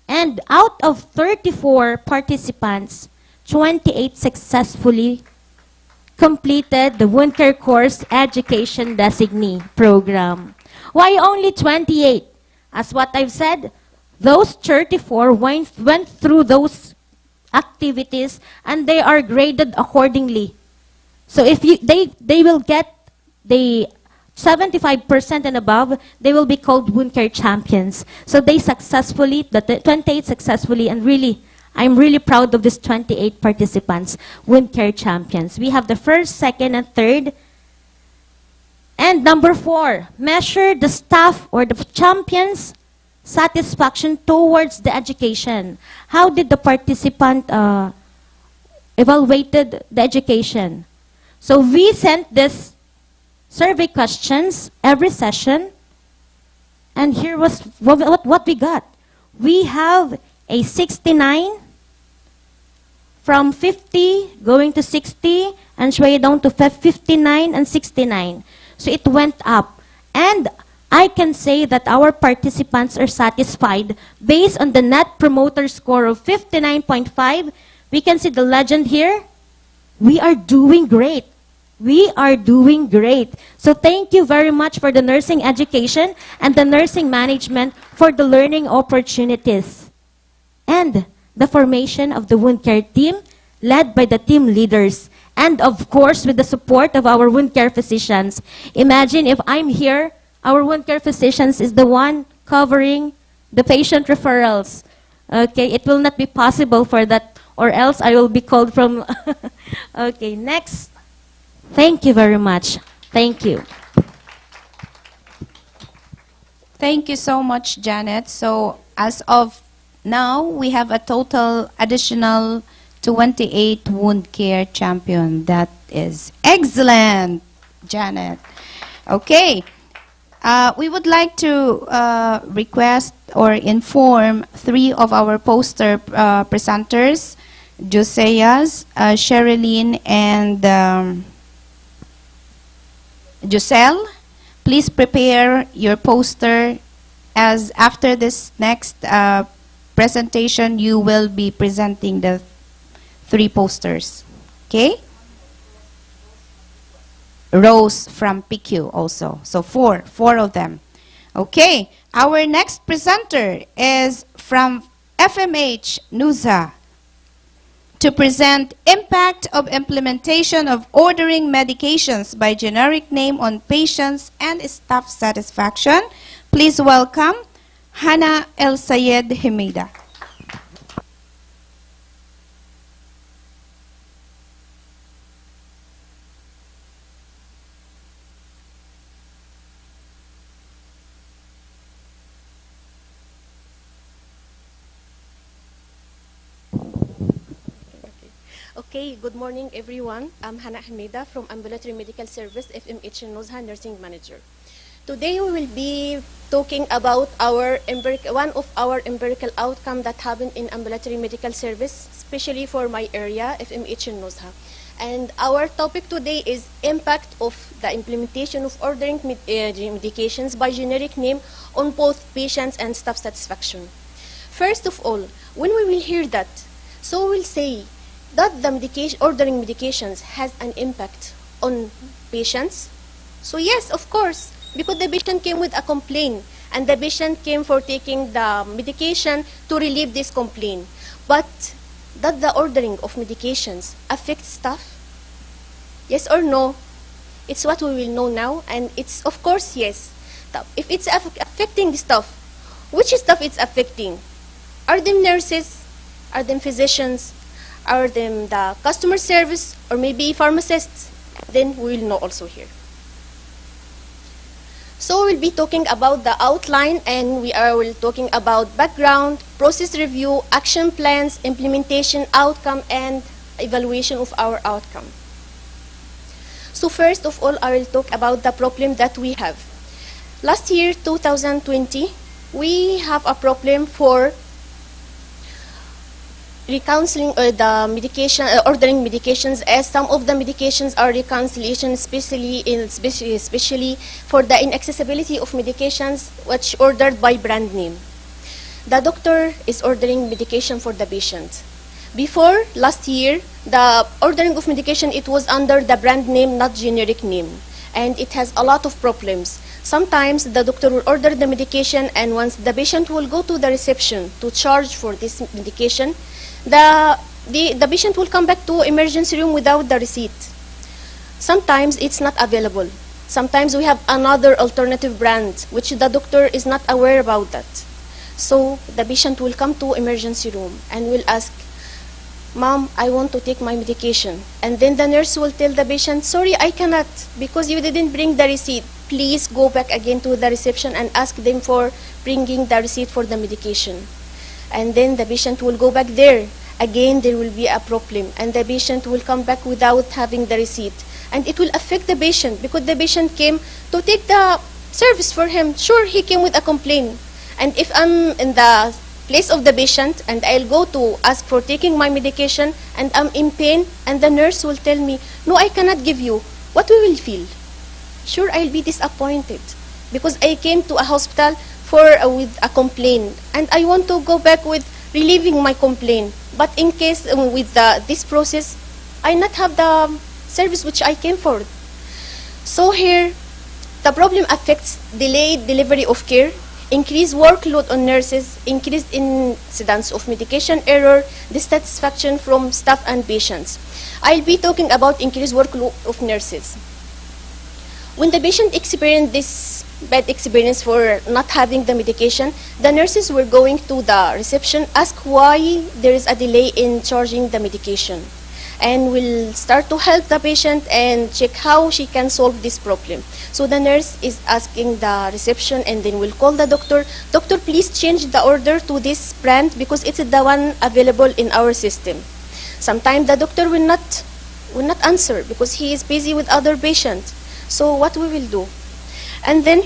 And out of 34 participants, 28 successfully completed the wound care course education designee program. Why only 28? As what I've said, those 34 went through those activities and they are graded accordingly. So if they will get the 75% and above, they will be called wound care champions. So they successfully, the 28 successfully, and really, I'm really proud of these 28 participants, wound care champions. We have the 1st, 2nd, and 3rd. And number 4, measure the staff or the champions' satisfaction towards the education. How did the participant evaluated the education? So we sent this survey questions every session, and here was what we got. We have a 69 from 50 going to 60 and way down to 59 and 69. So it went up. And I can say that our participants are satisfied based on the Net Promoter Score of 59.5. We can see the legend here. We are doing great. We are doing great. So thank you very much for the nursing education and the nursing management for the learning opportunities. And the formation of the wound care team led by the team leaders. And of course, with the support of our wound care physicians. Imagine if I'm here, our wound care physicians is the one covering the patient referrals. Okay, it will not be possible for that, or else I will be called from... Okay, next. Thank you very much. Thank you. Thank you so much, Janet. So as of now, we have a total additional 28 wound care champion. That is excellent, Janet. Okay. We would like to request or inform 3 of our poster presenters, Joseas, Sherilyn, and Giselle. Please prepare your poster, as after this next presentation, you will be presenting the 3 posters. Okay? Rose from PQ also. So 4 of them. Okay. Our next presenter is from FMH NUSA to present impact of implementation of ordering medications by generic name on patients and staff satisfaction. Please welcome Hana El Sayed Hamida. Okay, good morning everyone. I'm Hana Hamida from Ambulatory Medical Service, FMH Nuzha Nursing Manager. Today we will be talking about one of our empirical outcome that happened in Ambulatory Medical Service, especially for my area, FMH Nuzha. And our topic today is impact of the implementation of ordering medications by generic name on both patients and staff satisfaction. First of all, when we will hear that, so we'll say that the ordering medications has an impact on patients. So yes, of course, because the patient came with a complaint and the patient came for taking the medication to relieve this complaint. But that the ordering of medications affects staff? Yes or no? It's what we will know now, and it's of course yes. If it's affecting the staff, which staff it's affecting? Are them nurses? Are them physicians? Are them the customer service, or maybe pharmacists? Then we will know also here. So we'll be talking about the outline, and will talking about background, process review, action plans, implementation, outcome, and evaluation of our outcome. So first of all, I will talk about the problem that we have. Last year, 2020, we have a problem for recounseling the medication, ordering medications, as some of the medications are reconciliation, especially for the inaccessibility of medications which ordered by brand name. The doctor is ordering medication for the patient. Before, last year, the ordering of medication, it was under the brand name, not generic name. And it has a lot of problems. Sometimes the doctor will order the medication, and once the patient will go to the reception to charge for this medication, the patient will come back to emergency room without the receipt. Sometimes it's not available. Sometimes we have another alternative brand, which the doctor is not aware about that. So the patient will come to emergency room and will ask, "Mom, I want to take my medication." And then the nurse will tell the patient, "Sorry, I cannot, because you didn't bring the receipt. Please go back again to the reception and ask them for bringing the receipt for the medication." And then the patient will go back there. Again, there will be a problem, and the patient will come back without having the receipt. And it will affect the patient, because the patient came to take the service for him. Sure, he came with a complaint. And if I'm in the place of the patient and I'll go to ask for taking my medication and I'm in pain, and the nurse will tell me, "No, I cannot give you," what we will feel? Sure, I'll be disappointed, because I came to a hospital for with a complaint, and I want to go back with relieving my complaint. But in case with this process, I not have the service which I came for. So here, the problem affects delayed delivery of care, increased workload on nurses, increased incidence of medication error, dissatisfaction from staff and patients. I'll be talking about increased workload of nurses. When the patient experienced this bad experience for not having the medication, the nurses were going to the reception, ask why there is a delay in charging the medication. And will start to help the patient and check how she can solve this problem. So the nurse is asking the reception, and then will call the doctor. Doctor, please change the order to this brand because it's the one available in our system. Sometimes the doctor will not answer because he is busy with other patients. So what we will do? And then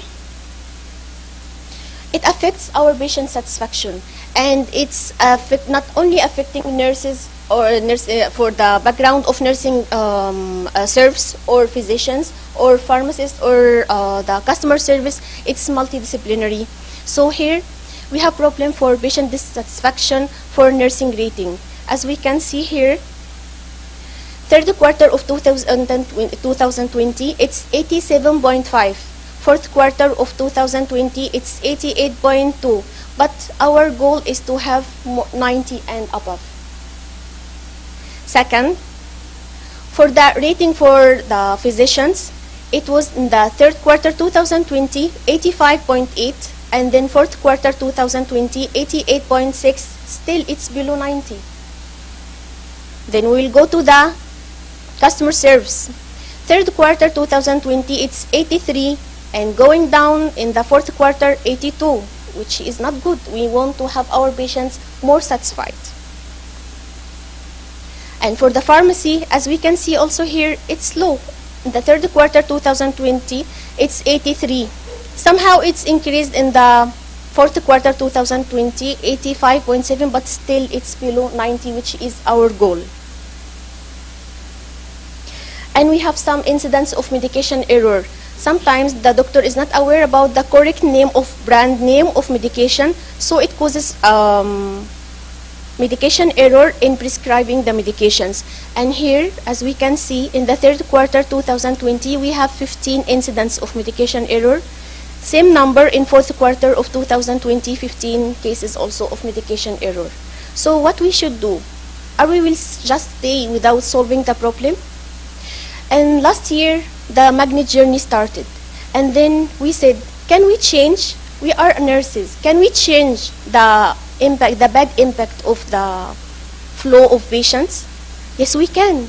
it affects our patient satisfaction, and it's not only affecting nurses or for the background of nursing serves or physicians or pharmacists or the customer service. It's multidisciplinary. So here we have problem for patient dissatisfaction for nursing rating. As we can see here, third quarter of 2020, it's 87.5. Fourth quarter of 2020, it's 88.2. But our goal is to have 90 and above. Second, for the rating for the physicians, it was in the third quarter 2020, 85.8, and then fourth quarter 2020, 88.6. Still, it's below 90. Then we will go to the customer service. Third quarter 2020, it's 83, and going down in the fourth quarter, 82, which is not good. We want to have our patients more satisfied. And for the pharmacy, as we can see also here, it's low. In the third quarter 2020, it's 83. Somehow it's increased in the fourth quarter 2020, 85.7, but still it's below 90, which is our goal. And we have some incidents of medication error. Sometimes the doctor is not aware about the correct name of brand name of medication, so it causes medication error in prescribing the medications. And here, as we can see, in the third quarter 2020, we have 15 incidents of medication error. Same number in fourth quarter of 2020, 15 cases also of medication error. So what we should do? Are we will just stay without solving the problem? And last year, the magnet journey started. And then we said, can we change? We are nurses. Can we change the impact, the bad impact of the flow of patients? Yes, we can.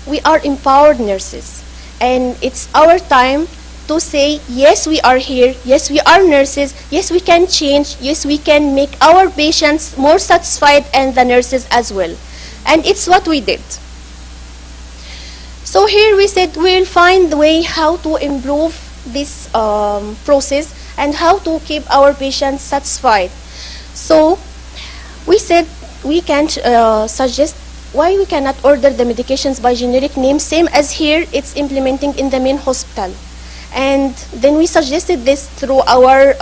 We are empowered nurses. And it's our time to say, yes, we are here. Yes, we are nurses. Yes, we can change. Yes, we can make our patients more satisfied and the nurses as well. And it's what we did. So here we said we'll find the way how to improve this process and how to keep our patients satisfied. So we said we can suggest why we cannot order the medications by generic name, same as here it's implementing in the main hospital. And then we suggested this through our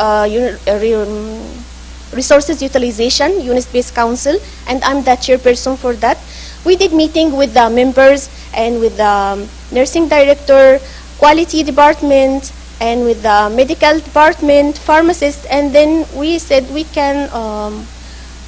resources utilization, unit-based council, and I'm the chairperson for that. We did meeting with the members and with the nursing director, quality department, and with the medical department, pharmacist, and then we said we can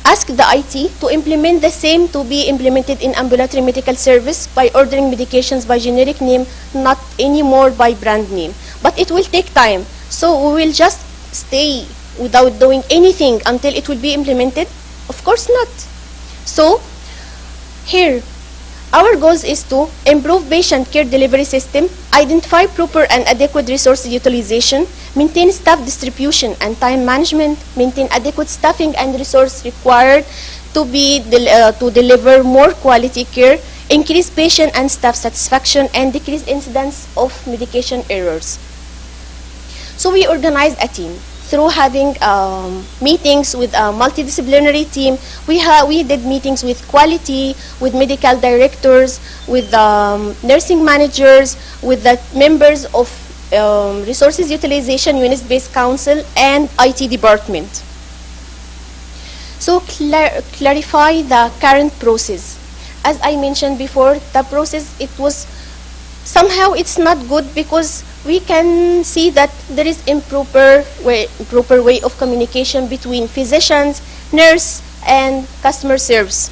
ask the IT to implement the same to be implemented in ambulatory medical service by ordering medications by generic name, not anymore by brand name. But it will take time, so we will just stay without doing anything until it will be implemented? Of course not. So here, our goals is to improve patient care delivery system, identify proper and adequate resource utilization, maintain staff distribution and time management, maintain adequate staffing and resource required to deliver more quality care, increase patient and staff satisfaction, and decrease incidence of medication errors. So we organized a team. Through having meetings with a multidisciplinary team, we did meetings with quality, with medical directors, with nursing managers, with the members of Resources Utilization Unit-Based Council, and IT department. So clarify the current process. As I mentioned before, the process, it was somehow it's not good because we can see that there is improper way of communication between physicians, nurse, and customer service.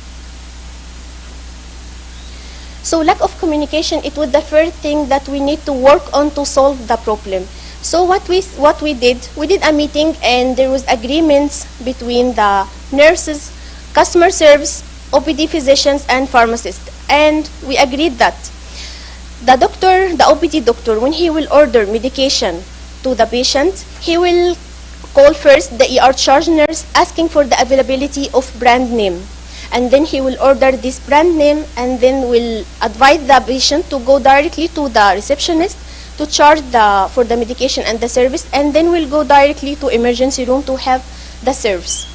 So lack of communication, it was the first thing that we need to work on to solve the problem. So what we did a meeting, and there was agreements between the nurses, customer service, OPD physicians, and pharmacists. And we agreed that the OPD doctor, when he will order medication to the patient, he will call first the ER charge nurse asking for the availability of brand name. And then he will order this brand name, and then will advise the patient to go directly to the receptionist to charge for the medication and the service, and then will go directly to emergency room to have the service.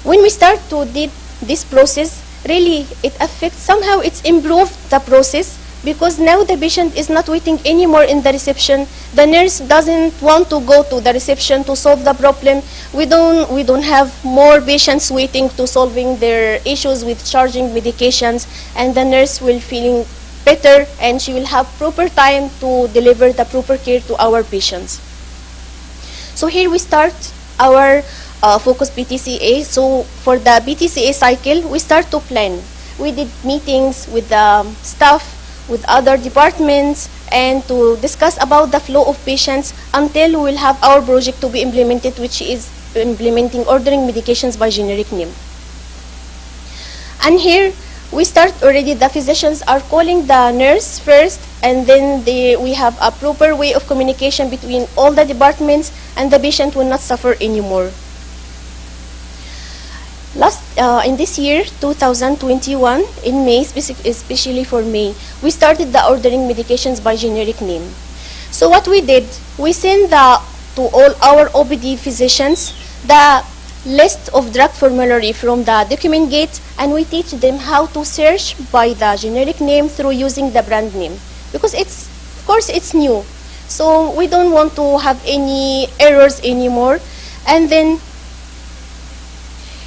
When we start to do this process, really it affects, somehow it's improved the process, because now the patient is not waiting anymore in the reception. The nurse doesn't want to go to the reception to solve the problem. We don't have more patients waiting to solving their issues with charging medications, and the nurse will feeling better, and she will have proper time to deliver the proper care to our patients. So here we start our focus BTCA. So for the BTCA cycle, we start to plan. We did meetings with the staff, with other departments, and to discuss about the flow of patients until we will have our project to be implemented, which is implementing ordering medications by generic name. And here we start already, the physicians are calling the nurse first, and then we have a proper way of communication between all the departments, and the patient will not suffer anymore. In this year, 2021, in May, especially for May, we started the ordering medications by generic name. So what we did, we sent to all our OPD physicians the list of drug formulary from the document gate, and we teach them how to search by the generic name through using the brand name, because of course it's new. So we don't want to have any errors anymore. And then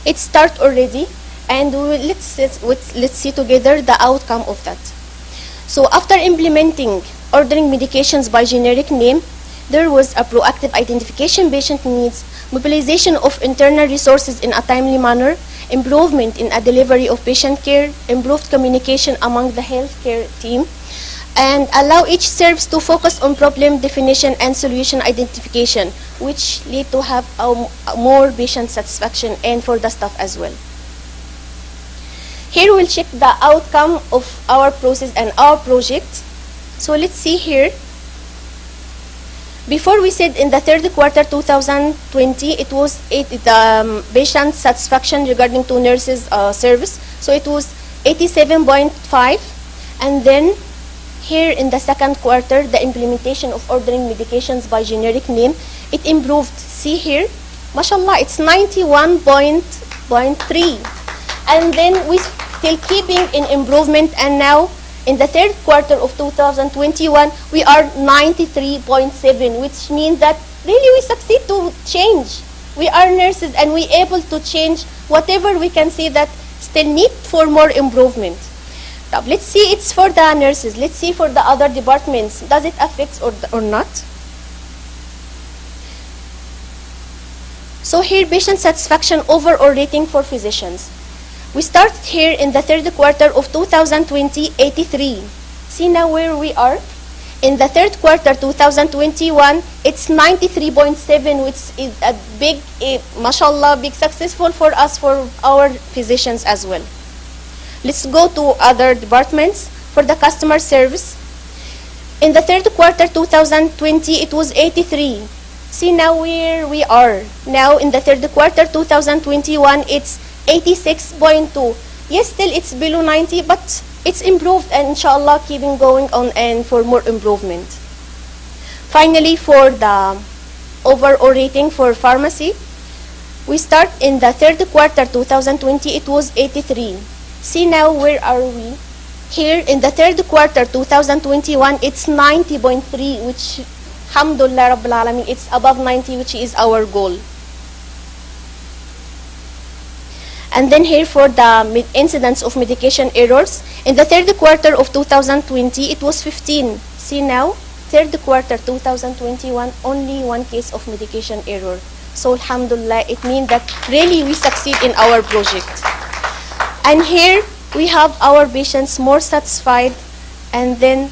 it starts already, and let's see together the outcome of that. So after implementing ordering medications by generic name, there was a proactive identification patient needs, mobilization of internal resources in a timely manner, improvement in a delivery of patient care, improved communication among the healthcare team, and allow each service to focus on problem definition and solution identification, which lead to have more patient satisfaction and for the staff as well. Here we'll check the outcome of our process and our project. So let's see here. Before we said in the third quarter 2020, it was patient satisfaction regarding to nurses service. So it was 87.5, and then here in the second quarter, the implementation of ordering medications by generic name, it improved. See here, mashallah, it's 91.3. And then we still keeping in improvement, and now in the third quarter of 2021, we are 93.7, which means that really we succeed to change. We are nurses, and we able to change whatever we can see that still need for more improvement. Now, let's see, it's for the nurses. Let's see for the other departments. Does it affect or not? So here, patient satisfaction overall rating for physicians. We started here in the third quarter of 2020, 83. See now where we are. In the third quarter 2021, it's 93.7, which is a big, mashallah, big successful for us, for our physicians as well. Let's go to other departments. For the customer service, in the third quarter 2020, it was 83. See now where we are. Now in the third quarter 2021, it's 86.2. Yes, still it's below 90, but it's improved, and inshallah keeping going on and for more improvement. Finally, for the overall rating for pharmacy, we start in the third quarter 2020, it was 83. See now where are we? Here in the third quarter 2021, it's 90.3, which, alhamdulillah rabbil alamin, it's above 90, which is our goal. And then here for the incidence of medication errors, in the third quarter of 2020, it was 15. See now, third quarter 2021, only one case of medication error. So alhamdulillah, it means that really we succeed in our project. And here we have our patients more satisfied, and then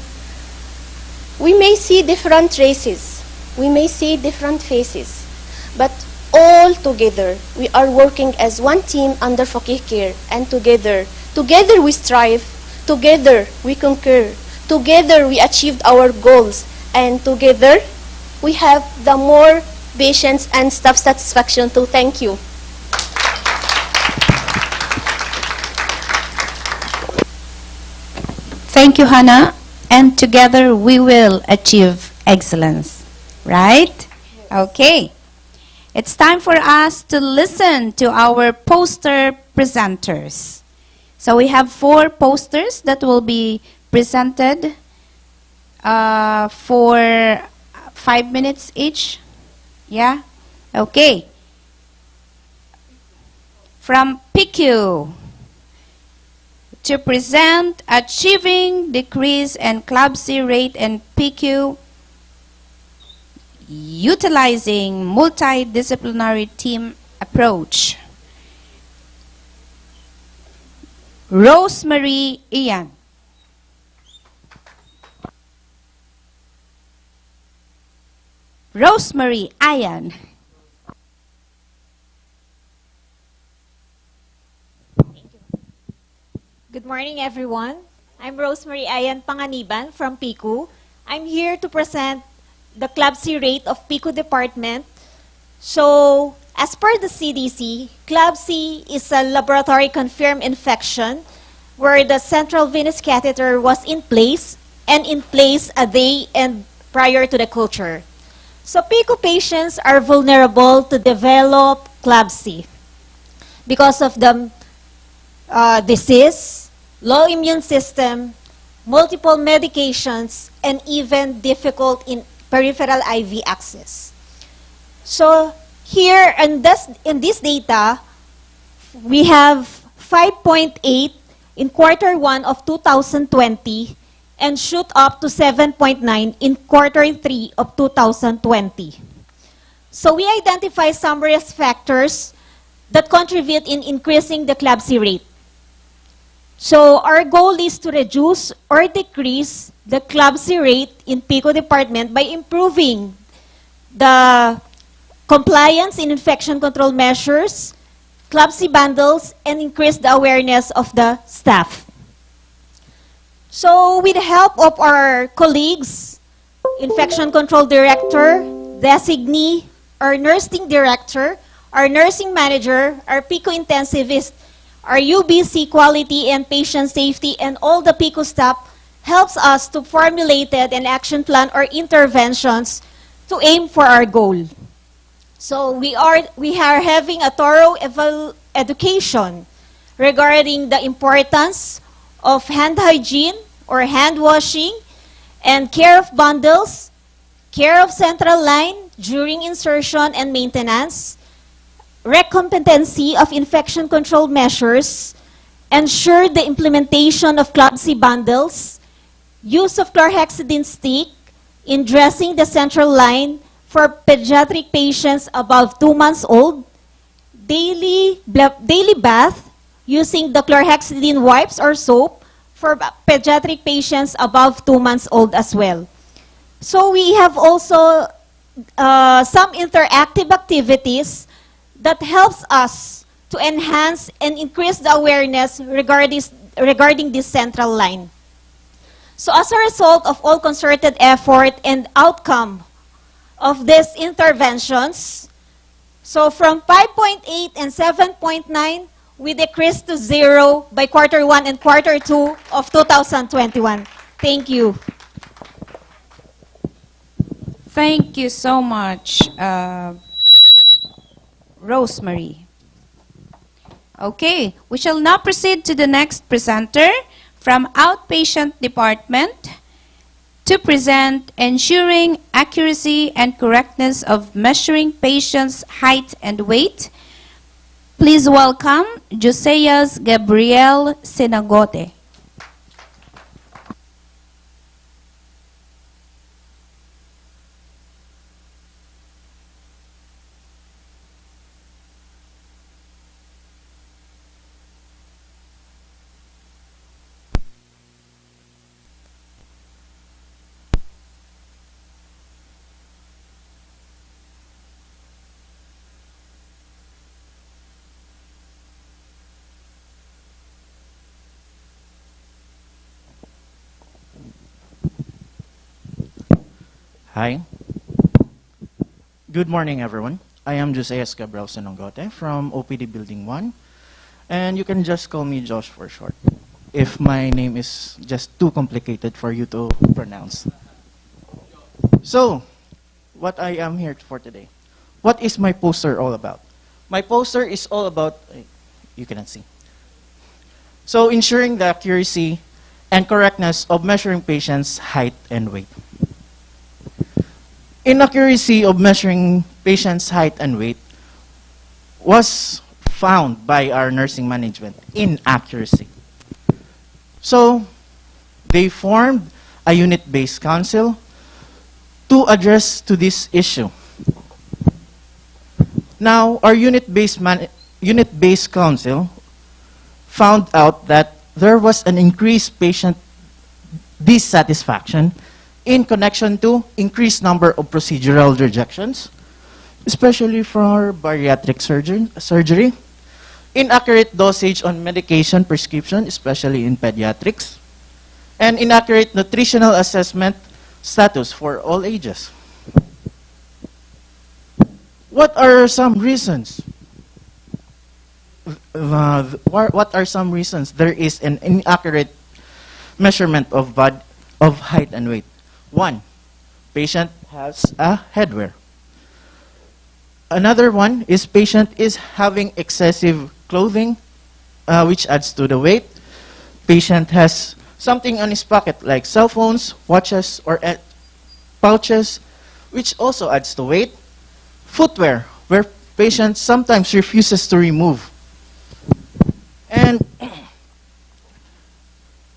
we may see different races, we may see different faces, but all together we are working as one team under Fakeeh Care, and together we strive, together we conquer, together we achieved our goals, and together we have the more patients and staff satisfaction. So thank you. Thank you, Hannah. And together we will achieve excellence. Right? Okay. It's time for us to listen to our poster presenters. So we have 4 posters that will be presented for 5 minutes each. Yeah? Okay. From Btca to present Achieving Decrease in CLABSI Rate and Btca Utilizing Multidisciplinary Team Approach. Rosemary Ian. Rosemary Ian. Good morning, everyone. I'm Rosemary Ayan Panganiban from Btca. I'm here to present the CLABSI rate of Btca department. So, as per the CDC, CLABSI is a laboratory confirmed infection where the central venous catheter was in place and in place a day and prior to the culture. So, Btca patients are vulnerable to develop CLABSI because of the disease, low immune system, multiple medications, and even difficult in peripheral IV access. So here in this data, we have 5.8 in quarter 1 of 2020 and shoot up to 7.9 in quarter 3 of 2020. So we identify some risk factors that contribute in increasing the CLABSI rate. So our goal is to reduce or decrease the CLABSI rate in Btca department by improving the compliance in infection control measures, CLABSI bundles, and increase the awareness of the staff. So with the help of our colleagues, infection control director, designee, our nursing director, our nursing manager, our Btca intensivist, our UBC quality and patient safety, and all the Btca staff helps us to formulate an action plan or interventions to aim for our goal. So we are having a thorough education regarding the importance of hand hygiene or hand washing and care of bundles, care of central line during insertion and maintenance, competency of infection control measures, ensure the implementation of CLABSI bundles, use of chlorhexidine stick in dressing the central line for pediatric patients above 2 months old, daily bath using the chlorhexidine wipes or soap for pediatric patients above 2 months old as well. So we have also some interactive activities that helps us to enhance and increase the awareness regarding this central line. So as a result of all concerted effort and outcome of these interventions, so from 5.8 and 7.9, we decreased to 0 by quarter 1 and quarter 2 of 2021. Thank you. Thank you so much, Rosemary. Okay, we shall now proceed to the next presenter from Outpatient Department to present ensuring accuracy and correctness of measuring patients' height and weight. Please welcome Joseas Gabriel Sinagote. Hi. Good morning, everyone. I am Joseas Gabriel Senongote from OPD Building 1, and you can just call me Josh for short, if my name is just too complicated for you to pronounce. So, what I am here for today. What is my poster all about? My poster is all about, you cannot see. So, ensuring the accuracy and correctness of measuring patients' height and weight. Inaccuracy of measuring patients' height and weight was found by our nursing management. Inaccuracy. So, they formed a unit-based council to address to this issue. Now, our unit-based council found out that there was an increased patient dissatisfaction in connection to increased number of procedural rejections, especially for bariatric surgery, inaccurate dosage on medication prescription, especially in pediatrics, and inaccurate nutritional assessment status for all ages. What are some reasons? What are some reasons there is an inaccurate measurement of height and weight? One, patient has a headwear. Another one is patient is having excessive clothing, which adds to the weight. Patient has something on his pocket like cell phones, watches, or pouches, which also adds to weight. Footwear, where patient sometimes refuses to remove. And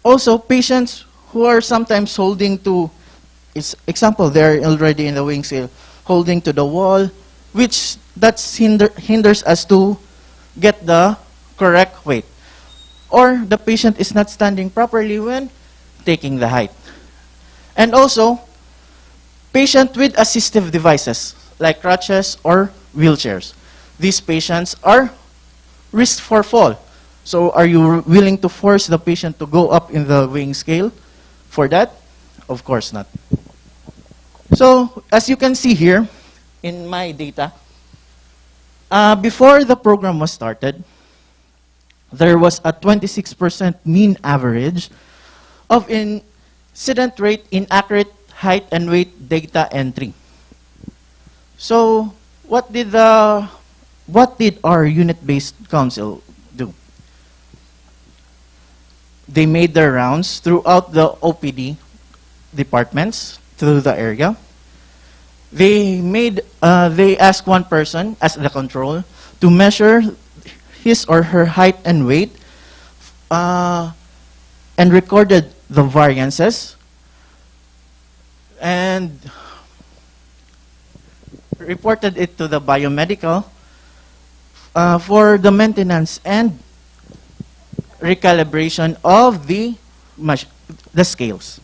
also patients who are sometimes holding to, example, they're already in the wing scale, holding to the wall, which hinders us to get the correct weight. Or the patient is not standing properly when taking the height. And also, patient with assistive devices, like crutches or wheelchairs. These patients are risk for fall. So are you willing to force the patient to go up in the weighing scale for that? Of course not. So, as you can see here in my data, before the program was started, there was a 26% mean average of incident rate inaccurate height and weight data entry. So, what did our unit-based council do? They made their rounds throughout the OPD departments through the area. They asked one person as the control to measure his or her height and weight and recorded the variances and reported it to the biomedical for the maintenance and recalibration of the scales.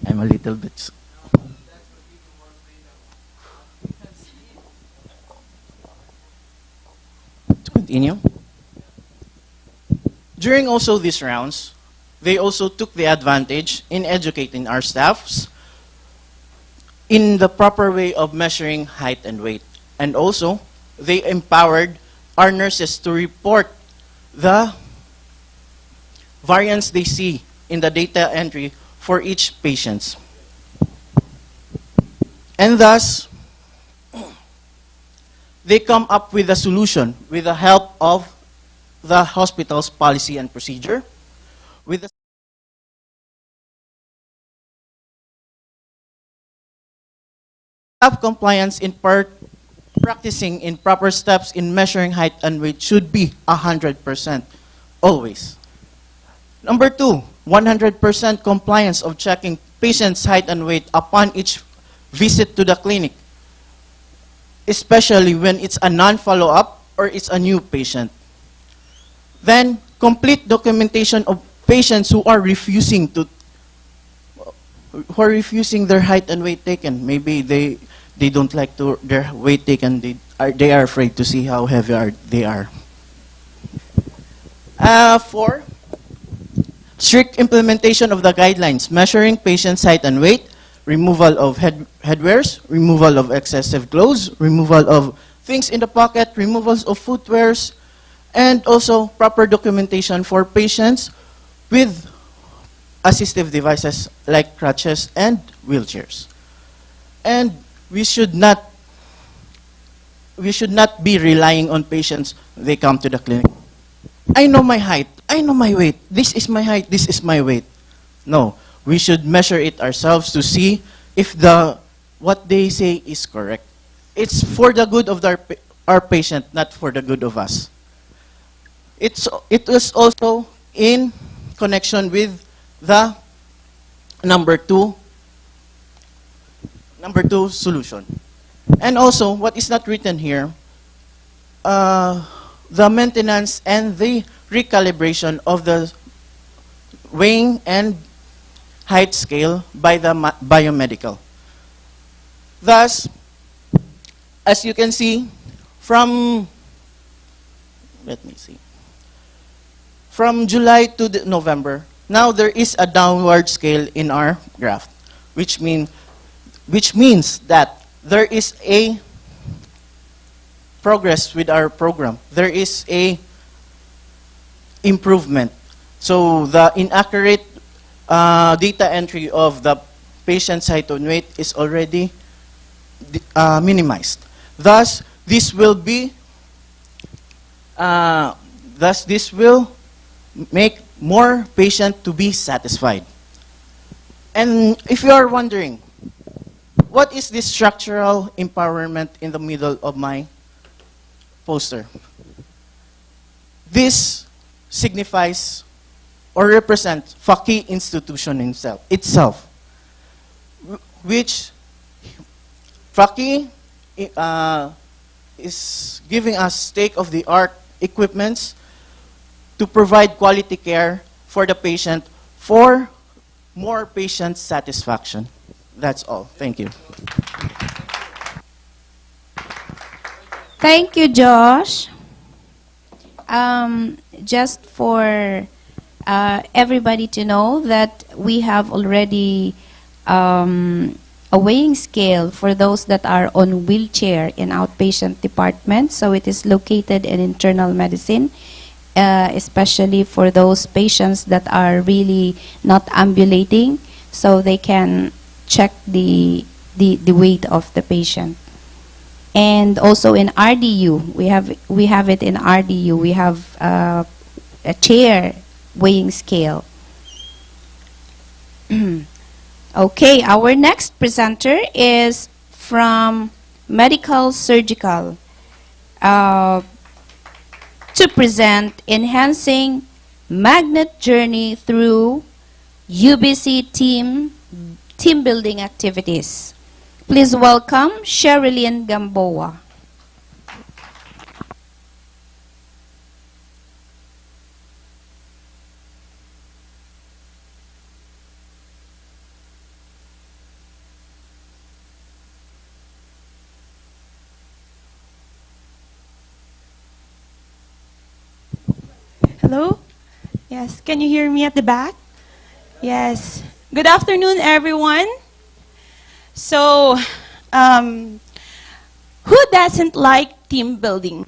I'm a little bit. To continue. During also these rounds, they also took the advantage in educating our staffs in the proper way of measuring height and weight. And also, they empowered our nurses to report the variance they see in the data entry for each patient. And thus, they come up with a solution with the help of the hospital's policy and procedure, with the staff compliance in part practicing in proper steps in measuring height and weight should be 100%, always. Number two, 100% compliance of checking patient's height and weight upon each visit to the clinic, especially when it's a non-follow-up or it's a new patient. Then, complete documentation of patients who are refusing their height and weight taken. Maybe they don't like their weight taken. They are afraid to see how heavy they are. Four, strict implementation of the guidelines, measuring patients' height and weight, removal of headwears, removal of excessive clothes, removal of things in the pocket, removals of footwears, and also proper documentation for patients with assistive devices like crutches and wheelchairs. And we should not be relying on patients. They come to the clinic. I know my height. I know my weight. This is my height. This is my weight. No, we should measure it ourselves to see if what they say is correct. It's for the good of our patient, not for the good of us. It was also in connection with the number two solution. And also, what is not written here, the maintenance and the recalibration of the weighing and height scale by the biomedical. Thus, as you can see, from July to November, now there is a downward scale in our graph, which means that there is a progress with our program. There is a improvement. So the inaccurate data entry of the patient's height and weight is already minimized. Thus, this will make more patients to be satisfied. And if you are wondering, what is this structural empowerment in the middle of my poster? This signifies or represents Fakeeh institution itself, which Fakeeh is giving us state-of-the-art equipments to provide quality care for the patient for more patient satisfaction. That's all. Thank you. Thank you, Josh. Just for everybody to know that we have already a weighing scale for those that are on wheelchair in outpatient department. So it is located in internal medicine, especially for those patients that are really not ambulating, so they can check the weight of the patient. And also in RDU, we have it in RDU. We have a chair weighing scale. Okay, our next presenter is from Medical Surgical to present Enhancing Magnet Journey through UBC team building activities. Please welcome Sherilyn Gamboa. Hello? Yes, can you hear me at the back? Yes. Good afternoon, everyone. So, who doesn't like team building?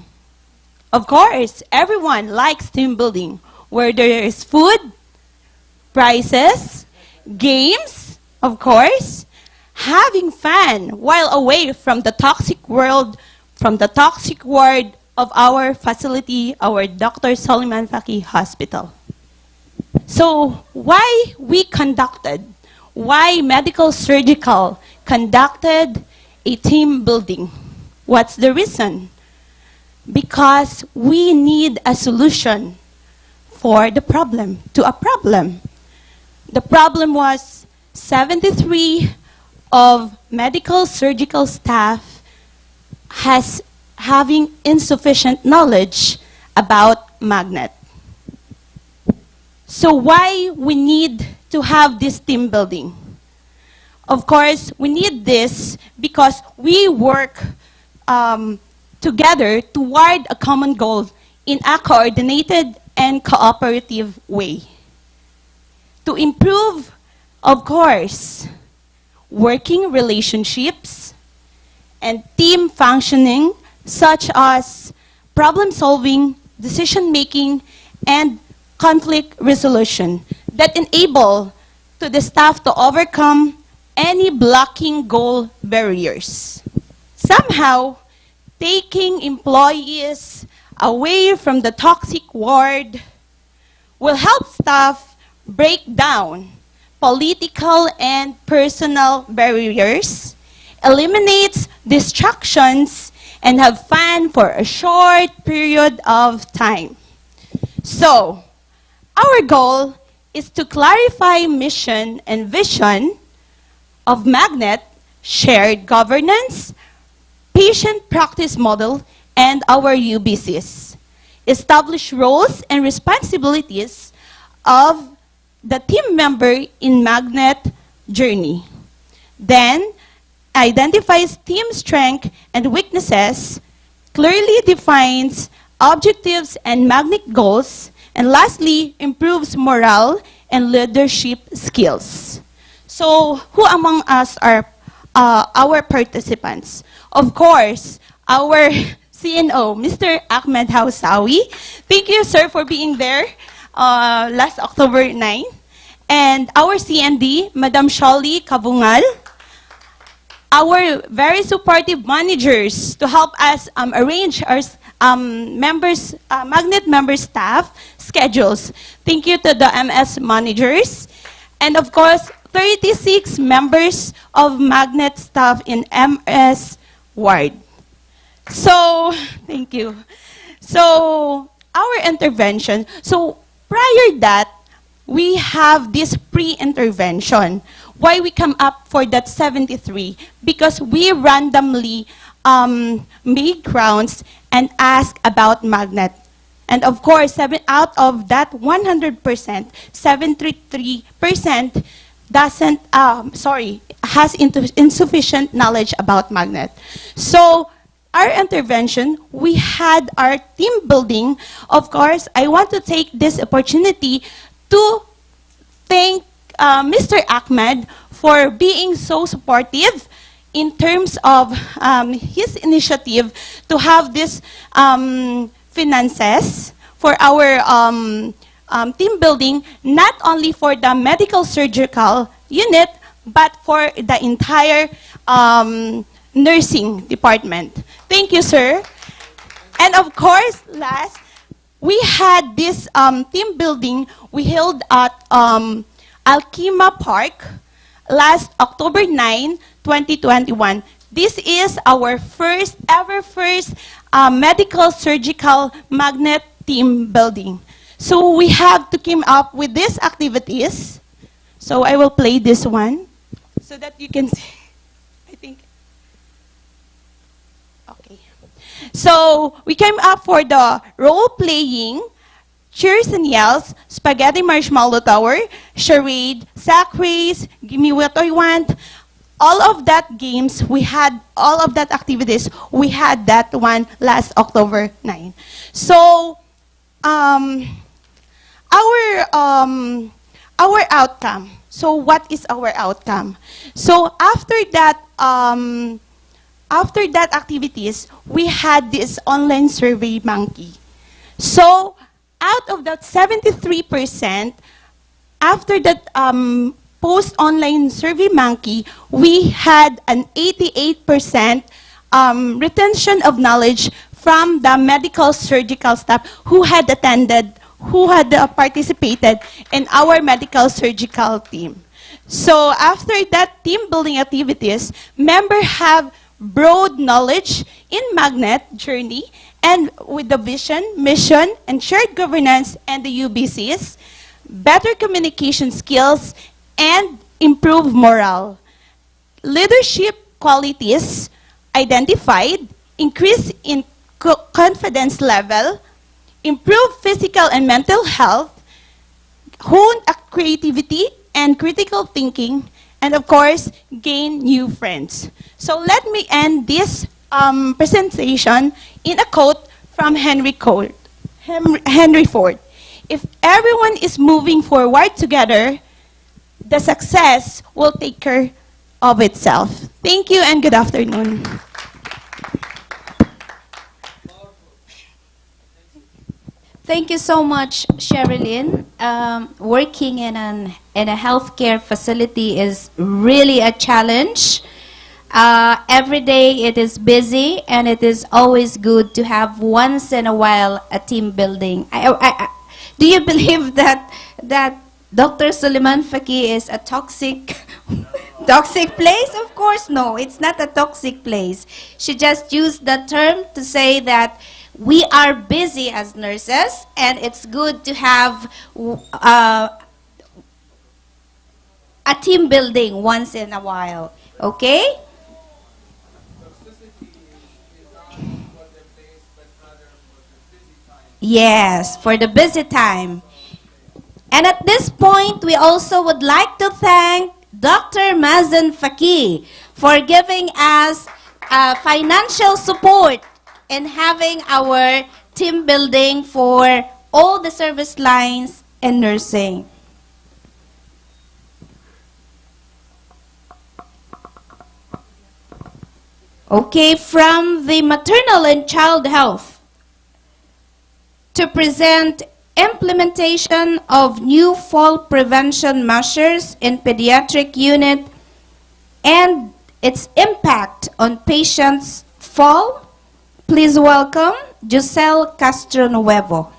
Of course, everyone likes team building, where there is food, prizes, games, of course, having fun while away from the toxic world of our facility, our Dr. Soliman Fakeeh Hospital. So why medical surgical conducted a team building? What's the reason? Because we need a solution for the problem, to a problem. The problem was 73 of medical surgical staff having insufficient knowledge about magnet. So why we need to have this team building? Of course, we need this because we work together toward a common goal in a coordinated and cooperative way. To improve, of course, working relationships and team functioning, such as problem solving, decision making, and conflict resolution that enable to the staff to overcome any blocking goal barriers. Somehow, taking employees away from the toxic ward will help staff break down political and personal barriers, eliminates distractions, and have fun for a short period of time. So, our goal is to clarify mission and vision of Magnet, shared governance, patient practice model, and our UBCs. Establish roles and responsibilities of the team member in Magnet journey. Then, identifies team strength and weaknesses, clearly defines objectives and Magnet goals, and lastly, improves morale and leadership skills. So, who among us are our participants? Of course, our CNO, Mr. Ahmed Hausawi. Thank you, sir, for being there last October 9. And our CND, Madam Shali Kabungal. Our very supportive managers to help us arrange our Magnet member staff schedules. Thank you to the MS managers. And of course, 36 members of Magnet staff in MS ward. So, thank you. So, our intervention. So, prior that, we have this pre-intervention. Why we come up for that 73? Because we randomly made rounds and asked about Magnet. And of course, out of that 100%, 73% has insufficient knowledge about Magnet. So, our intervention, we had our team building. Of course, I want to take this opportunity to thank Mr. Ahmed for being so supportive in terms of his initiative to have this finances for our team building, not only for the medical surgical unit, but for the entire nursing department. Thank you, sir. And of course, last, we had this team building we held at Alkima Park last October 9, 2021. This is our first medical surgical Magnet team building. So we have to come up with these activities. So I will play this one so that you can see. I think. Okay. So we came up for the role-playing, cheers and yells, spaghetti marshmallow tower, charade, sack race, give me what I want. All of that games, we had all of that activities, we had that one last October 9. So, our outcome. So what is our outcome? So after that activities, we had this online survey monkey. So out of that 73%, after that post-online survey monkey, we had an 88% retention of knowledge from the medical surgical staff who had attended, who had participated in our medical surgical team. So after that team building activities, members have broad knowledge in magnet journey and with the vision, mission, and shared governance and the UBCs, better communication skills, and improved morale. Leadership qualities identified, increase in confidence level, improve physical and mental health, hone creativity and critical thinking, and of course, gain new friends. So let me end this presentation in a quote from Henry Ford. If everyone is moving forward together, the success will take care of itself. Thank you and good afternoon. Thank you so much, Sherilyn. Working in a healthcare facility is really a challenge. Every day it is busy, and it is always good to have once in a while a team building. Do you believe that Dr. Suleiman Fakeeh is a toxic place? Of course no, it's not a toxic place. She just used the term to say that we are busy as nurses, and it's good to have a team building once in a while. Okay? Yes, for the busy time. And at this point, we also would like to thank Dr. Mazen Fakeeh for giving us financial support in having our team building for all the service lines in nursing. Okay, from the maternal and child health to present implementation of new fall prevention measures in pediatric unit and its impact on patients' fall. Please welcome Giselle Castronuevo.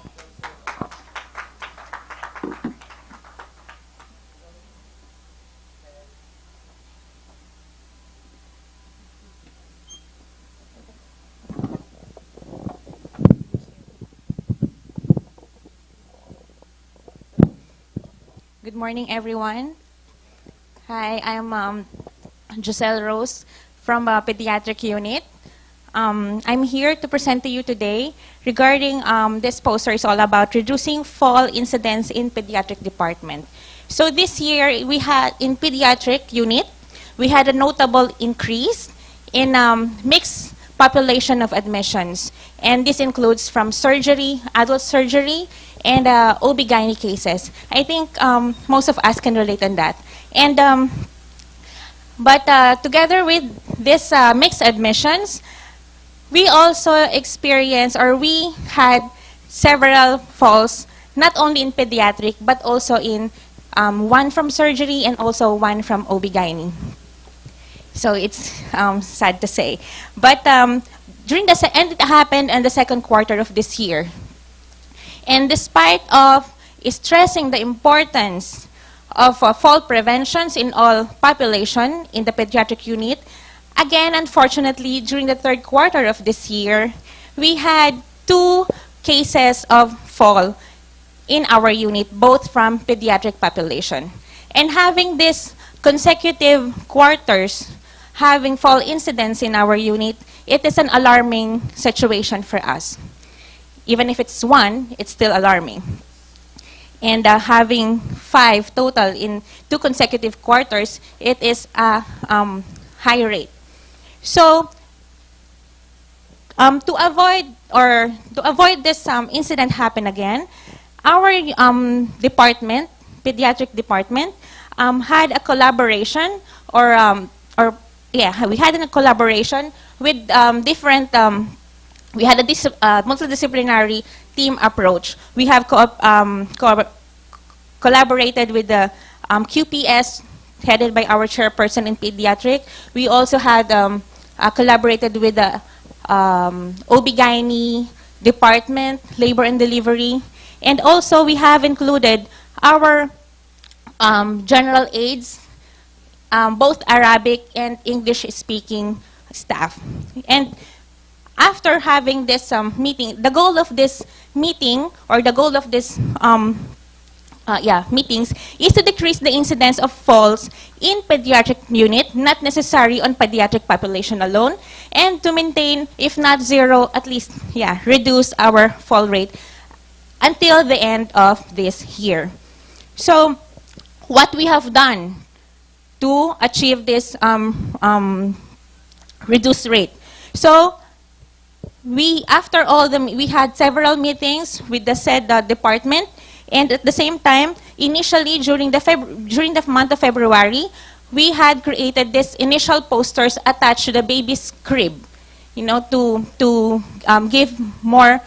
Good morning, everyone. Hi, I'm Giselle Rose from Pediatric Unit. I'm here to present to you today regarding this poster is all about reducing fall incidence in pediatric department. So this year, we had in pediatric unit, we had a notable increase in mixed population of admissions. And this includes from surgery, adult surgery, and OB-GYN cases. I think most of us can relate on that. And together with this mixed admissions, we also experienced, or we had several falls, not only in pediatric, but also in one from surgery and also one from OB-GYN. So it's sad to say. But during the and it happened in the second quarter of this year. And despite of stressing the importance of fall preventions in all population in the pediatric unit, again, unfortunately, during the third quarter of this year, we had 2 cases of fall in our unit, both from pediatric population. And having this consecutive quarters, having fall incidents in our unit, it is an alarming situation for us. Even if it's 1, it's still alarming. And having 5 total in 2 consecutive quarters, it is a high rate. So to avoid this incident happen again, our department, pediatric department, had a collaboration, we had a collaboration with different. We had a multidisciplinary team approach. We have collaborated with the QPS headed by our chairperson in pediatric. We also had collaborated with the OB/GYN department, labor and delivery. And also we have included our general aides, both Arabic and English-speaking staff. And after having this meeting, the goal of this meeting, or the goal of this meetings, is to decrease the incidence of falls in pediatric unit, not necessary on pediatric population alone, and to maintain, if not zero, at least reduce our fall rate until the end of this year. So what we have done to achieve this reduced rate. So we had several meetings with the said department, and at the same time, initially during the month of February, we had created this initial posters attached to the baby's crib, to give more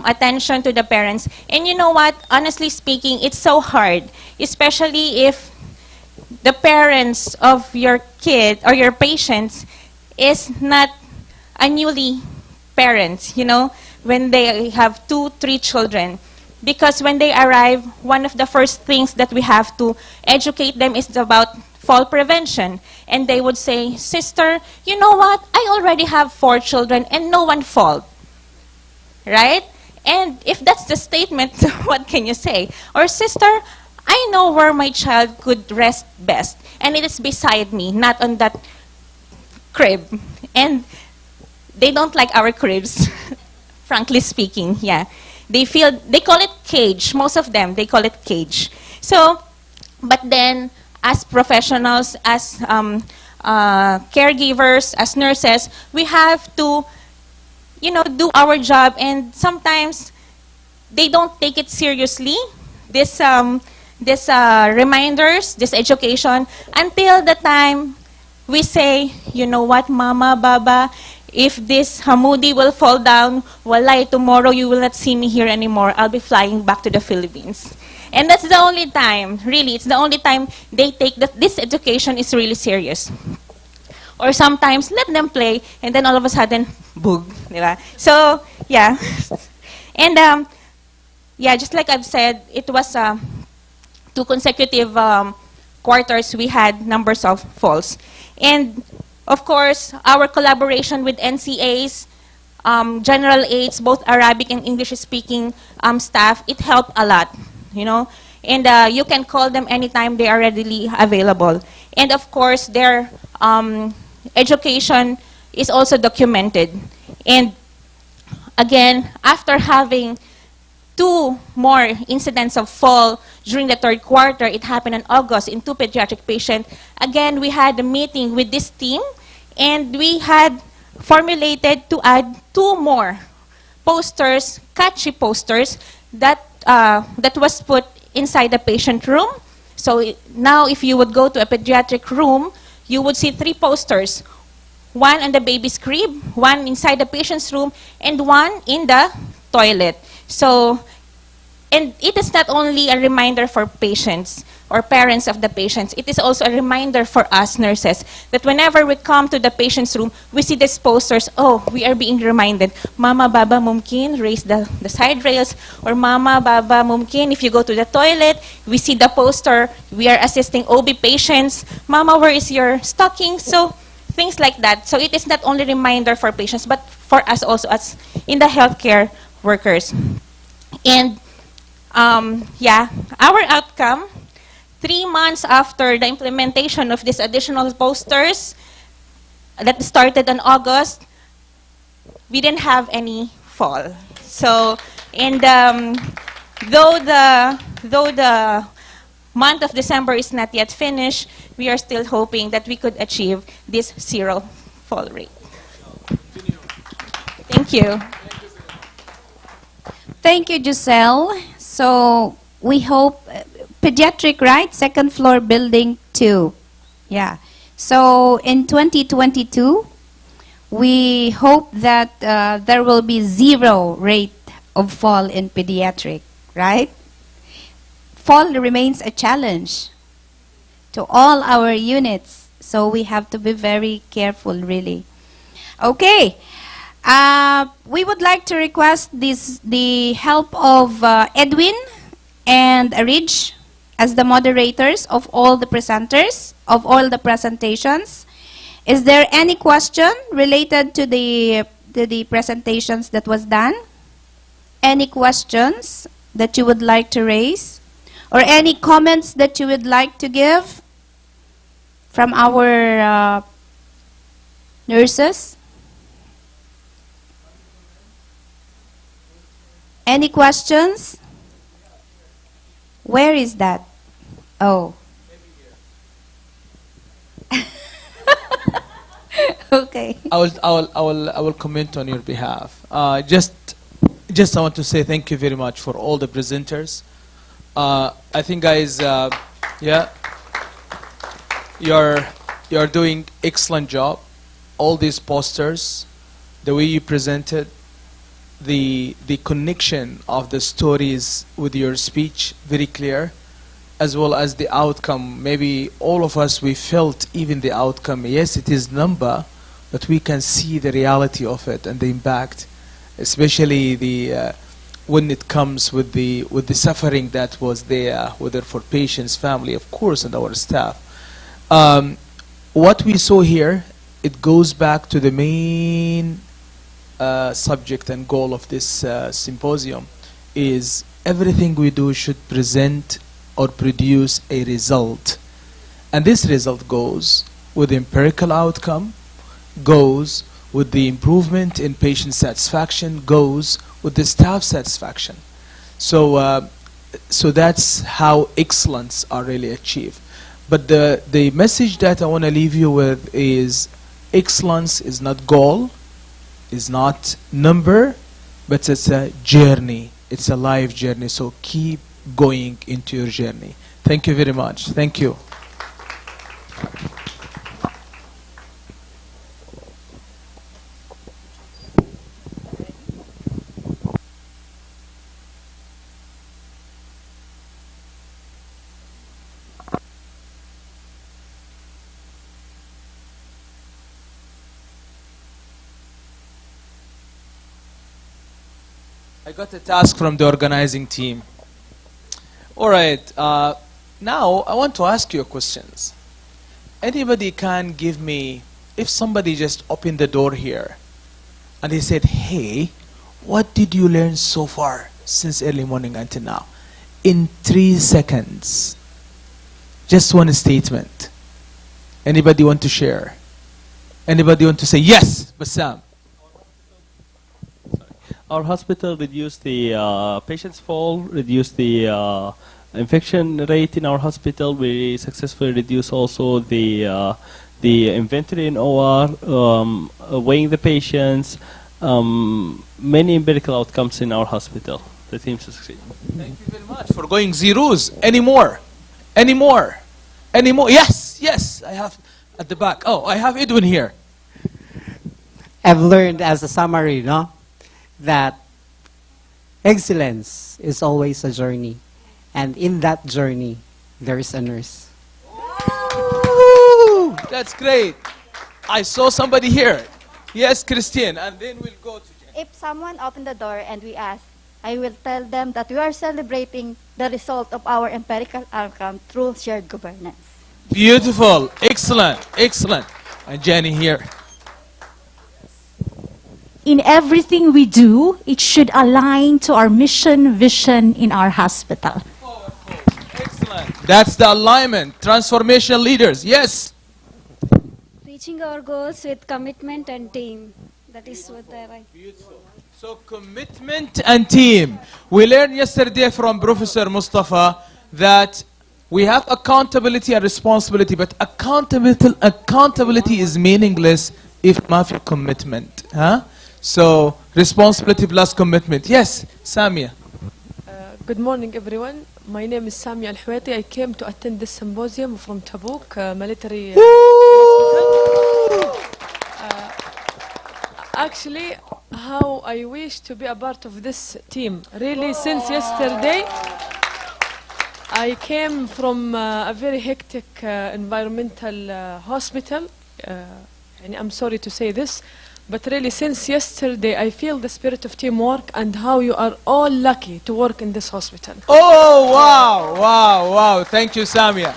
attention to the parents. And you know what? Honestly speaking, it's so hard, especially if the parents of your kid or your patients is not a newly parents, when they have 2-3 children. Because when they arrive, one of the first things that we have to educate them is about fall prevention. And they would say, "Sister, you know what? I already have 4 children and no one fall." Right? And if that's the statement, what can you say? Or, "Sister, I know where my child could rest best, and it is beside me, not on that crib." And they don't like our cribs, frankly speaking, They call it cage, most of them, they call it cage. So, but then, as professionals, as caregivers, as nurses, we have to, do our job, and sometimes they don't take it seriously, this reminders, this education, until the time we say, "You know what, Mama, Baba, if this Hamudi will fall down, walay, tomorrow you will not see me here anymore. I'll be flying back to the Philippines." And that's the only time, really, it's the only time they take that this education is really serious. Or sometimes, let them play, and then all of a sudden, boog, diba? So, And, just like I've said, it was 2 consecutive quarters we had numbers of falls. And of course, our collaboration with NCAs, general aides, both Arabic and English-speaking staff, it helped a lot, And you can call them anytime, they are readily available. And of course, their education is also documented. And again, after having 2 more incidents of fall during the 3rd quarter, it happened in August in 2 pediatric patients. Again, we had a meeting with this team, and we had formulated to add 2 more posters, catchy posters, that was put inside the patient room. So now if you would go to a pediatric room, you would see 3 posters. 1 on the baby's crib, 1 inside the patient's room, and 1 in the toilet. So, and it is not only a reminder for patients or parents of the patients, it is also a reminder for us nurses that whenever we come to the patient's room, we see these posters, we are being reminded, "Mama, Baba, mumkin, raise the side rails," or "Mama, Baba, mumkin, if you go to the toilet, we see the poster, we are assisting OB patients, Mama, where is your stocking?" So, things like that. So it is not only a reminder for patients, but for us also as in the healthcare workers. And our outcome, 3 months after the implementation of these additional posters that started in August, we didn't have any fall. So, and though the month of December is not yet finished, we are still hoping that we could achieve this 0 fall rate. Thank you. Thank you, Giselle. So we hope, pediatric, right? 2nd floor building 2. Yeah. So in 2022, we hope that there will be 0 rate of fall in pediatric, right? Fall remains a challenge to all our units. So we have to be very careful, really. Okay. We would like to request the help of Edwin and Rich as the moderators of all the presenters, of all the presentations. Is there any question related to the presentations that was done? Any questions that you would like to raise? Or any comments that you would like to give from our nurses? Any questions? Where is that? Oh. Okay. I will comment on your behalf. Just I want to say thank you very much for all the presenters. I think, guys, yeah, you're doing excellent job. All these posters, the way you presented, the connection of the stories with your speech, very clear, as well as the outcome. Maybe all of us, we felt even the outcome. Yes, it is number, but we can see the reality of it and the impact, especially when it comes with the suffering that was there, whether for patients, family, of course, and our staff. What we saw here, it goes back to the main subject and goal of this symposium, is everything we do should present or produce a result. And this result goes with empirical outcome, goes with the improvement in patient satisfaction, goes with the staff satisfaction. So that's how excellence are really achieved. But the message that I want to leave you with is excellence is not goal, is not number, but it's a journey. It's a life journey. So keep going into your journey. Thank you very much. Thank you. I got a task from the organizing team. All right, now I want to ask you questions. Anybody can give me, if somebody just opened the door here and he said, hey, what did you learn so far since early morning until now? In 3 seconds, just one statement. Anybody want to share? Anybody want to say, yes, Bassam? Our hospital reduced the patients' fall, reduced the infection rate in our hospital. We successfully reduced also the inventory in OR, weighing the patients, many empirical outcomes in our hospital. The team succeed. Thank you very much for going zeros. Any more? Any more? Any more? Yes, yes, I have at the back. Oh, I have Edwin here. I've learned as a summary, that excellence is always a journey. And in that journey, there is a nurse. Woo! That's great. I saw somebody here. Yes, Christine, and then we'll go to Jen. If someone opened the door and we ask, I will tell them that we are celebrating the result of our empirical outcome through shared governance. Beautiful. Excellent. Excellent. And Jenny here. In everything we do, it should align to our mission, vision in our hospital. Excellent. That's the alignment. Transformational leaders. Yes. Reaching our goals with commitment and team. That is what I like. Beautiful. So commitment and team. We learned yesterday from Professor Mustafa that we have accountability and responsibility, but accountability is meaningless if not commitment. Huh? So responsibility plus commitment. Yes, Samia. Good morning, everyone. My name is Samia Al-Hweti. I came to attend this symposium from Tabuk military hospital. Actually, how I wish to be a part of this team. Really, since yesterday, I came from a very hectic environmental hospital. And I'm sorry to say this, But really, since yesterday, I feel the spirit of teamwork and how you are all lucky to work in this hospital. Oh, wow, wow, wow. Thank you, Samia.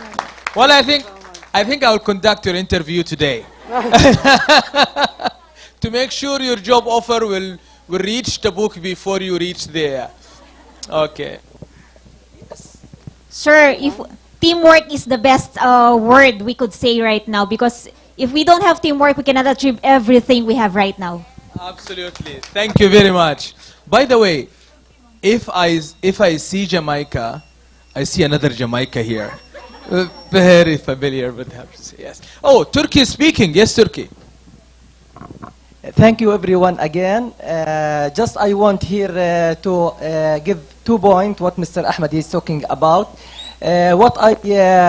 Well, I think I'll conduct your interview today. To make sure your job offer will reach the book before you reach there. Okay. Sir, if teamwork is the best word we could say right now, because if we don't have teamwork, we cannot achieve everything we have right now. Absolutely. Thank you very much. By the way, if I see Jamaica, I see another Jamaica here. Very familiar with them. Yes. Oh, Turkey is speaking. Yes, Turkey. Thank you, everyone, again. Just I want here to give 2 points what Mr. Ahmed is talking about. What I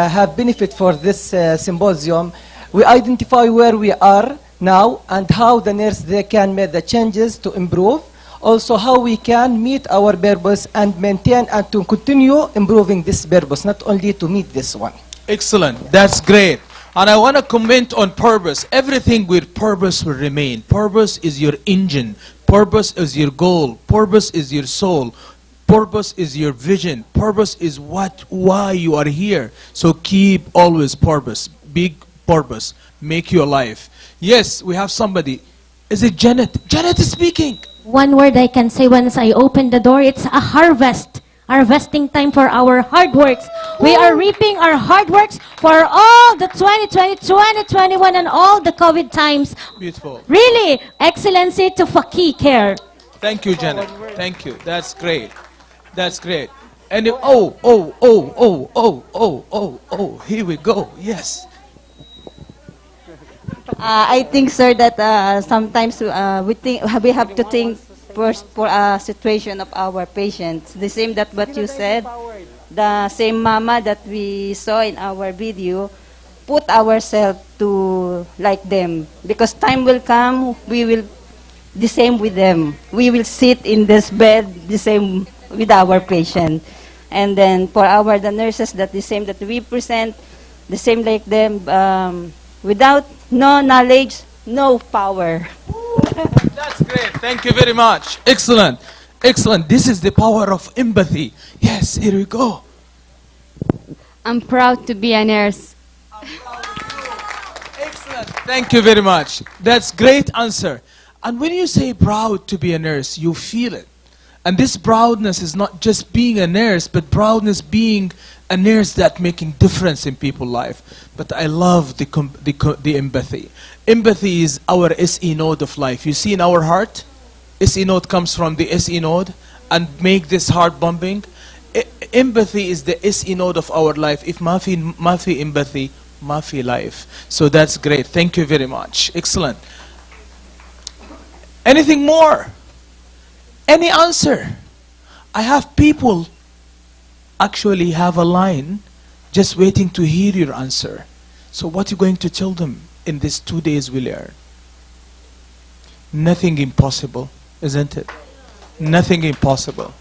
have benefit for this symposium, we identify where we are now and how the nurse they can make the changes to improve. Also, how we can meet our purpose and maintain and to continue improving this purpose, not only to meet this one. Excellent. That's great. And I want to comment on purpose. Everything with purpose will remain. Purpose is your engine. Purpose is your goal. Purpose is your soul. Purpose is your vision. Purpose is why you are here. So keep always purpose. Big purpose. Make your life. Yes, we have somebody. Is it Janet? Janet is speaking. One word I can say once I open the door, it's a harvest. Harvesting time for our hard works. We are reaping our hard works for all the 2020, 2021, and all the COVID times. Beautiful. Really, excellency to Fakeeh care. Thank you, Janet. Thank you. That's great. That's great. And here we go. Yes. I think, sir, that sometimes we have to think first for a situation of our patients. The same that what you said, the same mama that we saw in our video, put ourselves to like them. Because time will come, we will the same with them. We will sit in this bed the same with our patient. And then for the nurses, that the same that we present, the same like them. Without no knowledge, no power. That's great. Thank you very much. Excellent. Excellent. This is the power of empathy. Yes, here we go. I'm proud to be a nurse. Excellent. Thank you very much. That's great answer. And when you say proud to be a nurse, you feel it. And this proudness is not just being a nurse, but proudness being a nurse that making difference in people's life. But I love the empathy. Empathy is our SE node of life. You see in our heart, SE node comes from the SE node and make this heart bumping. Empathy is the SE node of our life. If mafi empathy, mafi life. So that's great. Thank you very much. Excellent. Anything more? Any answer? I have people actually have a line just waiting to hear your answer. So what are you going to tell them in these 2 days we learn? Nothing impossible, isn't it? Nothing impossible.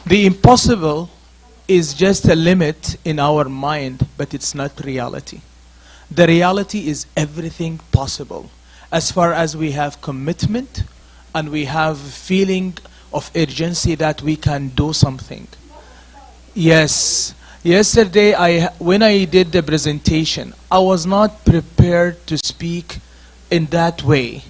The impossible is just a limit in our mind, but it's not reality. The reality is everything possible. As far as we have commitment and we have feeling of urgency that we can do something. Yes. Yesterday, when I did the presentation, I was not prepared to speak in that way.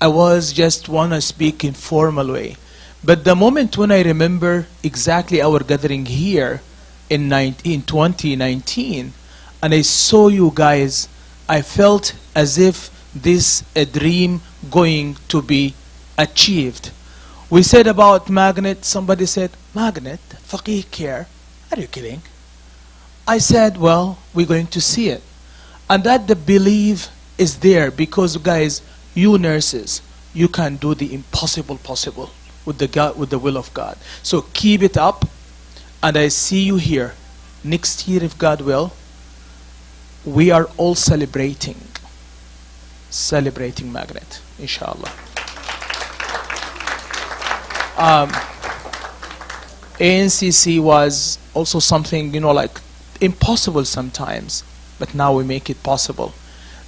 I was just want to speak in formal way. But the moment when I remember exactly our gathering here in 2019, and I saw you guys, I felt as if this a dream going to be achieved. We said about magnet, somebody said, magnet, Fakeeh care, are you kidding? I said, well, we're going to see it. And that the belief is there because guys, you nurses, you can do the impossible possible with the will of God. So keep it up, and I see you here next year if God will. We are all celebrating magnet, inshallah. ANCC was also something, like impossible sometimes, but now we make it possible.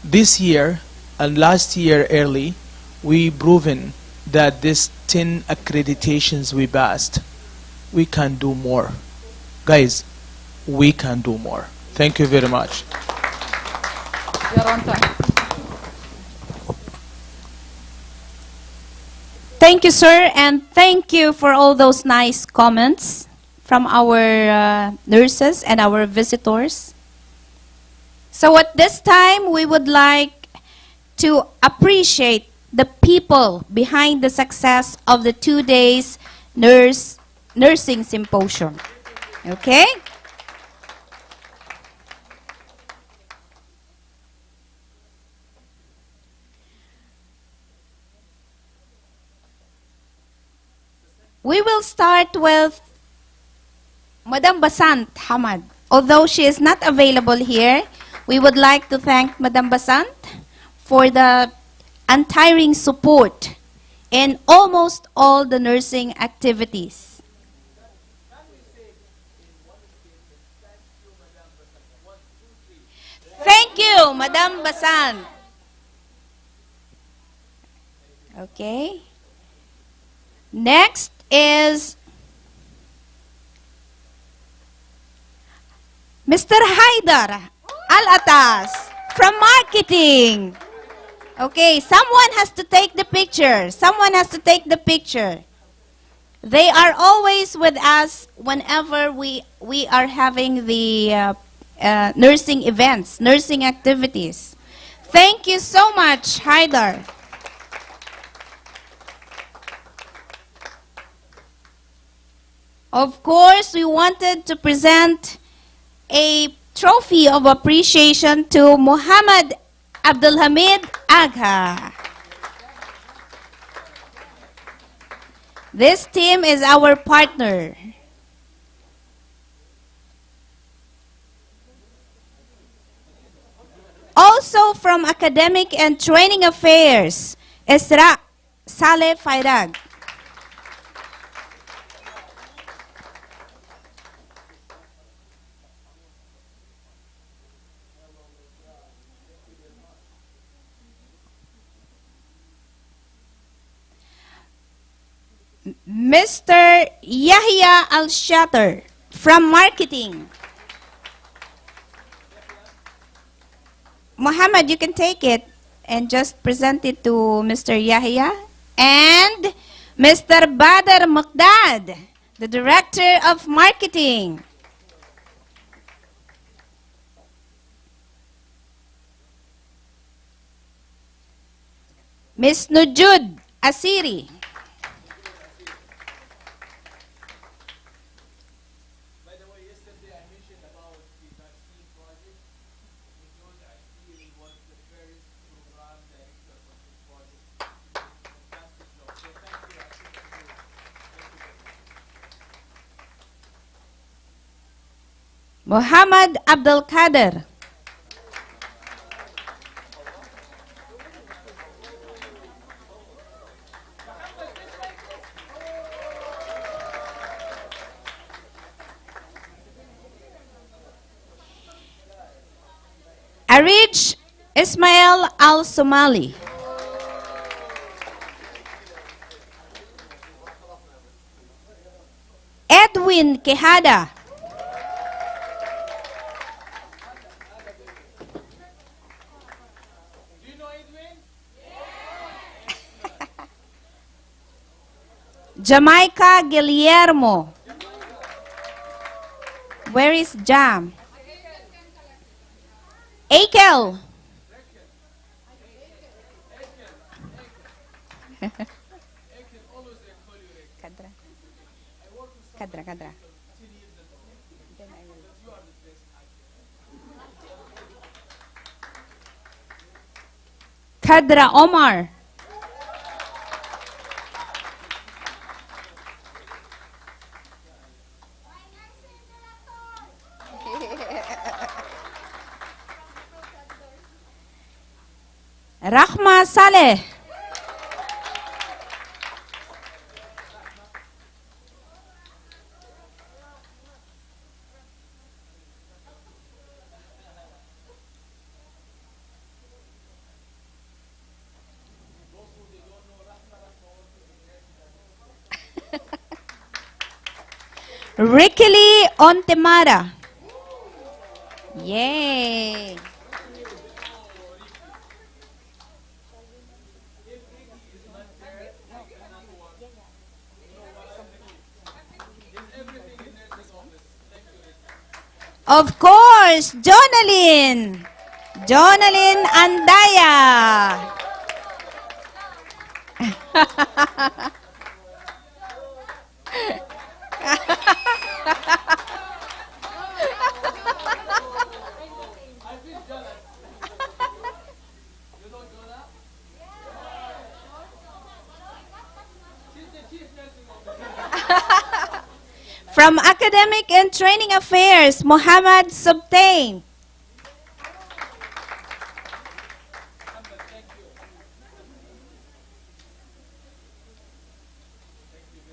This year and last year early, we proven that these 10 accreditations we passed, we can do more. Guys, we can do more. Thank you very much. You're on time. Thank you, sir, and thank you for all those nice comments from our nurses and our visitors. So at this time, we would like to appreciate the people behind the success of the 2 days nursing symposium. Okay? We will start with Madam Basant Hamad. Although she is not available here, we would like to thank Madam Basant for the untiring support in almost all the nursing activities. Thank you, Madam Basant. Okay. Next is Mr. Haidar Al-Atas from marketing. Okay, someone has to take the picture. Someone has to take the picture. They are always with us whenever we are having the nursing events, nursing activities. Thank you so much, Haidar. Of course, we wanted to present a trophy of appreciation to Muhammad Abdulhamid Agha. This team is our partner. Also from Academic and Training Affairs, Isra Saleh Fairag. Mr. Yahya Al-Shatter from marketing. Muhammad, you can take it and just present it to Mr. Yahya. And Mr. Badr Muqdad, the Director of Marketing. Ms. Nujud Asiri. Muhammad Abdul Kader. Arij Ismail Al-Somali. Edwin Quijada. Jamaica Guillermo. Where is Jam? Akel. Kadra. Kadra Omar. Rahma Saleh. Rickily Ontemara. Yay. Of course, Jonalyn. Jonalyn Andaya. From Academic and Training Affairs, Muhammad Subtain.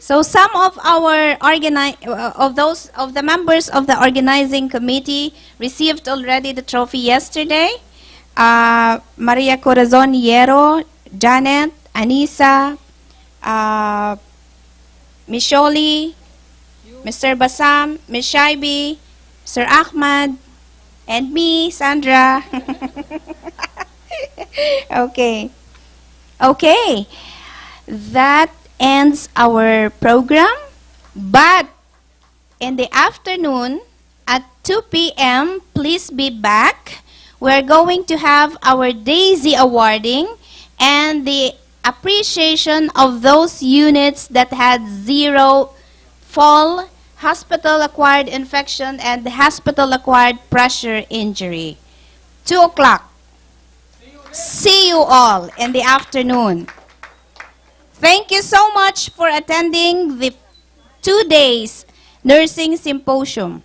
So some of our of the members of the organizing committee received already the trophy yesterday. Maria Corazoniero, Janet, Anissa, Misholi, Mr. Basam, Ms. Shaibi, Sir Ahmad, and me, Sandra. Okay. Okay. That ends our program. But in the afternoon at 2 p.m., please be back. We're going to have our Daisy awarding and the appreciation of those units that had 0 fall, hospital-acquired infection, and hospital-acquired pressure injury. 2 o'clock. See you all in the afternoon. Thank you so much for attending the 2 days nursing symposium.